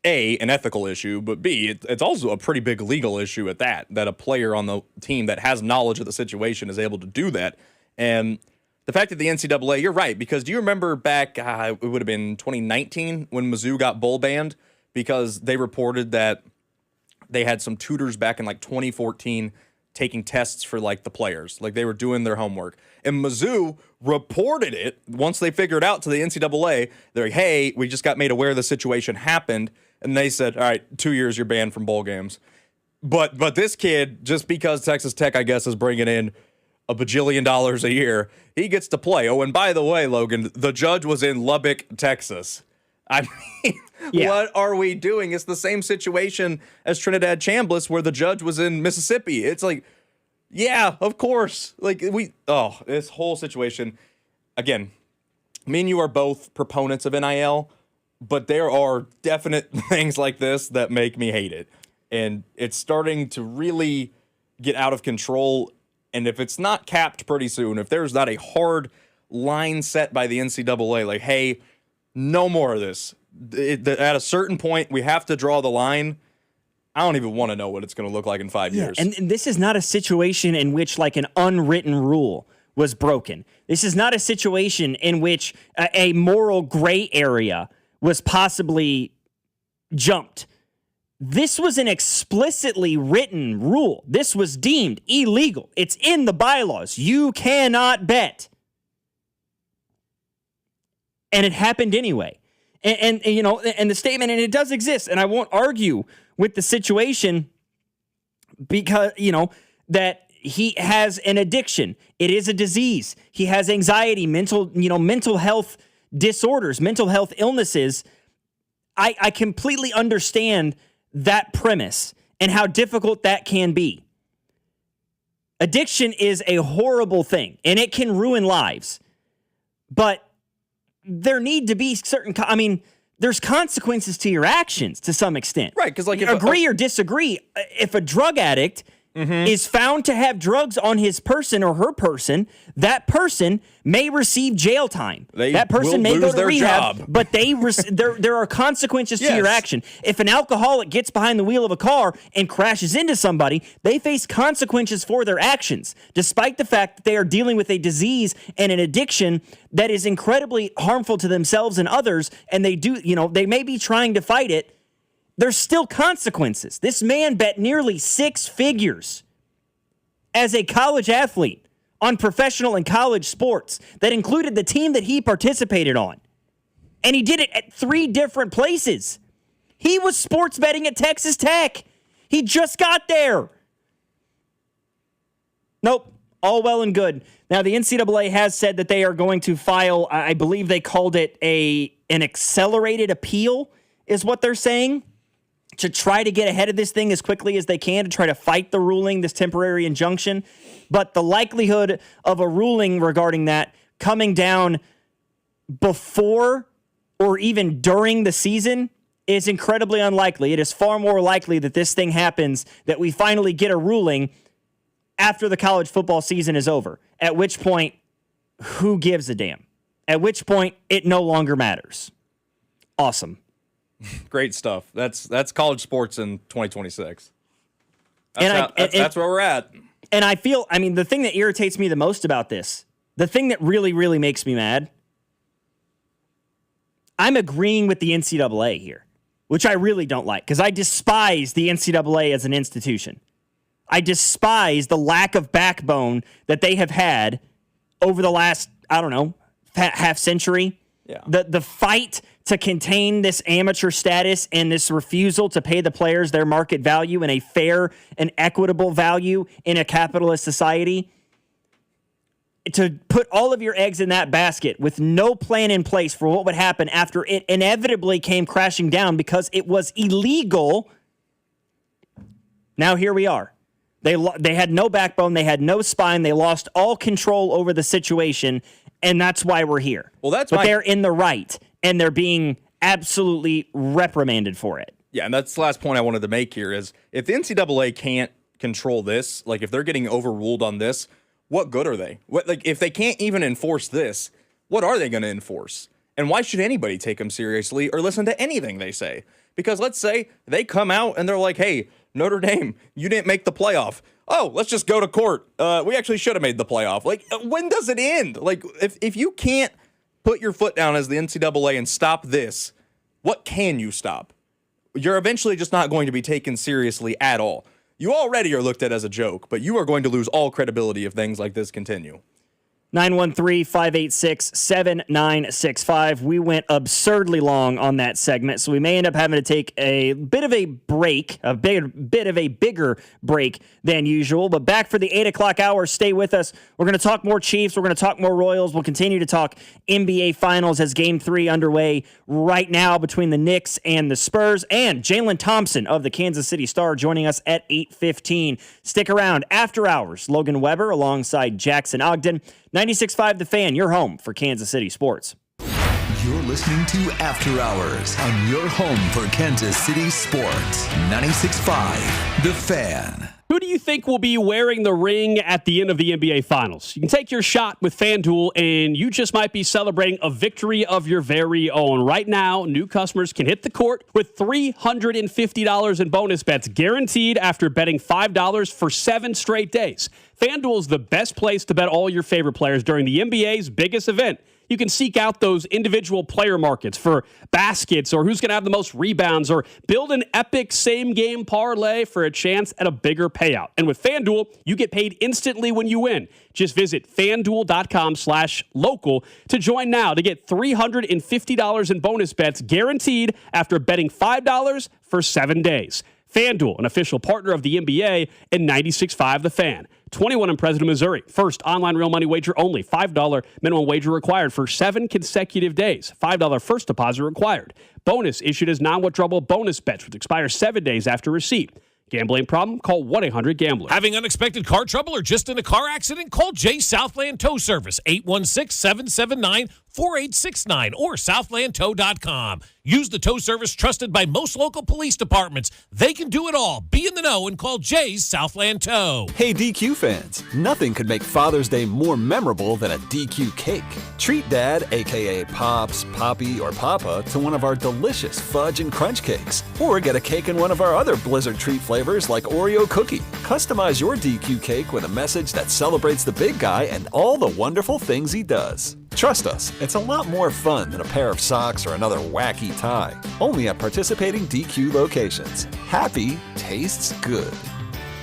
A, an ethical issue, but B, it's also a pretty big legal issue at that a player on the team that has knowledge of the situation is able to do that. And the fact that the NCAA, you're right, because do you remember back, it would have been 2019 when Mizzou got bowl banned because they reported that they had some tutors back in like 2014 taking tests for like the players, like they were doing their homework. And Mizzou reported it once they figured out to the NCAA. They're like, hey, we just got made aware the situation happened. And they said, all right, 2 years, you're banned from bowl games. But this kid, just because Texas Tech, I guess, is bringing in $1 bajillion a year, he gets to play. Oh, and by the way, Logan, the judge was in Lubbock, Texas. I mean, What are we doing? It's the same situation as Trinidad Chambliss where the judge was in Mississippi. It's like, yeah, of course. Like this whole situation. Again, me and you are both proponents of NIL, but there are definite things like this that make me hate it. And it's starting to really get out of control. And if it's not capped pretty soon, if there's not a hard line set by the NCAA, like, hey, no more of this. At a certain point, we have to draw the line. I don't even want to know what it's going to look like in 5 years. And this is not a situation in which like an unwritten rule was broken. This is not a situation in which a moral gray area was possibly jumped. This was an explicitly written rule. This was deemed illegal. It's in the bylaws. You cannot bet. And it happened anyway. And you know, and the statement, and it does exist, and I won't argue with the situation because, you know, that he has an addiction. It is a disease. He has anxiety, mental health disorders, mental health illnesses. I completely understand that premise and how difficult that can be. Addiction is a horrible thing, and it can ruin lives. But there need to be there's consequences to your actions to some extent. Right, because like agree or disagree. If a drug addict is found to have drugs on his person or her person, that person may receive jail time. That person may go to rehab, but there are consequences to your action. If an alcoholic gets behind the wheel of a car and crashes into somebody, they face consequences for their actions, despite the fact that they are dealing with a disease and an addiction that is incredibly harmful to themselves and others, and they may be trying to fight it. There's still consequences. This man bet nearly 6 figures as a college athlete on professional and college sports that included the team that he participated on. And he did it at 3 different places. He was sports betting at Texas Tech. He just got there. Nope, all well and good. Now, the NCAA has said that they are going to file, I believe they called it an accelerated appeal, is what they're saying, to try to get ahead of this thing as quickly as they can, to try to fight the ruling, this temporary injunction. But the likelihood of a ruling regarding that coming down before or even during the season is incredibly unlikely. It is far more likely that this thing happens, that we finally get a ruling after the college football season is over, at which point, who gives a damn? At which point, it no longer matters. Awesome. Great stuff. That's college sports in 2026. That's where we're at. And the thing that irritates me the most about this, the thing that really, really makes me mad, I'm agreeing with the NCAA here, which I really don't like, because I despise the NCAA as an institution. I despise the lack of backbone that they have had over the last, half century. Yeah. The fight to contain this amateur status and this refusal to pay the players their market value and a fair and equitable value in a capitalist society. To put all of your eggs in that basket with no plan in place for what would happen after it inevitably came crashing down because it was illegal. Now here we are. They had no backbone. They had no spine. They lost all control over the situation, and that's why we're here. But they're in the right, and they're being absolutely reprimanded for it. Yeah, and that's the last point I wanted to make here is if the NCAA can't control this, like if they're getting overruled on this, what good are they? If they can't even enforce this, what are they going to enforce? And why should anybody take them seriously or listen to anything they say? Because let's say they come out and they're like, hey, Notre Dame, you didn't make the playoff. Oh, let's just go to court. We actually should have made the playoff. When does it end? If you can't put your foot down as the NCAA and stop this, what can you stop? You're eventually just not going to be taken seriously at all. You already are looked at as a joke, but you are going to lose all credibility if things like this continue. 913-586-7965. We went absurdly long on that segment, so we may end up having to take a bit of a break, a bit of a bigger break than usual. But back for the 8 o'clock hour, stay with us. We're going to talk more Chiefs. We're going to talk more Royals. We'll continue to talk NBA Finals as Game 3 underway right now between the Knicks and the Spurs. And Jalen Thompson of the Kansas City Star joining us at 8:15. Stick around. After hours, Logan Weber alongside Jackson Ogden. 96.5 The Fan, your home for Kansas City sports. You're listening to After Hours on your home for Kansas City sports. 96.5 The Fan. Who do you think will be wearing the ring at the end of the NBA Finals? You can take your shot with FanDuel, and you just might be celebrating a victory of your very own. Right now, new customers can hit the court with $350 in bonus bets guaranteed after betting $5 for 7 straight days. FanDuel is the best place to bet all your favorite players during the NBA's biggest event. You can seek out those individual player markets for baskets or who's going to have the most rebounds or build an epic same-game parlay for a chance at a bigger payout. And with FanDuel, you get paid instantly when you win. Just visit FanDuel.com/local to join now to get $350 in bonus bets guaranteed after betting $5 for 7 days. FanDuel, an official partner of the NBA and 96.5 The Fan. 21 in President, Missouri. First online real money wager only. $5 minimum wager required for 7 consecutive days. $5 first deposit required. Bonus issued as non-withdrawable bonus bets, which expire 7 days after receipt. Gambling problem? Call 1-800-GAMBLER. Having unexpected car trouble or just in a car accident? Call Jay Southland Tow Service, 816-779-4600. 4869 or southlandtow.com. Use the tow service trusted by most local police departments. They can do it all. Be in the know and call Jay's Southland Tow. Hey DQ fans, nothing could make Father's Day more memorable than a DQ cake. Treat Dad, aka Pops, Poppy, or Papa, to one of our delicious fudge and crunch cakes. Or get a cake in one of our other Blizzard treat flavors like Oreo cookie. Customize your DQ cake with a message that celebrates the big guy and all the wonderful things he does. Trust us, it's a lot more fun than a pair of socks or another wacky tie. Only at participating DQ locations. Happy tastes good.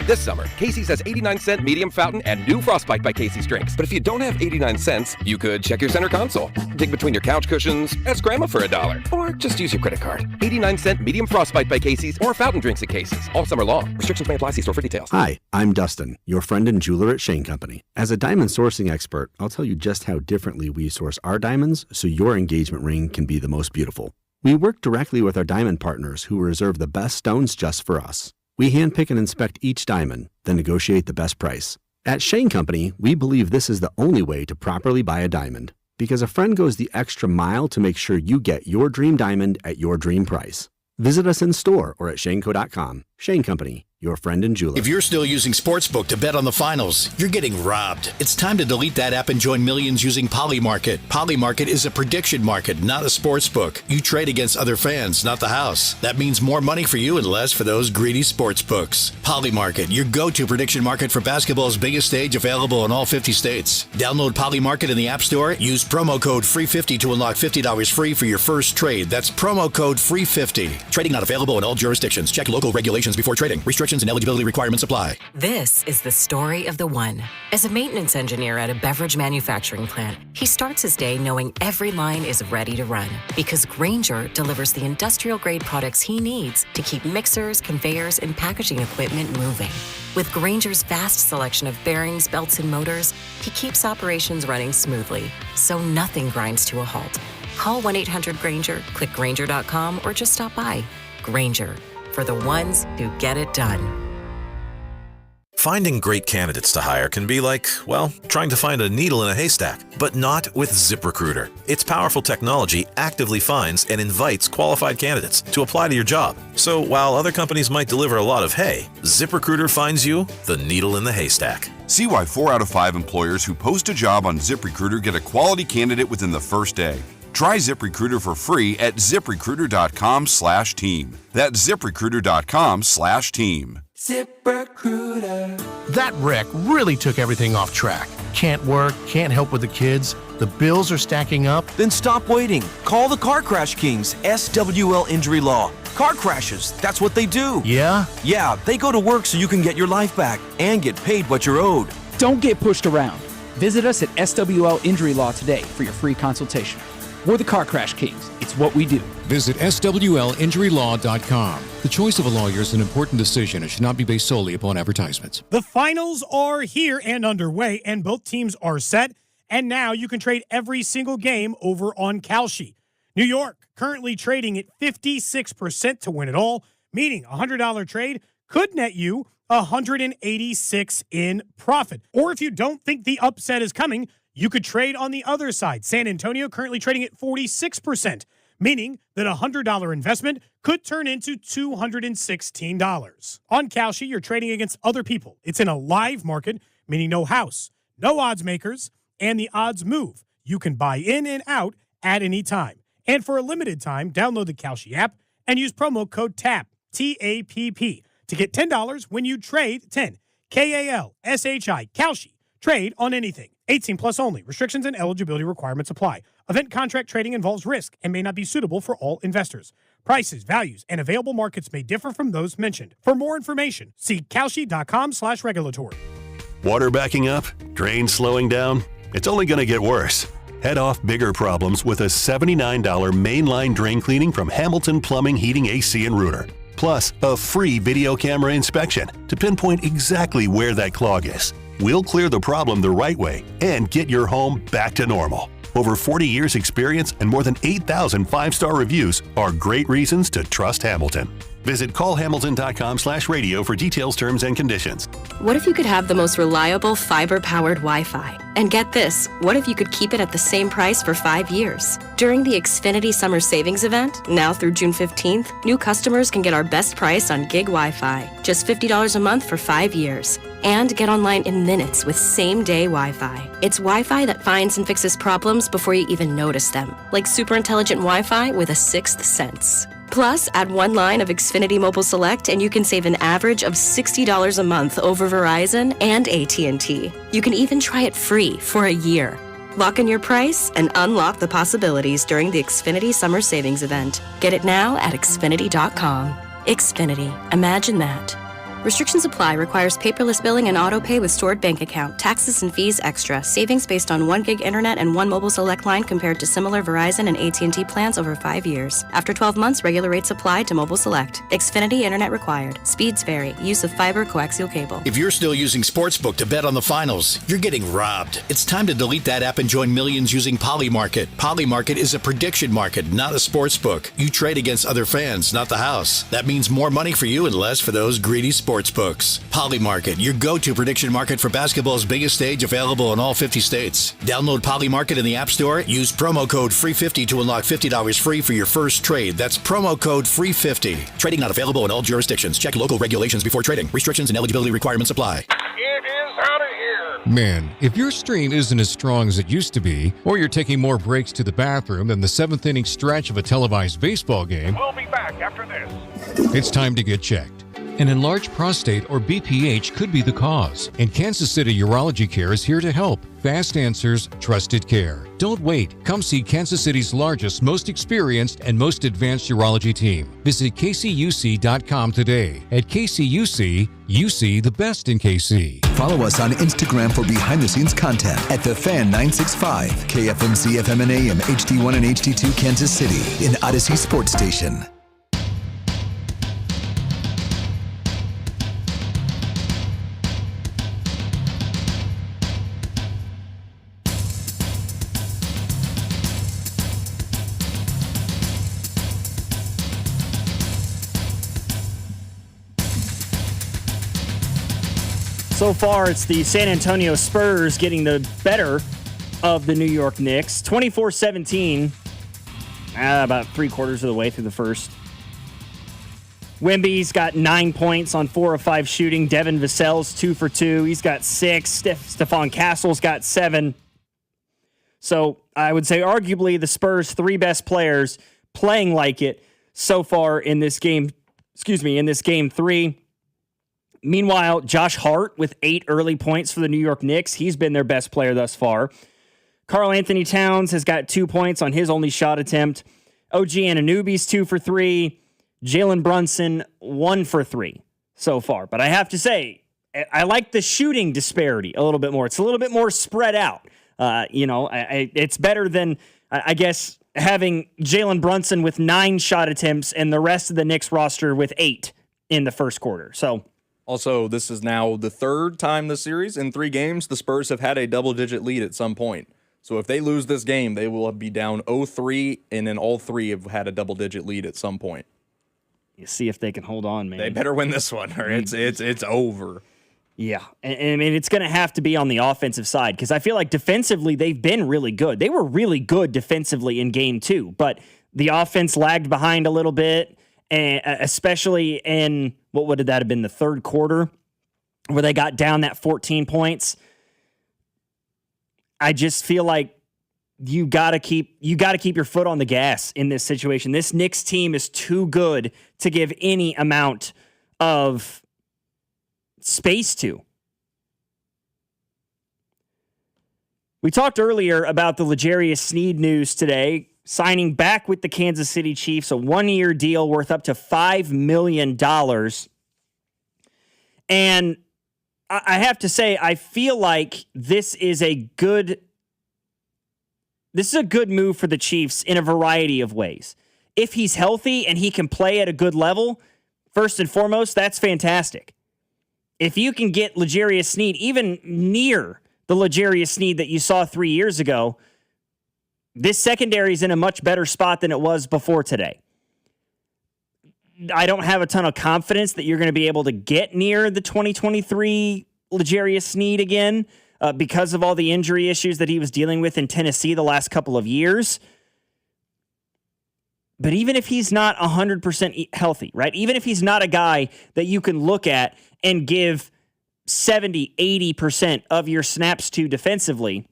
This summer, Casey's has 89-cent medium fountain and new Frostbite by Casey's drinks. But if you don't have 89 cents, you could check your center console, dig between your couch cushions, ask Grandma for $1, or just use your credit card. 89-cent medium Frostbite by Casey's or fountain drinks at Casey's, all summer long. Restrictions may apply. See store for details. Hi, I'm Dustin, your friend and jeweler at Shane Company. As a diamond sourcing expert, I'll tell you just how differently we source our diamonds so your engagement ring can be the most beautiful. We work directly with our diamond partners who reserve the best stones just for us. We handpick and inspect each diamond, then negotiate the best price. At Shane Company, we believe this is the only way to properly buy a diamond, because a friend goes the extra mile to make sure you get your dream diamond at your dream price. Visit us in store or at shaneco.com. Shane Company, your friend and jeweler. If you're still using Sportsbook to bet on the finals, you're getting robbed. It's time to delete that app and join millions using Polymarket. Polymarket is a prediction market, not a sportsbook. You trade against other fans, not the house. That means more money for you and less for those greedy sportsbooks. Polymarket, your go-to prediction market for basketball's biggest stage, available in all 50 states. Download Polymarket in the App Store. Use promo code FREE50 to unlock $50 free for your first trade. That's promo code FREE50. Trading not available in all jurisdictions. Check local regulations before trading. Restrictions and eligibility requirements apply. This is the story of the one. As a maintenance engineer at a beverage manufacturing plant, he starts his day knowing every line is ready to run because Grainger delivers the industrial-grade products he needs to keep mixers, conveyors, and packaging equipment moving. With Grainger's vast selection of bearings, belts, and motors, he keeps operations running smoothly, so nothing grinds to a halt. Call 1-800-GRAINGER, click Grainger.com, or just stop by. Grainger, for the ones who get it done. Finding great candidates to hire can be like, well, trying to find a needle in a haystack, but not with ZipRecruiter. Its powerful technology actively finds and invites qualified candidates to apply to your job. So while other companies might deliver a lot of hay, ZipRecruiter finds you the needle in the haystack. See why 4 out of 5 employers who post a job on ZipRecruiter get a quality candidate within the first day. Try ZipRecruiter for free at ZipRecruiter.com/team. That's ZipRecruiter.com/team. ZipRecruiter. That wreck really took everything off track. Can't work, can't help with the kids. The bills are stacking up. Then stop waiting. Call the Car Crash Kings, SWL Injury Law. Car crashes, that's what they do. Yeah? Yeah, they go to work so you can get your life back and get paid what you're owed. Don't get pushed around. Visit us at SWL Injury Law today for your free consultation. We're the Car Crash Kings. It's what we do. Visit SWLinjurylaw.com. The choice of a lawyer is an important decision and should not be based solely upon advertisements. The finals are here and underway, and both teams are set. And now you can trade every single game over on Kalshi. New York currently trading at 56% to win it all, meaning a $100 trade could net you $186 in profit. Or if you don't think the upset is coming, you could trade on the other side. San Antonio currently trading at 46%, meaning that a $100 investment could turn into $216. On Kalshi, you're trading against other people. It's in a live market, meaning no house, no odds makers, and the odds move. You can buy in and out at any time. And for a limited time, download the Kalshi app and use promo code TAPP, T-A-P-P, to get $10 when you trade 10. K-A-L-S-H-I, Kalshi. Trade on anything. 18 plus only. Restrictions and eligibility requirements apply. Event contract trading involves risk and may not be suitable for all investors. Prices, values, and available markets may differ from those mentioned. For more information, see kalshi.com/regulatory. Water backing up? Drains slowing down? It's only going to get worse. Head off bigger problems with a $79 mainline drain cleaning from Hamilton Plumbing, Heating, AC, and Rooter. Plus, a free video camera inspection to pinpoint exactly where that clog is. We'll clear the problem the right way and get your home back to normal. Over 40 years experience and more than 8,000 5-star reviews are great reasons to trust Hamilton. Visit callhamilton.com/radio for details, terms, and conditions. What if you could have the most reliable fiber-powered Wi-Fi? And get this, what if you could keep it at the same price for 5 years? During the Xfinity Summer Savings Event, now through June 15th, new customers can get our best price on gig Wi-Fi, just $50 a month for 5 years. And get online in minutes with same-day Wi-Fi. It's Wi-Fi that finds and fixes problems before you even notice them, like super intelligent Wi-Fi with a sixth sense. Plus, add one line of Xfinity Mobile Select and you can save an average of $60 a month over Verizon and AT&T. You can even try it free for a year. Lock in your price and unlock the possibilities during the Xfinity Summer Savings Event. Get it now at Xfinity.com. Xfinity. Imagine that. Restrictions apply. Requires paperless billing and auto pay with stored bank account. Taxes and fees extra. Savings based on 1 gig internet and 1 mobile select line compared to similar Verizon and AT&T plans over 5 years. After 12 months, regular rates apply to mobile select. Xfinity internet required. Speeds vary. Use of fiber coaxial cable. If you're still using Sportsbook to bet on the finals, you're getting robbed. It's time to delete that app and join millions using Polymarket. Polymarket is a prediction market, not a sportsbook. You trade against other fans, not the house. That means more money for you and less for those greedy sportsbooks. Polymarket, your go-to prediction market for basketball's biggest stage, available in all 50 states. Download Polymarket in the App Store. Use promo code FREE50 to unlock $50 free for your first trade. That's promo code FREE50. Trading not available in all jurisdictions. Check local regulations before trading. Restrictions and eligibility requirements apply. It is out of here. Man, if your stream isn't as strong as it used to be, or you're taking more breaks to the bathroom than the 7th inning stretch of a televised baseball game, We'll be back after this. it's time to get checked. An enlarged prostate, or BPH, could be the cause, and Kansas City Urology Care is here to help. Fast answers, trusted care. Don't wait. Come see Kansas City's largest, most experienced, and most advanced urology team. Visit kcuc.com today. At KCUC, you see the best in KC. Follow us on Instagram for behind-the-scenes content at The Fan 965, KFMC FM and AM, HD1 and HD2 Kansas City, in Odyssey Sports Station. So far, it's the San Antonio Spurs getting the better of the New York Knicks. 24-17, about 3/4 of the way through the first. Wemby's got 9 points on 4 of 5 shooting. Devin Vassell's 2 for 2. He's got 6. Stephon Castle's got 7. So I would say arguably the Spurs' 3 best players playing like it so far in this game. In this game 3. Meanwhile, Josh Hart with 8 early points for the New York Knicks. He's been their best player thus far. Karl Anthony Towns has got 2 points on his only shot attempt. OG Anunoby's 2 for 3. Jalen Brunson 1 for 3 so far. But I have to say, I like the shooting disparity a little bit more. It's a little bit more spread out. It's better than, I guess, having Jalen Brunson with 9 shot attempts and the rest of the Knicks roster with 8 in the first quarter. So, also, this is now the 3rd time this series in 3 games the Spurs have had a double-digit lead at some point. So if they lose this game, they will be down 0-3, and then all 3 have had a double-digit lead at some point. You see if they can hold on, man. They better win this one, or it's over. Yeah, and I mean, it's going to have to be on the offensive side, because I feel like defensively they've been really good. They were really good defensively in game 2, but the offense lagged behind a little bit, and especially in, what would that have been, the 3rd quarter, where they got down that 14 points. I just feel like you got to keep your foot on the gas in this situation. This Knicks team is too good to give any amount of space to. We talked earlier about the L'Jarius Sneed news today, signing back with the Kansas City Chiefs, a 1-year deal worth up to $5 million. And I have to say, I feel like this is a good move for the Chiefs in a variety of ways. If he's healthy and he can play at a good level, first and foremost, that's fantastic. If you can get L'Jarius Sneed even near the L'Jarius Sneed that you saw 3 years ago, this secondary is in a much better spot than it was before today. I don't have a ton of confidence that you're going to be able to get near the 2023 L'Jarius Sneed again, because of all the injury issues that he was dealing with in Tennessee the last couple of years. But even if he's not 100% healthy, right? Even if he's not a guy that you can look at and give 70, 80% of your snaps to defensively,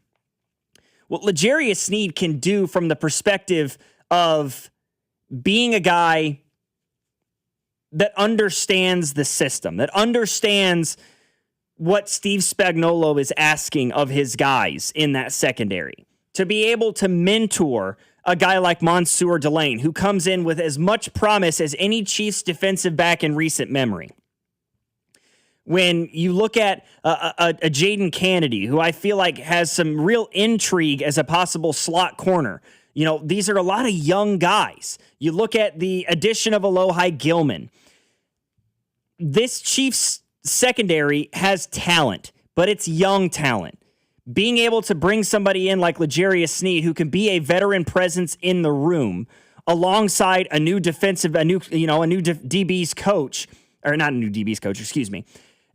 what L'Jarius Sneed can do from the perspective of being a guy that understands the system, that understands what Steve Spagnuolo is asking of his guys in that secondary, to be able to mentor a guy like Mansour Delane, who comes in with as much promise as any Chiefs defensive back in recent memory. When you look at a Jaden Kennedy, who I feel like has some real intrigue as a possible slot corner, you know, these are a lot of young guys. You look at the addition of Alohi Gilman. This Chiefs secondary has talent, but it's young talent. Being able to bring somebody in like L'Jarius Sneed, who can be a veteran presence in the room, alongside a new DB's coach, or not a new DB's coach, excuse me,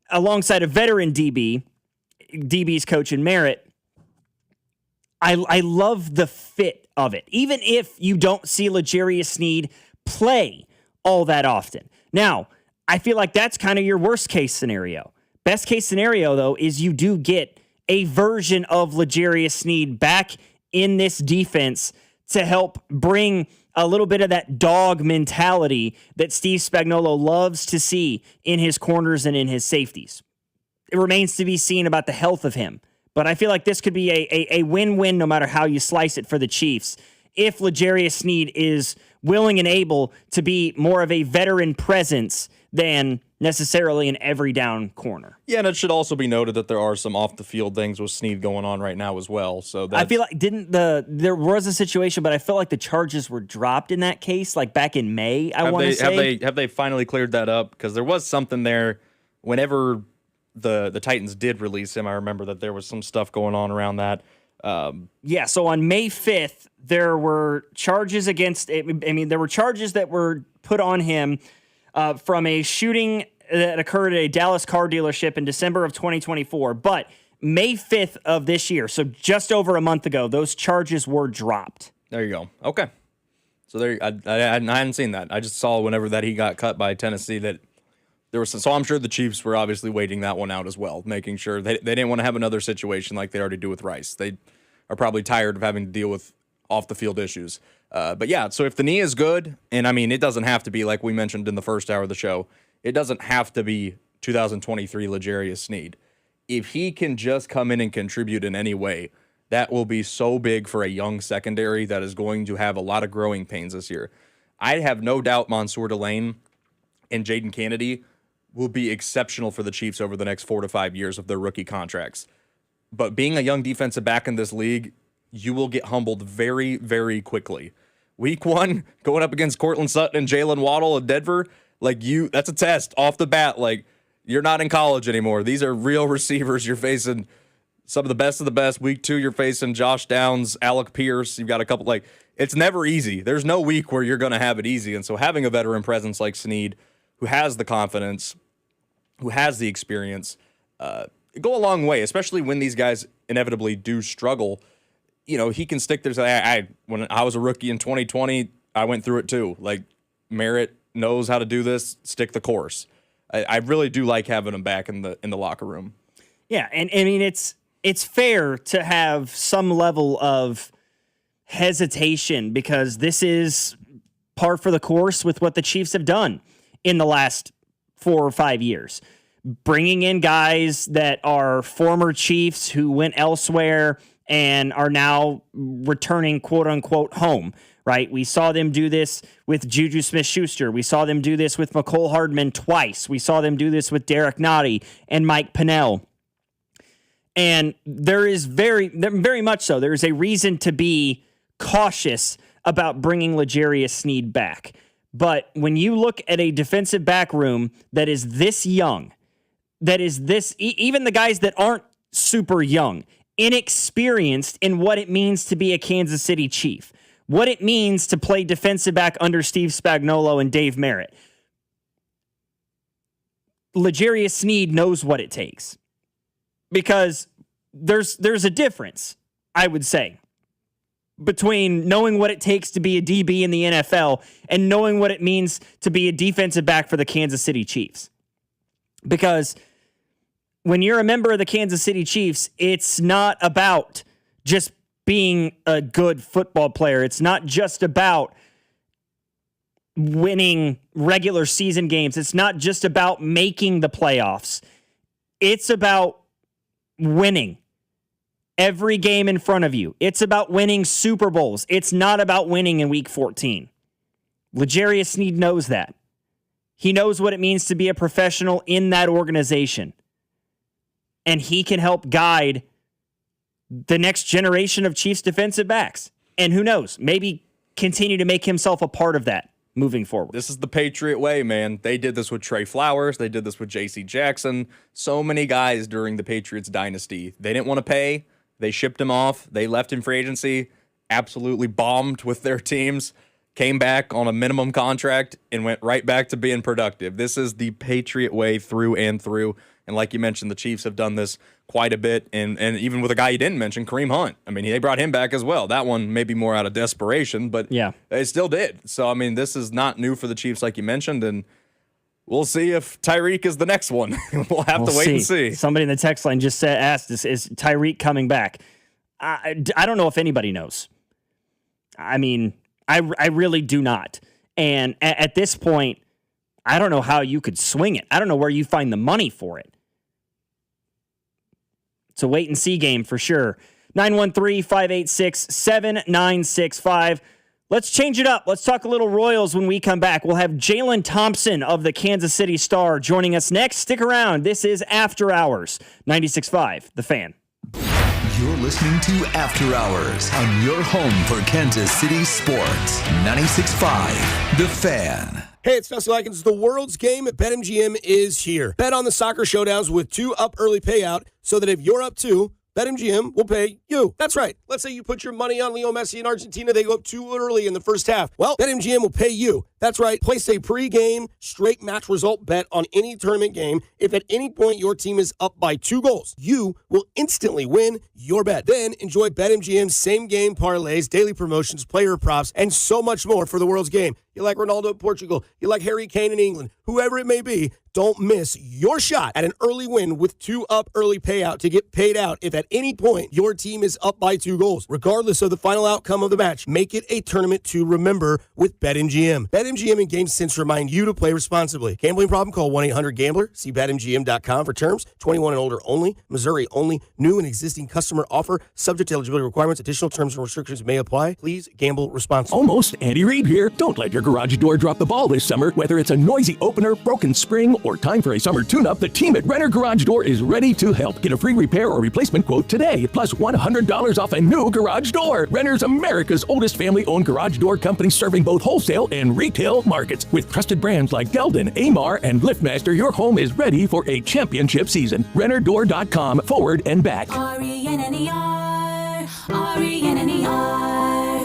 alongside a veteran DB's coach in Merritt, I love the fit of it, even if you don't see L'Jarius Sneed play all that often. Now, I feel like that's kind of your worst case scenario. Best case scenario, though, is you do get a version of L'Jarius Sneed back in this defense to help bring a little bit of that dog mentality that Steve Spagnuolo loves to see in his corners and in his safeties. It remains to be seen about the health of him, but I feel like this could be a win-win no matter how you slice it for the Chiefs if L'Jarius Sneed is willing and able to be more of a veteran presence than necessarily an every down corner. Yeah, and it should also be noted that there are some off the field things with Sneed going on right now as well. So I feel like there was a situation, but I felt like the charges were dropped in that case, like back in May. I want to say have they finally cleared that up? Because there was something there whenever the Titans did release him. I remember that there was some stuff going on around that. Yeah, so on May 5th, there were charges against. There were charges that were put on him from a shooting that occurred at a Dallas car dealership in December of 2024. But May 5th of this year, so just over a month ago, those charges were dropped. There you go. Okay. So I hadn't seen that. I just saw whenever that he got cut by Tennessee that there was. So I'm sure the Chiefs were obviously waiting that one out as well, making sure they didn't want to have another situation like they already do with Rice. They are probably tired of having to deal with off the field issues. But yeah, so if the knee is good, and I mean, it doesn't have to be like we mentioned in the first hour of the show. It doesn't have to be 2023 L'Jarius Sneed. If he can just come in and contribute in any way, that will be so big for a young secondary that is going to have a lot of growing pains this year. I have no doubt Mansour Delane and Jaden Kennedy will be exceptional for the Chiefs over the next 4 to 5 years of their rookie contracts. But being a young defensive back in this league, you will get humbled very, very quickly. Week 1, going up against Cortland Sutton and Jalen Waddle of Denver, that's a test off the bat. Like, you're not in college anymore. These are real receivers. You're facing some of the best. Week 2, you're facing Josh Downs, Alec Pierce. You've got a couple, it's never easy. There's no week where you're going to have it easy. And so having a veteran presence like Sneed, who has the confidence, who has the experience, go a long way, especially when these guys inevitably do struggle. You know, he can stick there. When I was a rookie in 2020, I went through it too. Like, Merritt knows how to do this. Stick the course. I really do like having him back in the locker room. Yeah, and I mean it's fair to have some level of hesitation because this is par for the course with what the Chiefs have done in the last 4 or 5 years. Bringing in guys that are former Chiefs who went elsewhere and are now returning quote-unquote home, right? We saw them do this with Juju Smith-Schuster. We saw them do this with McCole Hardman twice. We saw them do this with Derek Nottie and Mike Pennell. And there is very much so, there is a reason to be cautious about bringing L'Jarius Sneed back. But when you look at a defensive back room that is this young, that is this, even the guys that aren't super young, inexperienced in what it means to be a Kansas City Chief, what it means to play defensive back under Steve Spagnuolo and Dave Merritt. L'Jarius Sneed knows what it takes because there's a difference, I would say, between knowing what it takes to be a DB in the NFL and knowing what it means to be a defensive back for the Kansas City Chiefs. Because when you're a member of the Kansas City Chiefs, it's not about just being a good football player. It's not just about winning regular season games. It's not just about making the playoffs. It's about winning every game in front of you. It's about winning Super Bowls. It's not about winning in Week 14. L'Jarius Sneed knows that. He knows what it means to be a professional in that organization. And he can help guide the next generation of Chiefs defensive backs. And who knows, maybe continue to make himself a part of that moving forward. This is the Patriot way, man. They did this with Trey Flowers. They did this with J.C. Jackson. So many guys during the Patriots dynasty. They didn't want to pay. They shipped him off. They left in free agency, absolutely bombed with their teams, came back on a minimum contract, and went right back to being productive. This is the Patriot way through and through. And like you mentioned, the Chiefs have done this quite a bit. And even with a guy you didn't mention, Kareem Hunt. I mean, they brought him back as well. That one maybe more out of desperation, but yeah, they still did. So, I mean, this is not new for the Chiefs, like you mentioned. And we'll see if Tyreek is the next one. We'll have to wait and see. Somebody in the text line just asked, is Tyreek coming back? I don't know if anybody knows. I mean, I really do not. And at this point, I don't know how you could swing it. I don't know where you find the money for it. It's a wait and see game for sure. 913-586-7965. Let's change it up. Let's talk a little Royals when we come back. We'll have Jalen Thompson of the Kansas City Star joining us next. Stick around. This is After Hours, 96.5, The Fan. You're listening to After Hours on your home for Kansas City sports. 96.5, The Fan. Hey, it's Dusty Likens. The world's game at BetMGM is here. Bet on the soccer showdowns with 2 up early payout so that if you're up 2, BetMGM will pay you. That's right. Let's say you put your money on Leo Messi in Argentina. They go up too early in the first half. Well, BetMGM will pay you. That's right. Place a pre-game straight match result bet on any tournament game. If at any point your team is up by 2 goals, you will instantly win your bet. Then enjoy BetMGM's same-game parlays, daily promotions, player props, and so much more for the world's game. You like Ronaldo in Portugal. You like Harry Kane in England. Whoever it may be, don't miss your shot at an early win with 2 up early payout to get paid out if at any point your team is up by 2 goals. Regardless of the final outcome of the match, make it a tournament to remember with BetMGM. BetMGM and GameSense remind you to play responsibly. Gambling problem? Call 1-800-GAMBLER. See BetMGM.com for terms. 21 and older only. Missouri only. New and existing customer offer. Subject to eligibility requirements. Additional terms and restrictions may apply. Please gamble responsibly. Almost Andy Reid here. Don't let your garage door drop the ball this summer. Whether it's a noisy opener, broken spring, or time for a summer tune-up, the team at Renner Garage Door is ready to help. Get a free repair or replacement quote today, plus $100 off a new garage door. Renner's America's oldest family-owned garage door company, serving both wholesale and retail markets. With trusted brands like Geldon, Amar, and LiftMaster, your home is ready for a championship season. RennerDoor.com, forward and back. RENNER.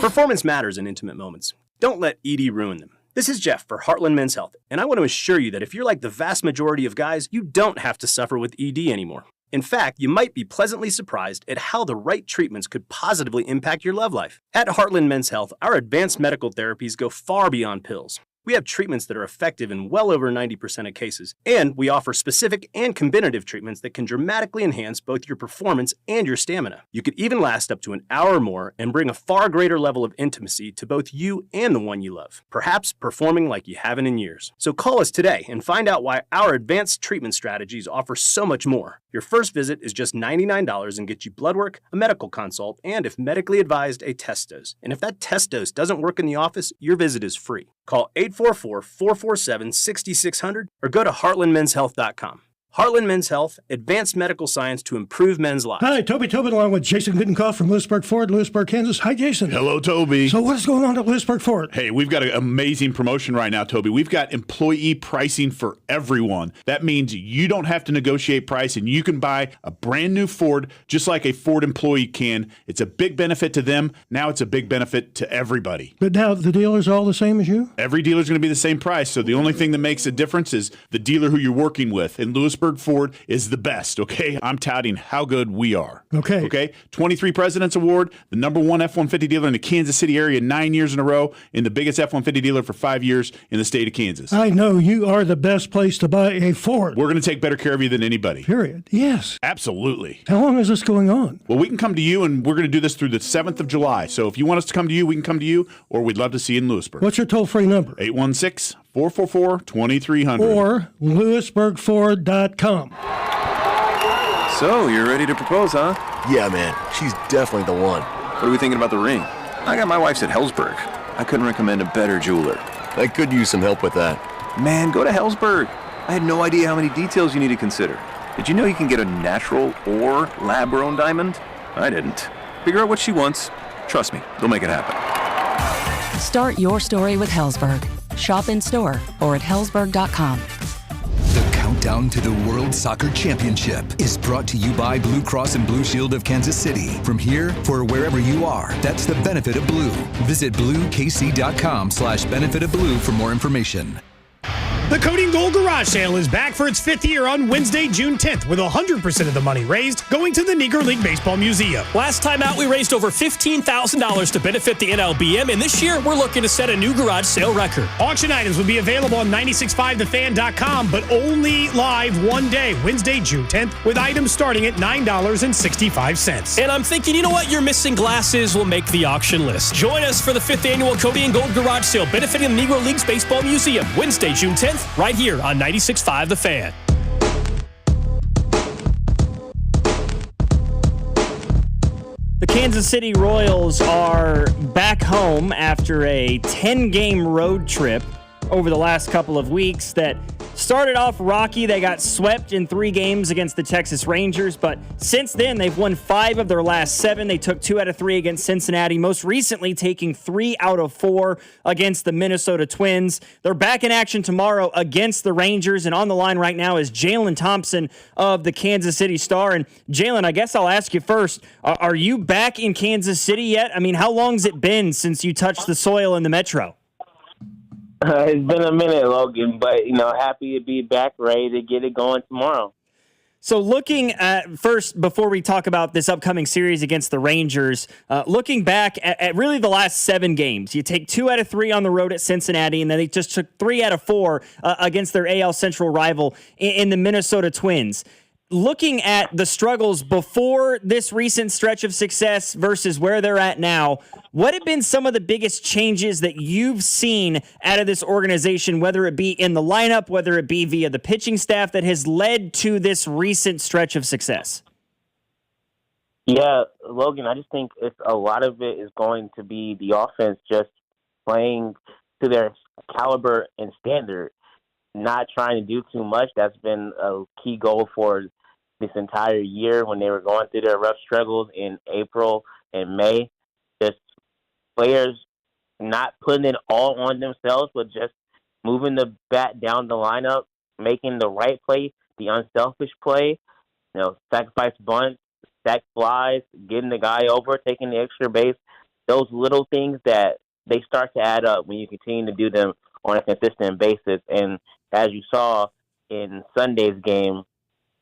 Performance matters in intimate moments. Don't let ED ruin them. This is Jeff for Heartland Men's Health, and I want to assure you that if you're like the vast majority of guys, you don't have to suffer with ED anymore. In fact, you might be pleasantly surprised at how the right treatments could positively impact your love life. At Heartland Men's Health, our advanced medical therapies go far beyond pills. We have treatments that are effective in well over 90% of cases, and we offer specific and combinative treatments that can dramatically enhance both your performance and your stamina. You could even last up to an hour or more and bring a far greater level of intimacy to both you and the one you love, perhaps performing like you haven't in years. So call us today and find out why our advanced treatment strategies offer so much more. Your first visit is just $99 and gets you blood work, a medical consult, and if medically advised, a test dose. And if that test dose doesn't work in the office, your visit is free. Call 844-447-6600 or go to heartlandmenshealth.com. Heartland Men's Health, advanced medical science to improve men's lives. Hi, Toby Tobin along with Jason Goodenkoff from Lewisburg Ford, Lewisburg, Kansas. Hi, Jason. Hello, Toby. So what is going on at Lewisburg Ford? Hey, we've got an amazing promotion right now, Toby. We've got employee pricing for everyone. That means you don't have to negotiate price and you can buy a brand new Ford just like a Ford employee can. It's a big benefit to them. Now it's a big benefit to everybody. But now the dealer's all the same as you? Every dealer's going to be the same price. So the only thing that makes a difference is the dealer who you're working with. In Lewisburg Lewisburg Ford is the best, okay? I'm touting how good we are. Okay. Okay? 23 President's Award, the number one F-150 dealer in the Kansas City area 9 years in a row, and the biggest F-150 dealer for 5 years in the state of Kansas. I know you are the best place to buy a Ford. We're going to take better care of you than anybody. Period. Yes. Absolutely. How long is this going on? Well, we can come to you, and we're going to do this through the 7th of July. So if you want us to come to you, we can come to you, or we'd love to see you in Lewisburg. What's your toll-free number? 816-444-2300. Or LewisburgFord.com. So, you're ready to propose, huh? Yeah, man. She's definitely the one. What are we thinking about the ring? I got my wife's at Hellsberg. I couldn't recommend a better jeweler. I could use some help with that. Man, go to Hellsberg. I had no idea how many details you need to consider. Did you know you can get a natural or lab-grown diamond? I didn't. Figure out what she wants. Trust me, they'll make it happen. Start your story with Hellsberg. Shop in store or at hellsberg.com. The countdown to the World Soccer Championship is brought to you by Blue Cross and Blue Shield of Kansas City. From here, for wherever you are, that's the benefit of blue. Visit bluekc.com/benefit of blue for more information. The Cody and Gold Garage Sale is back for its 5th year on Wednesday, June 10th, with 100% of the money raised going to the Negro League Baseball Museum. Last time out, we raised over $15,000 to benefit the NLBM, and this year, we're looking to set a new garage sale record. Auction items will be available on 965thefan.com, but only live one day, Wednesday, June 10th, with items starting at $9.65. And I'm thinking, you know what? Your missing glasses will make the auction list. Join us for the 5th annual Cody and Gold Garage Sale, benefiting the Negro League's Baseball Museum, Wednesday, June 10th, right here on 96.5 The Fan. The Kansas City Royals are back home after a 10-game road trip over the last couple of weeks that started off rocky. They got swept in 3 games against the Texas Rangers, but since then, they've won 5 of their last 7. They took 2 out of 3 against Cincinnati, most recently taking 3 out of 4 against the Minnesota Twins. They're back in action tomorrow against the Rangers, and on the line right now is Jalen Thompson of the Kansas City Star. And Jalen, I guess I'll ask you first, are you back in Kansas City yet? I mean, how long's it been since you touched the soil in the Metro? It's been a minute, Logan, but, happy to be back, ready to get it going tomorrow. So looking at first, before we talk about this upcoming series against the Rangers, looking back at really the last 7 games, you take 2 out of 3 on the road at Cincinnati, and then they just took 3 out of 4 against their AL Central rival in the Minnesota Twins. Looking at the struggles before this recent stretch of success versus where they're at now, what have been some of the biggest changes that you've seen out of this organization, whether it be in the lineup, whether it be via the pitching staff, that has led to this recent stretch of success? Yeah, Logan, I just think a lot of it is going to be the offense just playing to their caliber and standard, not trying to do too much. That's been a key goal for this entire year when they were going through their rough struggles in April and May. Just players not putting it all on themselves, but just moving the bat down the lineup, making the right play, the unselfish play, sacrifice bunts, sack flies, getting the guy over, taking the extra base. Those little things that they start to add up when you continue to do them on a consistent basis. And as you saw in Sunday's game,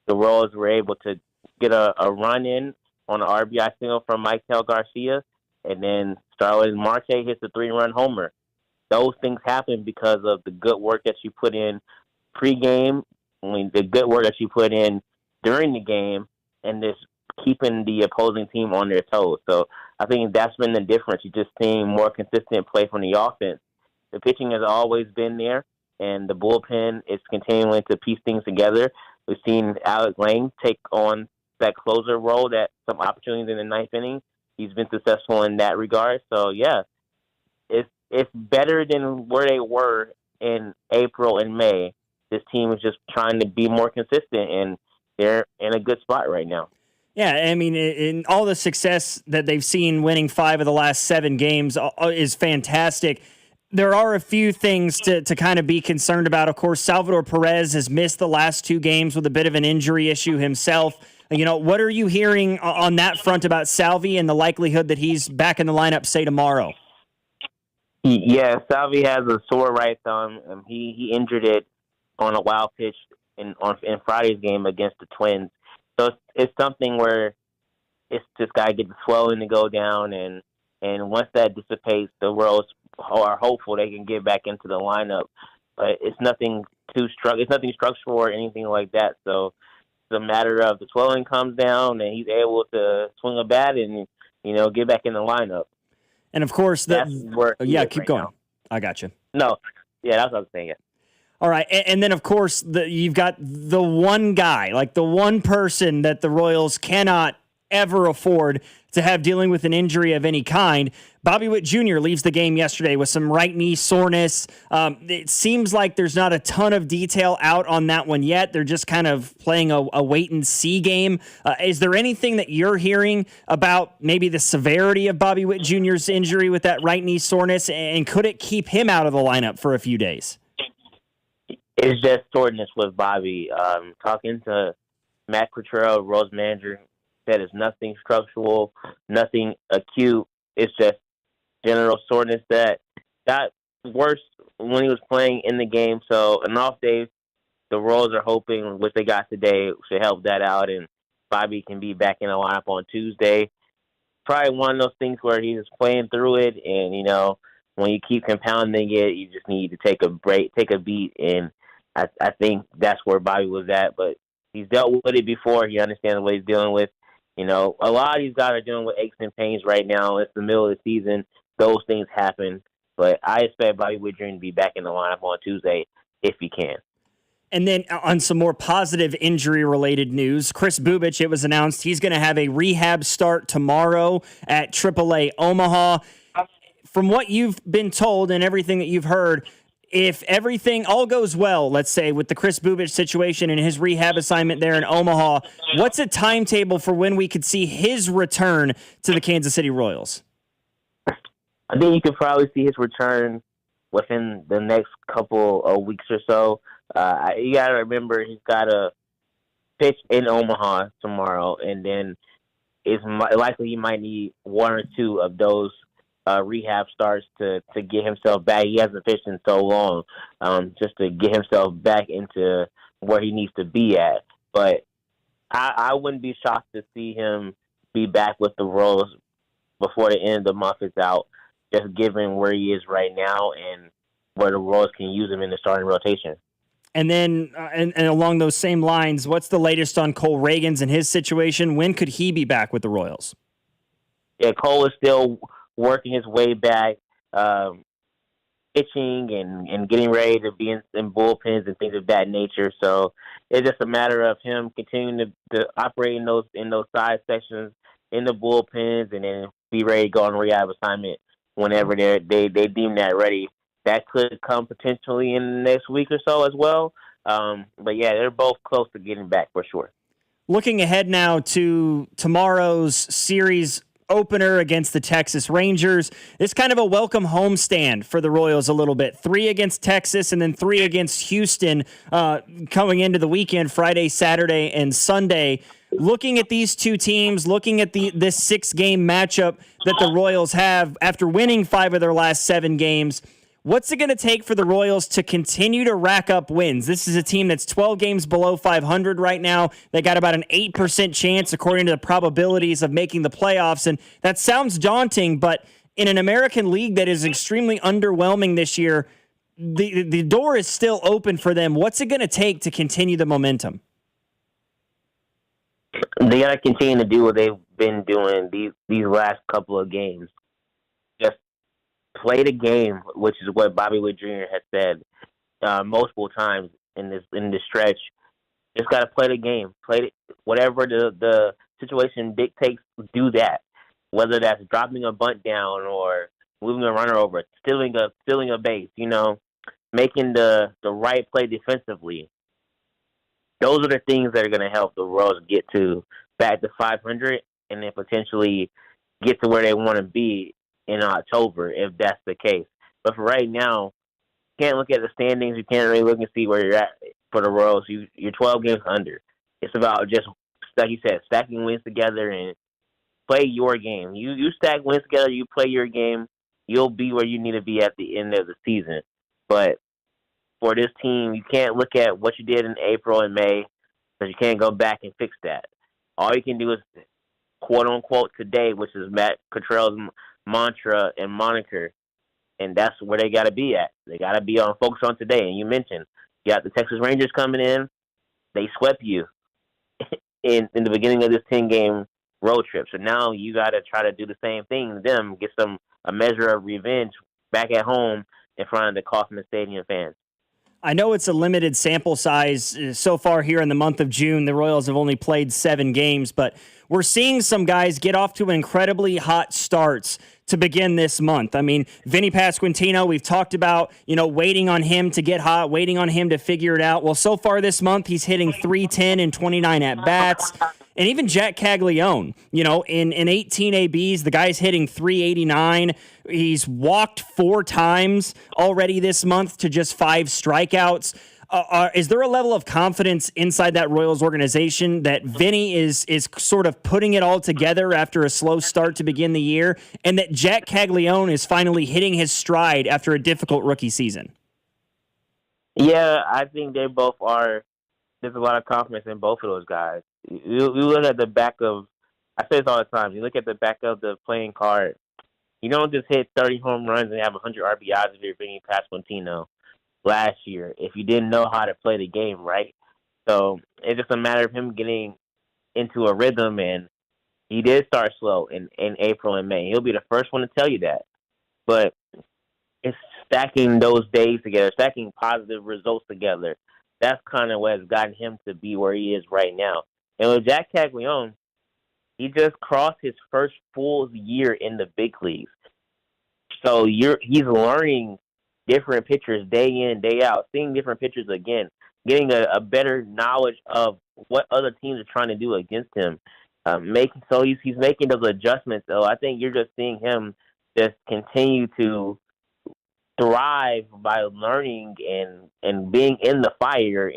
the Royals were able to get a run in on an RBI single from Michael Garcia, and then Starling Marte hits a 3-run homer. Those things happen because of the good work that you put in pregame, the good work that you put in during the game, and just keeping the opposing team on their toes. So I think that's been the difference. You're just seeing more consistent play from the offense. The pitching has always been there, and the bullpen is continuing to piece things together. We've seen Alex Lang take on that closer role, that some opportunities in the 9th inning. He's been successful in that regard. So, yeah, it's better than where they were in April and May. This team is just trying to be more consistent, and they're in a good spot right now. Yeah, I mean, in all the success that they've seen, winning 5 of the last 7 games is fantastic. There are a few things to kind of be concerned about. Of course, Salvador Perez has missed the last 2 games with a bit of an injury issue himself. What are you hearing on that front about Salvi and the likelihood that he's back in the lineup, say, tomorrow? Yeah, Salvi has a sore right thumb. He injured it on a wild pitch in Friday's game against the Twins. So it's something where it's just got to get the swelling to go down, and once that dissipates, the Royals are hopeful they can get back into the lineup. But it's nothing it's nothing structural or anything like that. So it's a matter of the swelling comes down and he's able to swing a bat and get back in the lineup. And of course, keep going. Now. I got you. No, yeah, that's what I was saying. Yeah. All right, and then of course you've got the one guy, like the one person that the Royals cannot ever afford to have dealing with an injury of any kind. Bobby Witt Jr. leaves the game yesterday with some right knee soreness. It seems like there's not a ton of detail out on that one yet. They're just kind of playing a wait-and-see game. Is there anything that you're hearing about maybe the severity of Bobby Witt Jr.'s injury with that right knee soreness, and could it keep him out of the lineup for a few days? It's just soreness with Bobby. Talking to Matt Quatrell, Royals manager, said it's nothing structural, nothing acute. It's just general soreness that got worse when he was playing in the game. So an off day, the Royals are hoping what they got today should help that out, and Bobby can be back in the lineup on Tuesday. Probably one of those things where he's playing through it, and when you keep compounding it, you just need to take a break, take a beat, and I think that's where Bobby was at. But he's dealt with it before. He understands what he's dealing with. A lot of these guys are dealing with aches and pains right now. It's the middle of the season. Those things happen. But I expect Bobby Witt Jr. to be back in the lineup on Tuesday if he can. And then on some more positive injury-related news, Chris Bubich, it was announced he's going to have a rehab start tomorrow at AAA Omaha. From what you've been told and everything that you've heard, if everything all goes well, let's say, with the Chris Bubich situation and his rehab assignment there in Omaha, what's a timetable for when we could see his return to the Kansas City Royals? I think you could probably see his return within the next couple of weeks or so. You got to remember he's got to pitch in Omaha tomorrow, and then it's likely he might need one or two of those rehab starts to get himself back. He hasn't pitched in so long, just to get himself back into where he needs to be at. But I wouldn't be shocked to see him be back with the Royals before the end of the month is out, just given where he is right now and where the Royals can use him in the starting rotation. And then, and along those same lines, what's the latest on Cole Reagans and his situation? When could he be back with the Royals? Yeah, Cole is still working his way back, pitching and getting ready to be in bullpens and things of that nature. So it's just a matter of him continuing to operate in those side sections in the bullpens, and then be ready to go on rehab assignment whenever they deem that ready. That could come potentially in the next week or so as well. But yeah, they're both close to getting back for sure. Looking ahead now to tomorrow's series opener against the Texas Rangers. It's kind of a welcome homestand for the Royals a little bit. 3 against Texas and then 3 against Houston coming into the weekend, Friday, Saturday, and Sunday. Looking at these two teams, looking at this 6-game matchup that the Royals have after winning 5 of their last 7 games, what's it going to take for the Royals to continue to rack up wins? This is a team that's 12 games below 500 right now. They got about an 8% chance, according to the probabilities, of making the playoffs. And that sounds daunting, but in an American League that is extremely underwhelming this year, the door is still open for them. What's it going to take to continue the momentum? They got to continue to do what they've been doing these last couple of games. Just play the game, which is what Bobby Witt Jr. has said multiple times in this stretch. Just got to play the game. Whatever the situation dictates, do that. Whether that's dropping a bunt down or moving a runner over, stealing a base, making the right play defensively. Those are the things that are going to help the Royals get back to 500 and then potentially get to where they want to be in October, if that's the case. But for right now, you can't look at the standings. You can't really look and see where you're at for the Royals. You're 12 games under. It's about just, like you said, stacking wins together and play your game. You stack wins together, you play your game, you'll be where you need to be at the end of the season. But for this team. You can't look at what you did in April and May because you can't go back and fix that. All you can do is quote-unquote today, which is Matt Cottrell's mantra and moniker, and that's where they got to be at. They got to be on focus on today. And you mentioned you got the Texas Rangers coming in. They swept you in the beginning of this 10-game road trip. So now you got to try to do the same thing to them, get a measure of revenge back at home in front of the Kauffman Stadium fans. I know it's a limited sample size so far here in the month of June. The Royals have only played 7 games, but we're seeing some guys get off to incredibly hot starts to begin this month. I mean, Vinny Pasquantino, we've talked about, waiting on him to get hot, waiting on him to figure it out. Well, so far this month, he's hitting .310 in 29 at-bats. And even Jack Caglione, in 18 ABs, the guy's hitting .389. He's walked 4 times already this month to just 5 strikeouts. Is there a level of confidence inside that Royals organization that Vinny is sort of putting it all together after a slow start to begin the year, and that Jack Caglione is finally hitting his stride after a difficult rookie season? Yeah, I think they both are. There's a lot of confidence in both of those guys. You look at the back of, I say this all the time, you look at the back of the playing card, you don't just hit 30 home runs and have 100 RBIs if you're Vinny Pasquantino last year, if you didn't know how to play the game, right? So it's just a matter of him getting into a rhythm, and he did start slow in April and May. He'll be the first one to tell you that. But it's stacking those days together, stacking positive results together. That's kind of what has gotten him to be where he is right now. And with Jack Caglione, he just crossed his first full year in the big leagues. So he's learning different pitchers day in, day out, seeing different pitchers again, getting a better knowledge of what other teams are trying to do against him. He's making those adjustments. So I think you're just seeing him just continue to thrive by learning and being in the fire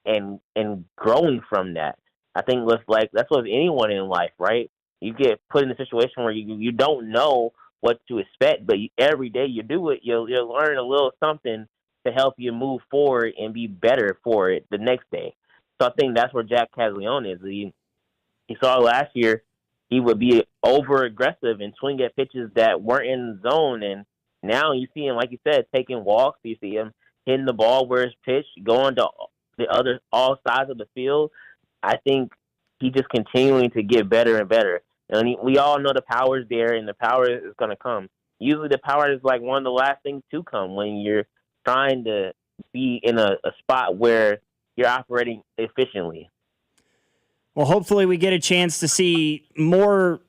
and growing from that. I think that's with anyone in life, right? You get put in a situation where you don't know what to expect, but every day you do it, you'll learn a little something to help you move forward and be better for it the next day. So I think that's where Jack Caglione is. He saw last year he would be over aggressive and swing at pitches that weren't in the zone, and now you see him, like you said, taking walks. You see him hitting the ball where it's pitched, going to all sides of the field. I think he's just continuing to get better and better. And we all know the power's there, and the power is going to come. Usually the power is like one of the last things to come when you're trying to be in a spot where you're operating efficiently. Well, hopefully we get a chance to see more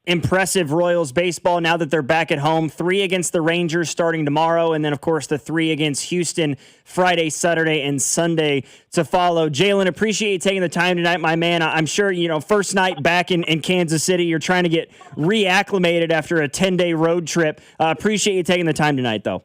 impressive Royals baseball now that they're back at home. 3 against the Rangers starting tomorrow, and then, of course, the 3 against Houston Friday, Saturday, and Sunday to follow. Jalen, appreciate you taking the time tonight, my man. I'm sure, first night back in Kansas City, you're trying to get reacclimated after a 10-day road trip. Appreciate you taking the time tonight, though.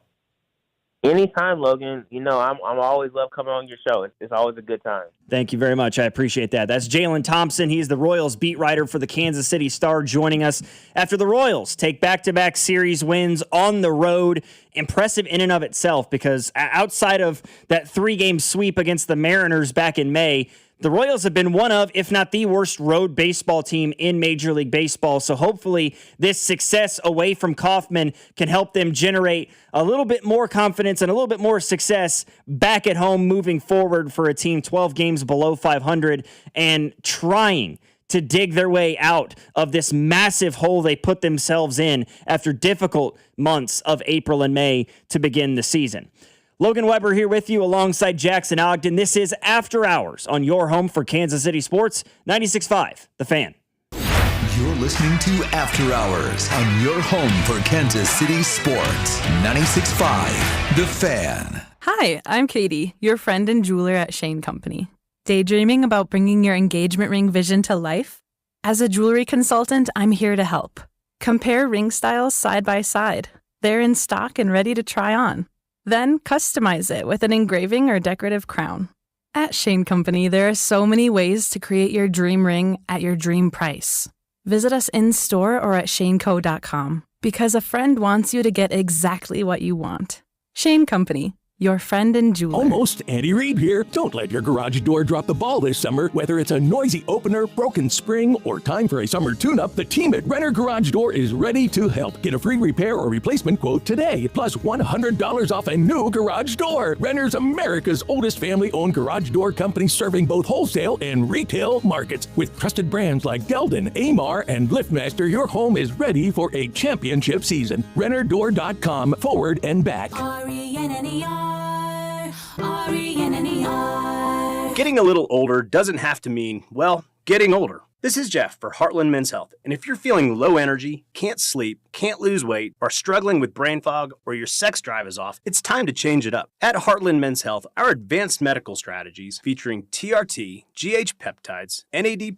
Anytime, Logan. I'm always love coming on your show. It's always a good time. Thank you very much. I appreciate that. That's Jalen Thompson. He's the Royals beat writer for the Kansas City Star, joining us after the Royals take back-to-back series wins on the road. Impressive in and of itself, because outside of that 3-game sweep against the Mariners back in May, the Royals have been one of, if not the worst road baseball team in Major League Baseball. So hopefully this success away from Kauffman can help them generate a little bit more confidence and a little bit more success back at home moving forward for a team 12 games below 500 and trying to dig their way out of this massive hole they put themselves in after difficult months of April and May to begin the season. Logan Weber here with you alongside Jackson Ogden. This is After Hours on your home for Kansas City Sports, 96.5, The Fan. You're listening to After Hours on your home for Kansas City Sports, 96.5, The Fan. Hi, I'm Katie, your friend and jeweler at Shane Company. Daydreaming about bringing your engagement ring vision to life? As a jewelry consultant, I'm here to help. Compare ring styles side by side. They're in stock and ready to try on. Then customize it with an engraving or decorative crown. At Shane Company, there are so many ways to create your dream ring at your dream price. Visit us in-store or at shaneco.com, because a friend wants you to get exactly what you want. Shane Company, your friend and jeweler. Almost Andy Reid here. Don't let your garage door drop the ball this summer. Whether it's a noisy opener, broken spring, or time for a summer tune-up, the team at Renner Garage Door is ready to help. Get a free repair or replacement quote today, plus $100 off a new garage door. Renner's America's oldest family-owned garage door company, serving both wholesale and retail markets. With trusted brands like Geldon, Amar, and LiftMaster, your home is ready for a championship season. RennerDoor.com, forward and back. RENNER. Getting a little older doesn't have to mean, well, getting older. This is Jeff for Heartland Men's Health, and if you're feeling low energy, can't sleep, can't lose weight, are struggling with brain fog, or your sex drive is off, it's time to change it up. At Heartland Men's Health, our advanced medical strategies featuring TRT, GH peptides, NAD+,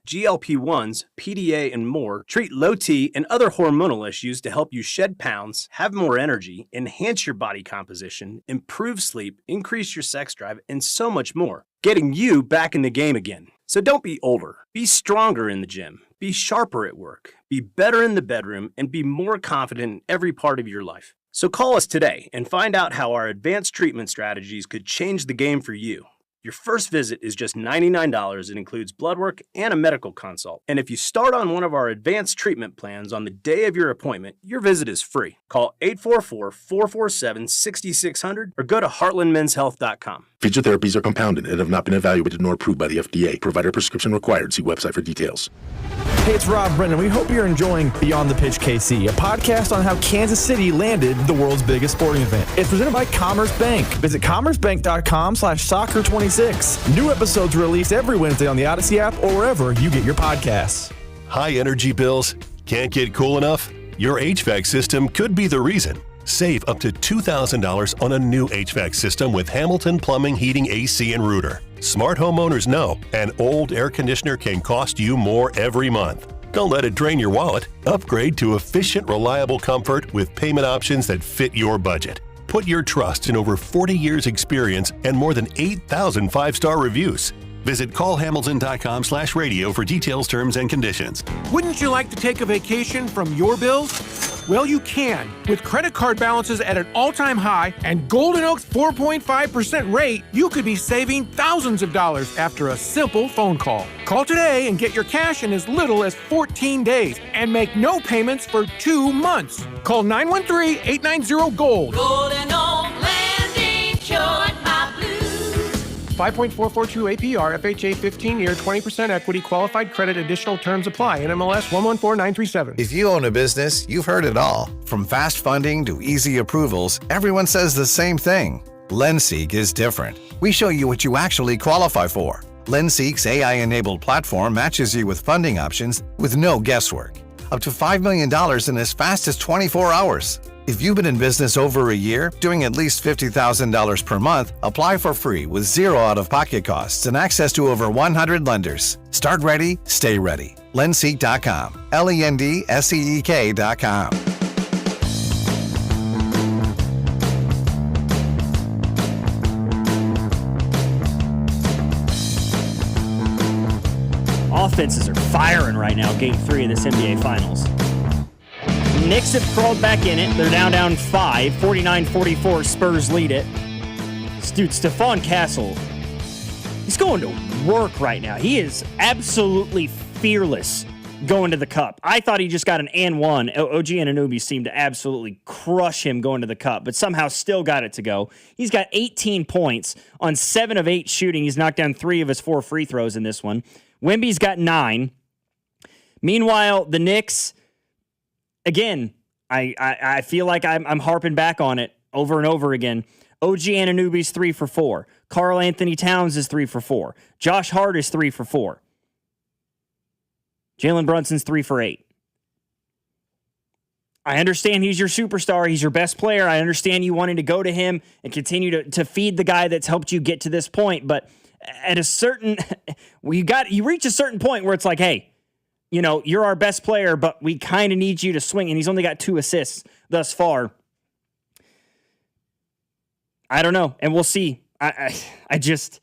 GLP-1s, PDA, and more treat low T and other hormonal issues to help you shed pounds, have more energy, enhance your body composition, improve sleep, increase your sex drive, and so much more, getting you back in the game again. So don't be older. Be stronger in the gym. Be sharper at work. Be better in the bedroom, and be more confident in every part of your life. So call us today and find out how our advanced treatment strategies could change the game for you. Your first visit is just $99. It includes blood work and a medical consult. And if you start on one of our advanced treatment plans on the day of your appointment, your visit is free. Call 844-447-6600 or go to heartlandmenshealth.com. Physical therapies are compounded and have not been evaluated nor approved by the FDA. Provider prescription required. See website for details. Hey, it's Rob Brennan. We hope you're enjoying Beyond the Pitch KC, a podcast on how Kansas City landed the world's biggest sporting event. It's presented by Commerce Bank. Visit commercebank.com/soccer26. New episodes released every Wednesday on the Odyssey app or wherever you get your podcasts. High energy bills? Can't get cool enough? Your HVAC system could be the reason. Save up to $2,000 on a new HVAC system with Hamilton Plumbing, Heating, AC, and Rooter. Smart homeowners know an old air conditioner can cost you more every month. Don't let it drain your wallet. Upgrade to efficient, reliable comfort with payment options that fit your budget. Put your trust in over 40 years experience and more than 8,000 five-star reviews. Visit callhamilton.com/radio for details, terms, and conditions. Wouldn't you like to take a vacation from your bills? Well, you can. With credit card balances at an all-time high and Golden Oak's 4.5% rate, you could be saving thousands of dollars after a simple phone call. Call today and get your cash in as little as 14 days and make no payments for 2 months. Call 913-890-GOLD. Golden Oak Land insured my blues. 5.442 APR, FHA 15-year, 20% equity, qualified credit, additional terms apply. NMLS 114937. If you own a business, you've heard it all. From fast funding to easy approvals, everyone says the same thing. LendSeek is different. We show you what you actually qualify for. LendSeek's AI-enabled platform matches you with funding options with no guesswork. Up to $5 million in as fast as 24 hours. If you've been in business over a year, doing at least $50,000 per month, apply for free with zero out-of-pocket costs and access to over 100 lenders. Start ready, stay ready. Lendseek.com. LENDSEEK.com. Offenses are firing right now, game 3 of this NBA Finals. Knicks have crawled back in it. They're down 5. 49-44, Spurs lead it. Dude, Stephon Castle, he's going to work right now. He is absolutely fearless going to the cup. I thought he just got an and one. OG Anunoby seemed to absolutely crush him going to the cup, but somehow still got it to go. He's got 18 points on 7 of 8 shooting. He's knocked down 3 of his 4 free throws in this one. Wemby's got 9. Meanwhile, the Knicks, again, I feel like I'm harping back on it over and over again. OG Anunoby's 3 for 4. Karl Anthony Towns is 3 for 4. Josh Hart is 3 for 4. Jalen Brunson's 3 for 8. I understand he's your superstar. He's your best player. I understand you wanting to go to him and continue to feed the guy that's helped you get to this point. But at a certain, you reach a certain point where it's like, hey, you know, you're our best player, but we kind of need you to swing. And he's only got 2 assists thus far. I don't know. And we'll see. I just,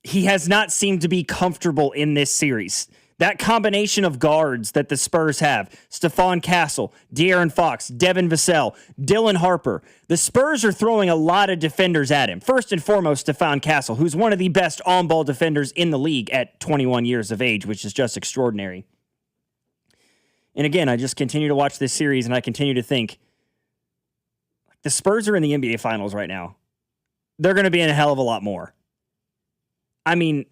he has not seemed to be comfortable in this series. That combination of guards that the Spurs have, Stephon Castle, De'Aaron Fox, Devin Vassell, Dylan Harper. The Spurs are throwing a lot of defenders at him. First and foremost, Stephon Castle, who's one of the best on-ball defenders in the league at 21 years of age, which is just extraordinary. And again, I just continue to watch this series, and I continue to think, the Spurs are in the NBA Finals right now. They're going to be in a hell of a lot more. I mean,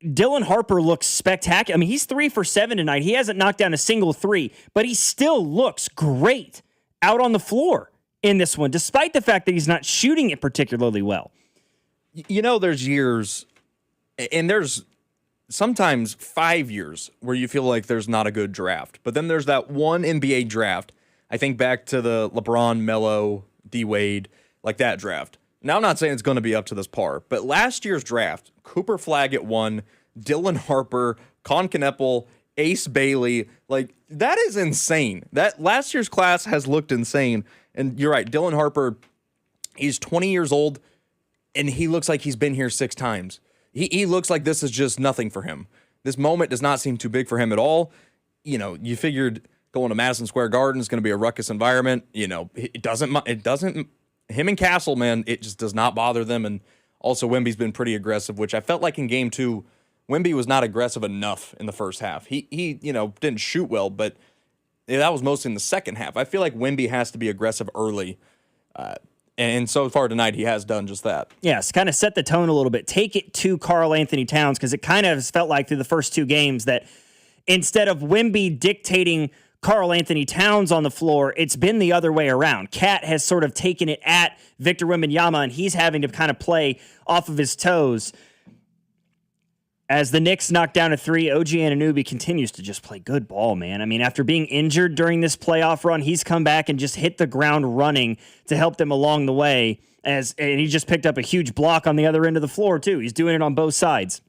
Dylan Harper looks spectacular. I mean, he's 3 for 7 tonight. He hasn't knocked down a single three, but he still looks great out on the floor in this one, despite the fact that he's not shooting it particularly well. You know, there's years, and there's sometimes 5 years where you feel like there's not a good draft. But then there's that one NBA draft. I think back to the LeBron, Melo, D-Wade, like that draft. Now, I'm not saying it's going to be up to this par, but last year's draft, Cooper Flagg at 1, Dylan Harper, Con Kneppel, Ace Bailey, like, that is insane. That last year's class has looked insane. And you're right, Dylan Harper, he's 20 years old, and he looks like he's been here 6 times. He looks like this is just nothing for him. This moment does not seem too big for him at all. You know, you figured going to Madison Square Garden is going to be a ruckus environment. You know, it doesn't. Him and Castle, man, it just does not bother them. And also, Wemby's been pretty aggressive, which I felt like in game 2, Wemby was not aggressive enough in the first half. He didn't shoot well, but that was mostly in the second half. I feel like Wemby has to be aggressive early. And so far tonight, he has done just that. Yes, kind of set the tone a little bit. Take it to Karl Anthony Towns, because it kind of has felt like through the first 2 games that instead of Wemby dictating Karl Anthony Towns on the floor, it's been the other way around. Cat has sort of taken it at Victor Wembanyama, and he's having to kind of play off of his toes. As the Knicks knock down a 3, OG Anunoby continues to just play good ball, man. I mean, after being injured during this playoff run, he's come back and just hit the ground running to help them along the way. And he just picked up a huge block on the other end of the floor, too. He's doing it on both sides.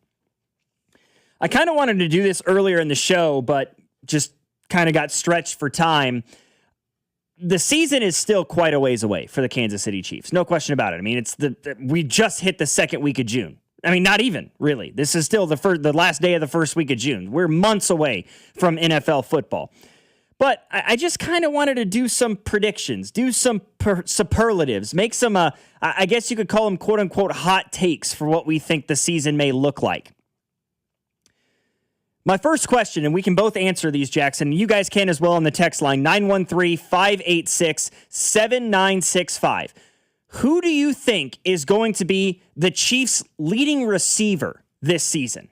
I kind of wanted to do this earlier in the show, but just kind of got stretched for time. The season is still quite a ways away for the Kansas City Chiefs. No question about it. I mean, we just hit the second week of June. I mean, not even, really. This is still the last day of the first week of June. We're months away from NFL football. But I just kind of wanted to do some predictions, do some superlatives, make some, I guess you could call them quote-unquote hot takes for what we think the season may look like. My first question, and we can both answer these, Jackson, you guys can as well on the text line, 913-586-7965. Who do you think is going to be the Chiefs' leading receiver this season?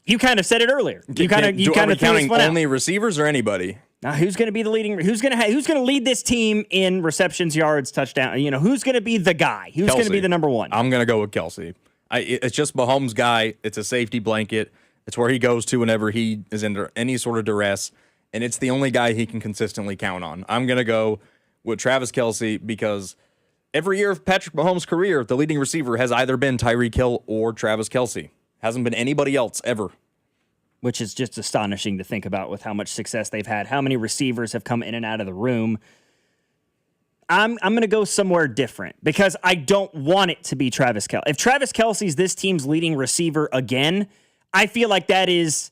You kind of said it earlier. You kind of counting only receivers or anybody? Now, who's going to be the leading? Who's going to lead this team in receptions, yards, touchdown? You know, who's going to be the guy? Who's going to be the number one? I'm going to go with Kelsey. It's just Mahomes' guy. It's a safety blanket. It's where he goes to whenever he is under any sort of duress, and it's the only guy he can consistently count on. I'm going to go with Travis Kelsey because every year of Patrick Mahomes' career, the leading receiver has either been Tyreek Hill or Travis Kelsey. Hasn't been anybody else ever. Which is just astonishing to think about with how much success they've had, how many receivers have come in and out of the room. I'm going to go somewhere different because I don't want it to be Travis Kelce. If Travis Kelce's this team's leading receiver again, I feel like that is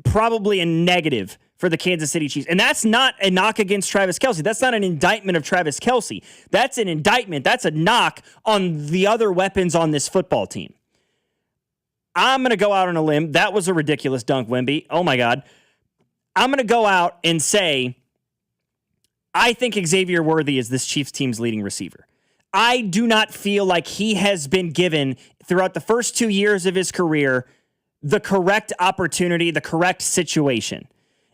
probably a negative for the Kansas City Chiefs. And that's not a knock against Travis Kelce. That's not an indictment of Travis Kelce. That's an indictment. That's a knock on the other weapons on this football team. I'm going to go out on a limb. That was a ridiculous dunk, Wemby. Oh, my God. I'm going to go out and say I think Xavier Worthy is this Chiefs team's leading receiver. I do not feel like he has been given, throughout the first 2 years of his career, the correct opportunity, the correct situation.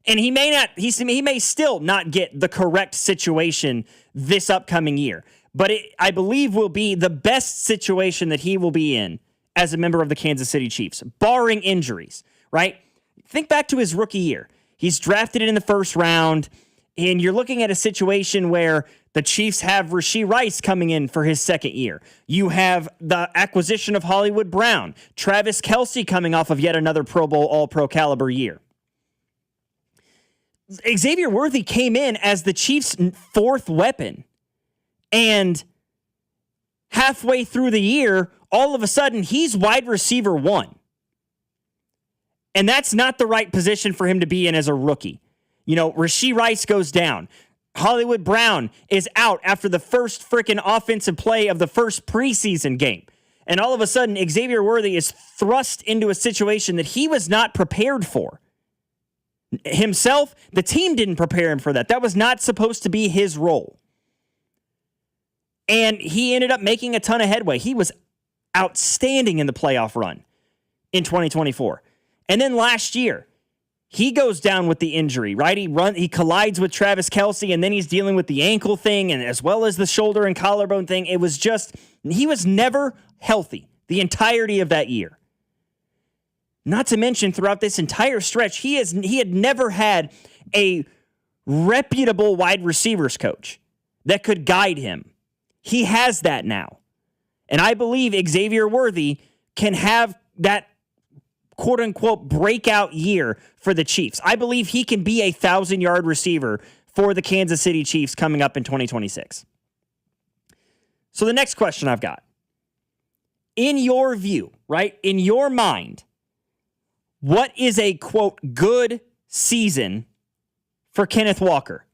And he may still not get the correct situation this upcoming year. But I believe will be the best situation that he will be in as a member of the Kansas City Chiefs, barring injuries, right? Think back to his rookie year. He's drafted in the first round, and you're looking at a situation where the Chiefs have Rashee Rice coming in for his second year. You have the acquisition of Hollywood Brown, Travis Kelce coming off of yet another Pro Bowl All-Pro caliber year. Xavier Worthy came in as the Chiefs' fourth weapon, and halfway through the year, all of a sudden, he's wide receiver 1. And that's not the right position for him to be in as a rookie. You know, Rashee Rice goes down. Hollywood Brown is out after the first freaking offensive play of the first preseason game. And all of a sudden, Xavier Worthy is thrust into a situation that he was not prepared for. Himself, the team didn't prepare him for that. That was not supposed to be his role. And he ended up making a ton of headway. He was outstanding in the playoff run in 2024. And then last year, he goes down with the injury, right? He collides with Travis Kelce, and then he's dealing with the ankle thing, and as well as the shoulder and collarbone thing. It was just, he was never healthy the entirety of that year. Not to mention, throughout this entire stretch, he had never had a reputable wide receivers coach that could guide him. He has that now. And I believe Xavier Worthy can have that quote-unquote breakout year for the Chiefs. I believe he can be a 1,000-yard receiver for the Kansas City Chiefs coming up in 2026. So the next question I've got. In your view, right, in your mind, what is a, quote, good season for Kenneth Walker?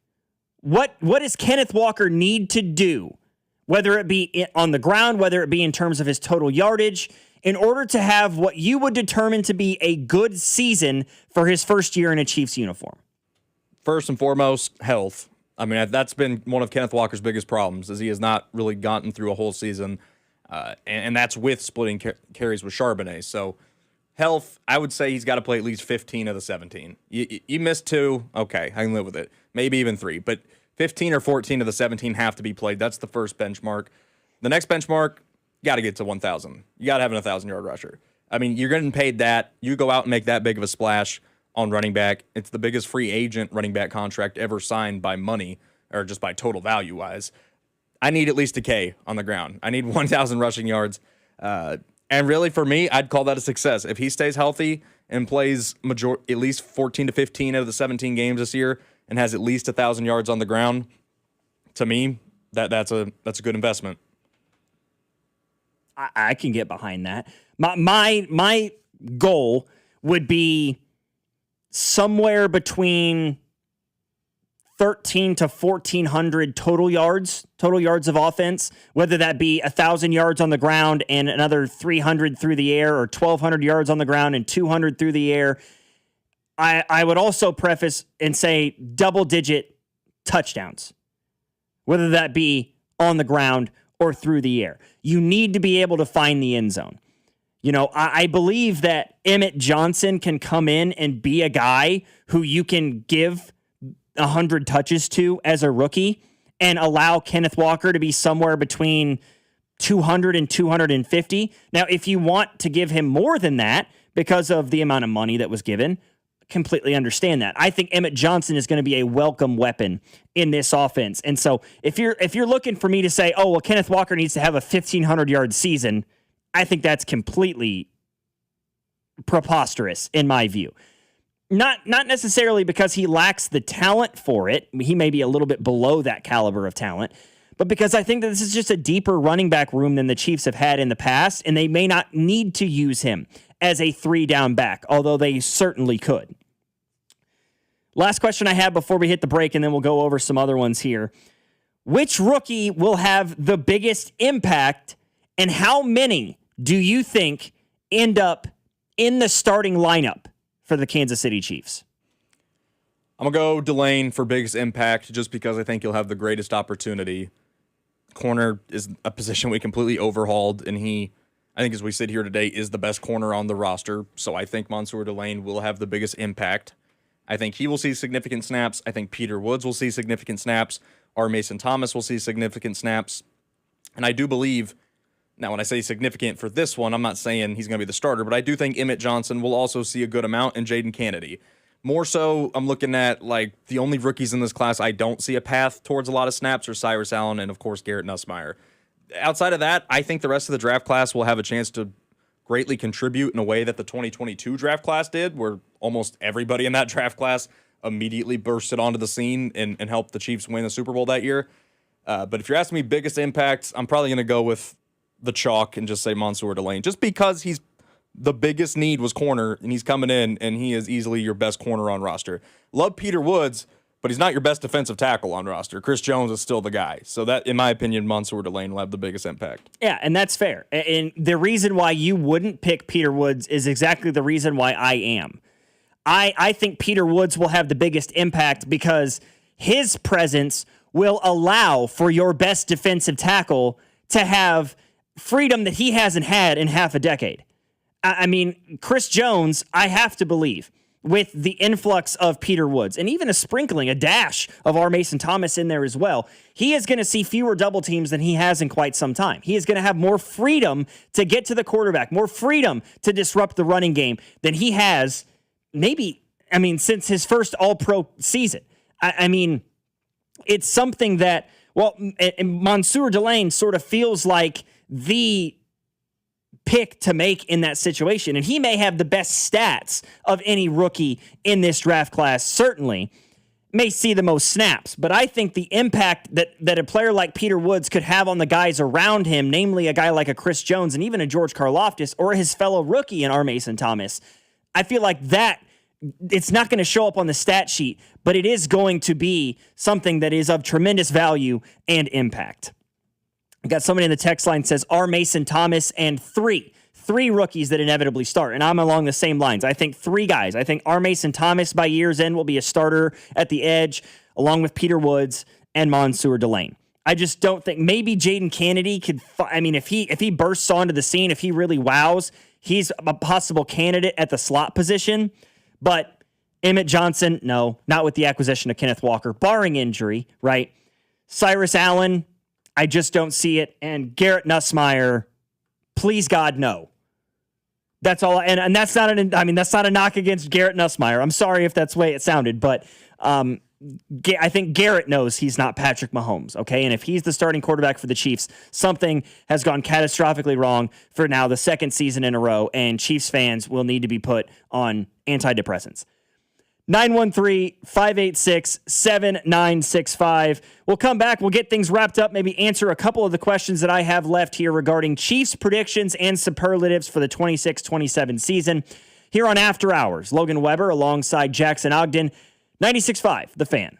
What does Kenneth Walker need to do, whether it be on the ground, whether it be in terms of his total yardage, in order to have what you would determine to be a good season for his first year in a Chiefs uniform? First and foremost, health. I mean, that's been one of Kenneth Walker's biggest problems, is he has not really gotten through a whole season, and that's with splitting carries with Charbonnet. So health, I would say he's got to play at least 15 of the 17. You missed 2, okay, I can live with it. Maybe even 3, but 15 or 14 of the 17 have to be played. That's the first benchmark. The next benchmark, got to get to 1,000. You got to have an 1,000-yard rusher. I mean, you're getting paid that. You go out and make that big of a splash on running back. It's the biggest free agent running back contract ever signed by money, or just by total value-wise. I need at least a K on the ground. I need 1,000 rushing yards. And really, for me, I'd call that a success. If he stays healthy and plays at least 14 to 15 out of the 17 games this year and has at least 1,000 yards on the ground, to me, that's a good investment. I can get behind that. My goal would be somewhere between 1,300 to 1,400 total yards of offense, whether that be 1,000 yards on the ground and another 300 through the air, or 1,200 yards on the ground and 200 through the air. I would also preface and say double-digit touchdowns, whether that be on the ground or through the air. You need to be able to find the end zone. You know, I believe that Emmett Johnson can come in and be a guy who you can give 100 touches to as a rookie and allow Kenneth Walker to be somewhere between 200 and 250. Now, if you want to give him more than that because of the amount of money that was given, completely understand that. I think Emmett Johnson is going to be a welcome weapon in this offense. And so if you're looking for me to say, oh, well, Kenneth Walker needs to have a 1,500-yard season, I think that's completely preposterous in my view. Not necessarily because he lacks the talent for it. He may be a little bit below that caliber of talent, but because I think that this is just a deeper running back room than the Chiefs have had in the past, and they may not need to use him as a 3-down back, although they certainly could. Last question I have before we hit the break, and then we'll go over some other ones here. Which rookie will have the biggest impact, and how many do you think end up in the starting lineup for the Kansas City Chiefs? I'm going to go Delane for biggest impact just because I think he'll have the greatest opportunity. Corner is a position we completely overhauled, and I think as we sit here today, is the best corner on the roster. So I think Mansour Delane will have the biggest impact. I think he will see significant snaps. I think Peter Woods will see significant snaps. R. Mason Thomas will see significant snaps. And I do believe, now when I say significant for this one, I'm not saying he's going to be the starter, but I do think Emmett Johnson will also see a good amount, and Jaden Kennedy. More so, I'm looking at like the only rookies in this class I don't see a path towards a lot of snaps are Cyrus Allen and, of course, Garrett Nussmeier. Outside of that, I think the rest of the draft class will have a chance to greatly contribute in a way that the 2022 draft class did, where almost everybody in that draft class immediately bursted onto the scene and helped the Chiefs win the Super Bowl that year. But if you're asking me biggest impacts, I'm probably going to go with the chalk and just say Mansour Delane, just because he's the biggest need was corner, and he's coming in, and he is easily your best corner on roster. Love Peter Woods, but he's not your best defensive tackle on roster. Chris Jones is still the guy. So that, in my opinion, Mansour Delane will have the biggest impact. Yeah, and that's fair. And the reason why you wouldn't pick Peter Woods is exactly the reason why I am. I think Peter Woods will have the biggest impact because his presence will allow for your best defensive tackle to have freedom that he hasn't had in half a decade. I mean, Chris Jones, I have to believe, with the influx of Peter Woods and even a sprinkling, a dash of R. Mason Thomas in there as well, he is going to see fewer double teams than he has in quite some time. He is going to have more freedom to get to the quarterback, more freedom to disrupt the running game than he has since his first All-Pro season. I mean, it's something that, Mansour Delane sort of feels like the pick to make in that situation. And he may have the best stats of any rookie in this draft class, certainly. May see the most snaps. But I think the impact that a player like Peter Woods could have on the guys around him, namely a guy like a Chris Jones and even a George Karlaftis or his fellow rookie in R. Mason Thomas, I feel like that it's not going to show up on the stat sheet, but it is going to be something that is of tremendous value and impact. I got somebody in the text line says R. Mason Thomas and three rookies that inevitably start. And I'm along the same lines. I think three guys. I think R. Mason Thomas by year's end will be a starter at the edge, along with Peter Woods and Mansour Delane. I just don't think maybe Jaden Kennedy could. If he bursts onto the scene, if he really wows, he's a possible candidate at the slot position. But Emmett Johnson, no, not with the acquisition of Kenneth Walker, barring injury, right? Cyrus Allen, I just don't see it. And Garrett Nussmeier, please God, no. That's all. And that's not that's not a knock against Garrett Nussmeier. I'm sorry if that's the way it sounded, but I think Garrett knows he's not Patrick Mahomes, okay? And if he's the starting quarterback for the Chiefs, something has gone catastrophically wrong for now the second season in a row, and Chiefs fans will need to be put on antidepressants. 913-586-7965. We'll come back. We'll get things wrapped up, maybe answer a couple of the questions that I have left here regarding Chiefs predictions and superlatives for the 26-27 season. Here on After Hours, Logan Weber alongside Jackson Ogden, 96.5, The Fan.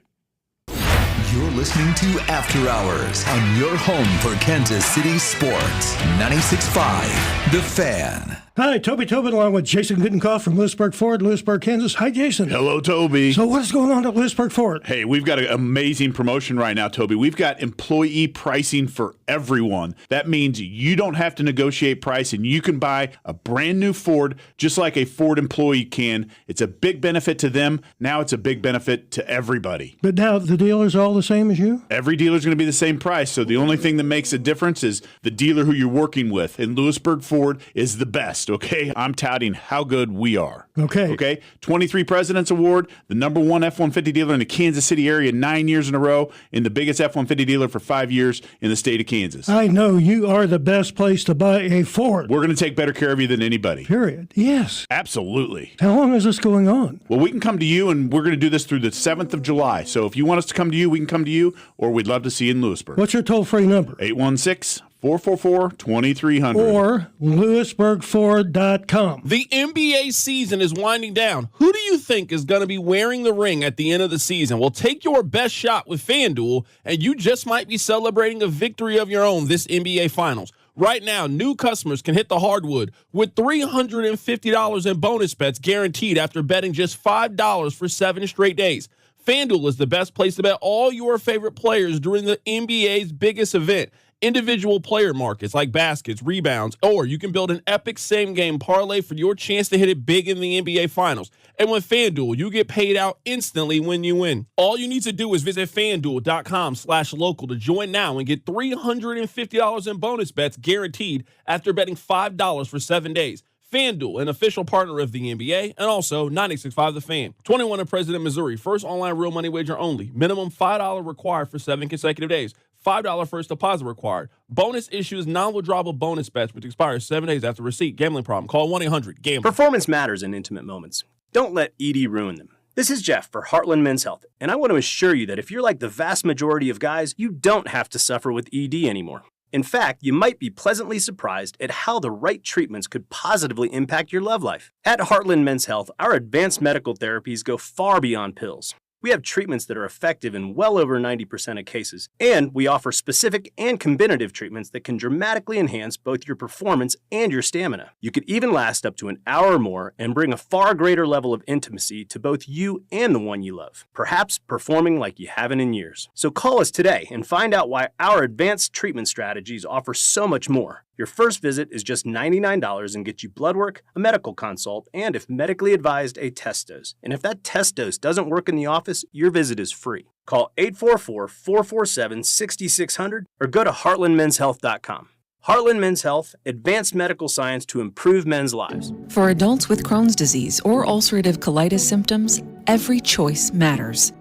You're listening to After Hours on your home for Kansas City sports. 96.5, The Fan. Hi, Toby Tobin along with Jason Gutenkoff from Lewisburg Ford, Lewisburg, Kansas. Hi, Jason. Hello, Toby. So what is going on at Lewisburg Ford? Hey, we've got an amazing promotion right now, Toby. We've got employee pricing for everyone. That means you don't have to negotiate price, and you can buy a brand new Ford just like a Ford employee can. It's a big benefit to them. Now it's a big benefit to everybody. But now the dealers are all the same as you? Every dealer's going to be the same price, so the only thing that makes a difference is the dealer who you're working with. And Lewisburg Ford is the best, okay? I'm touting how good we are. Okay? 23 President's Award, the number one F-150 dealer in the Kansas City area 9 years in a row, and the biggest F-150 dealer for 5 years in the state of Kansas. I know you are the best place to buy a Ford. We're going to take better care of you than anybody. Period. Yes. Absolutely. How long is this going on? Well, we can come to you, and we're going to do this through the 7th of July. So if you want us to come to you, we can come to you, or we'd love to see you in Lewisburg. What's your toll-free number? 816-444-2300. Or LewisburgFord.com. The NBA season is winding down. Who do you think is going to be wearing the ring at the end of the season? Well, take your best shot with FanDuel, and you just might be celebrating a victory of your own this NBA Finals. Right now, new customers can hit the hardwood with $350 in bonus bets guaranteed after betting just $5 for 7 straight days. FanDuel is the best place to bet all your favorite players during the NBA's biggest event. Individual player markets like baskets, rebounds, or you can build an epic same-game parlay for your chance to hit it big in the NBA Finals. And with FanDuel, you get paid out instantly when you win. All you need to do is visit FanDuel.com/local to join now and get $350 in bonus bets guaranteed after betting $5 for 7 days. FanDuel, an official partner of the NBA, and also 96.5 The Fan. 21 in President, Missouri. First online real money wager only. Minimum $5 required for 7 consecutive days. $5 first deposit required. Bonus issues non-withdrawable bonus bets, which expires 7 days after receipt. Gambling problem? Call 1-800-GAMBLER. Performance matters in intimate moments. Don't let ED ruin them. This is Jeff for Heartland Men's Health, and I want to assure you that if you're like the vast majority of guys, you don't have to suffer with ED anymore. In fact, you might be pleasantly surprised at how the right treatments could positively impact your love life. At Heartland Men's Health, our advanced medical therapies go far beyond pills. We have treatments that are effective in well over 90% of cases, and we offer specific and combinative treatments that can dramatically enhance both your performance and your stamina. You could even last up to an hour or more and bring a far greater level of intimacy to both you and the one you love, perhaps performing like you haven't in years. So call us today and find out why our advanced treatment strategies offer so much more. Your first visit is just $99 and gets you blood work, a medical consult, and if medically advised, a test dose. And if that test dose doesn't work in the office, your visit is free. Call 844-447-6600 or go to heartlandmenshealth.com. Heartland Men's Health, advanced medical science to improve men's lives. For adults with Crohn's disease or ulcerative colitis symptoms, every choice matters.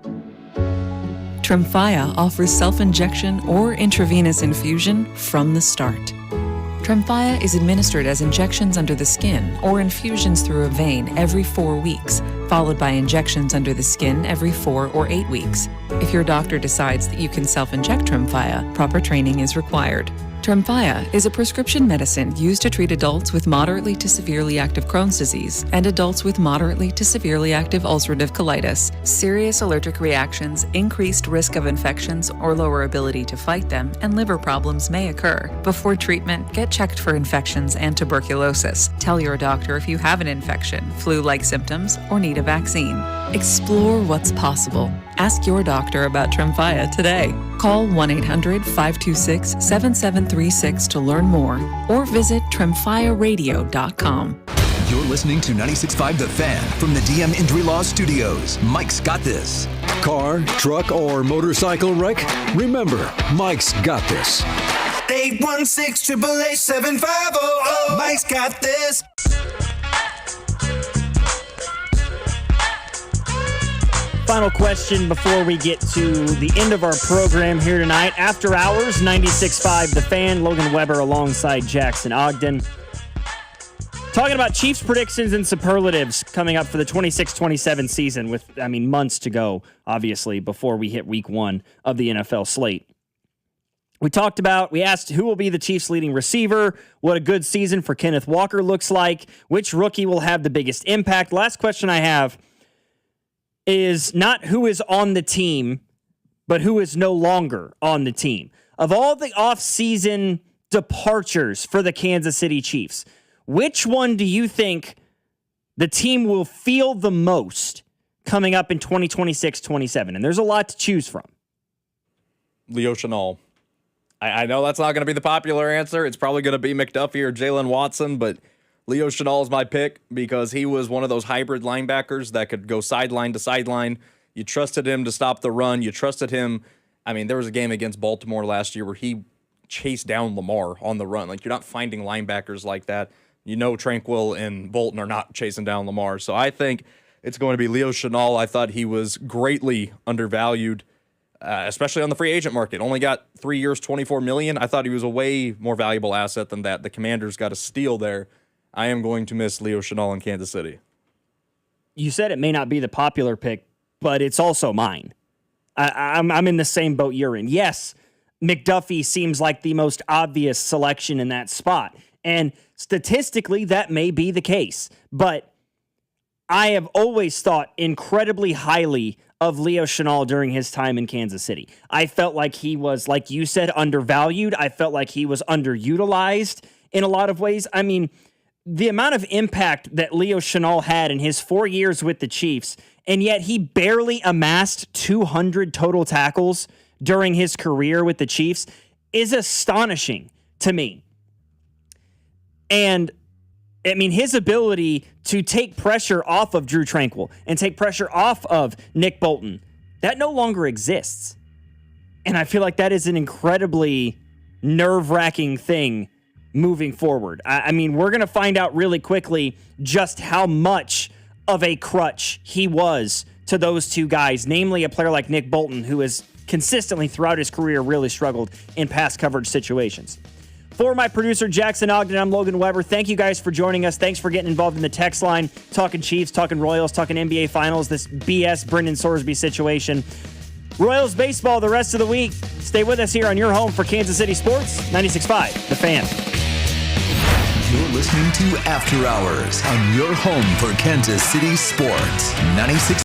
Tremfya offers self-injection or intravenous infusion from the start. Tremfya is administered as injections under the skin or infusions through a vein every 4 weeks, followed by injections under the skin every 4 or 8 weeks. If your doctor decides that you can self-inject Tremfya, proper training is required. Tremfya is a prescription medicine used to treat adults with moderately to severely active Crohn's disease and adults with moderately to severely active ulcerative colitis. Serious allergic reactions, increased risk of infections or lower ability to fight them, and liver problems may occur. Before treatment, get checked for infections and tuberculosis. Tell your doctor if you have an infection, flu-like symptoms, or need a vaccine. Explore what's possible. Ask your doctor about Tremfya today. Call 1-800-526-7736 to learn more or visit tremfyaradio.com. You're listening to 96.5 The Fan from the DM Injury Law Studios. Mike's got this. Car, truck, or motorcycle wreck? Remember, Mike's got this. 816-888-7500. Mike's got this. Final question before we get to the end of our program here tonight. After hours, 96.5 The Fan, Logan Weber alongside Jackson Ogden. Talking about Chiefs predictions and superlatives coming up for the 26-27 season with, months to go, obviously, before we hit week 1 of the NFL slate. We asked who will be the Chiefs' leading receiver, what a good season for Kenneth Walker looks like, which rookie will have the biggest impact. Last question I have is not who is on the team, but who is no longer on the team. Of all the offseason departures for the Kansas City Chiefs, which one do you think the team will feel the most coming up in 2026-27? And there's a lot to choose from. Leo Chenal. I know that's not going to be the popular answer. It's probably going to be McDuffie or Jalen Watson, but Leo Chenal is my pick because he was one of those hybrid linebackers that could go sideline to sideline. You trusted him to stop the run. You trusted him. There was a game against Baltimore last year where he chased down Lamar on the run. You're not finding linebackers like that. Tranquil and Bolton are not chasing down Lamar. So I think it's going to be Leo Chenal. I thought he was greatly undervalued, especially on the free agent market. Only got 3 years, $24 million. I thought he was a way more valuable asset than that. The Commanders got a steal there. I am going to miss Leo Chenal in Kansas City. You said it may not be the popular pick, but it's also mine. I'm in the same boat you're in. Yes, McDuffie seems like the most obvious selection in that spot. And statistically, that may be the case. But I have always thought incredibly highly of Leo Chenal during his time in Kansas City. I felt like he was, like you said, undervalued. I felt like he was underutilized in a lot of ways. The amount of impact that Leo Chenal had in his 4 years with the Chiefs, and yet he barely amassed 200 total tackles during his career with the Chiefs, is astonishing to me. And, his ability to take pressure off of Drew Tranquil and take pressure off of Nick Bolton, that no longer exists. And I feel like that is an incredibly nerve-wracking thing moving forward. We're going to find out really quickly just how much of a crutch he was to those two guys, namely a player like Nick Bolton, who has consistently throughout his career really struggled in pass coverage situations. For my producer, Jackson Ogden, I'm Logan Weber. Thank you guys for joining us. Thanks for getting involved in the text line, talking Chiefs, talking Royals, talking NBA Finals, this BS Brendan Sorsby situation. Royals baseball the rest of the week. Stay with us here on your home for Kansas City Sports, 96.5 The Fan. You're listening to After Hours on your home for Kansas City Sports, 96.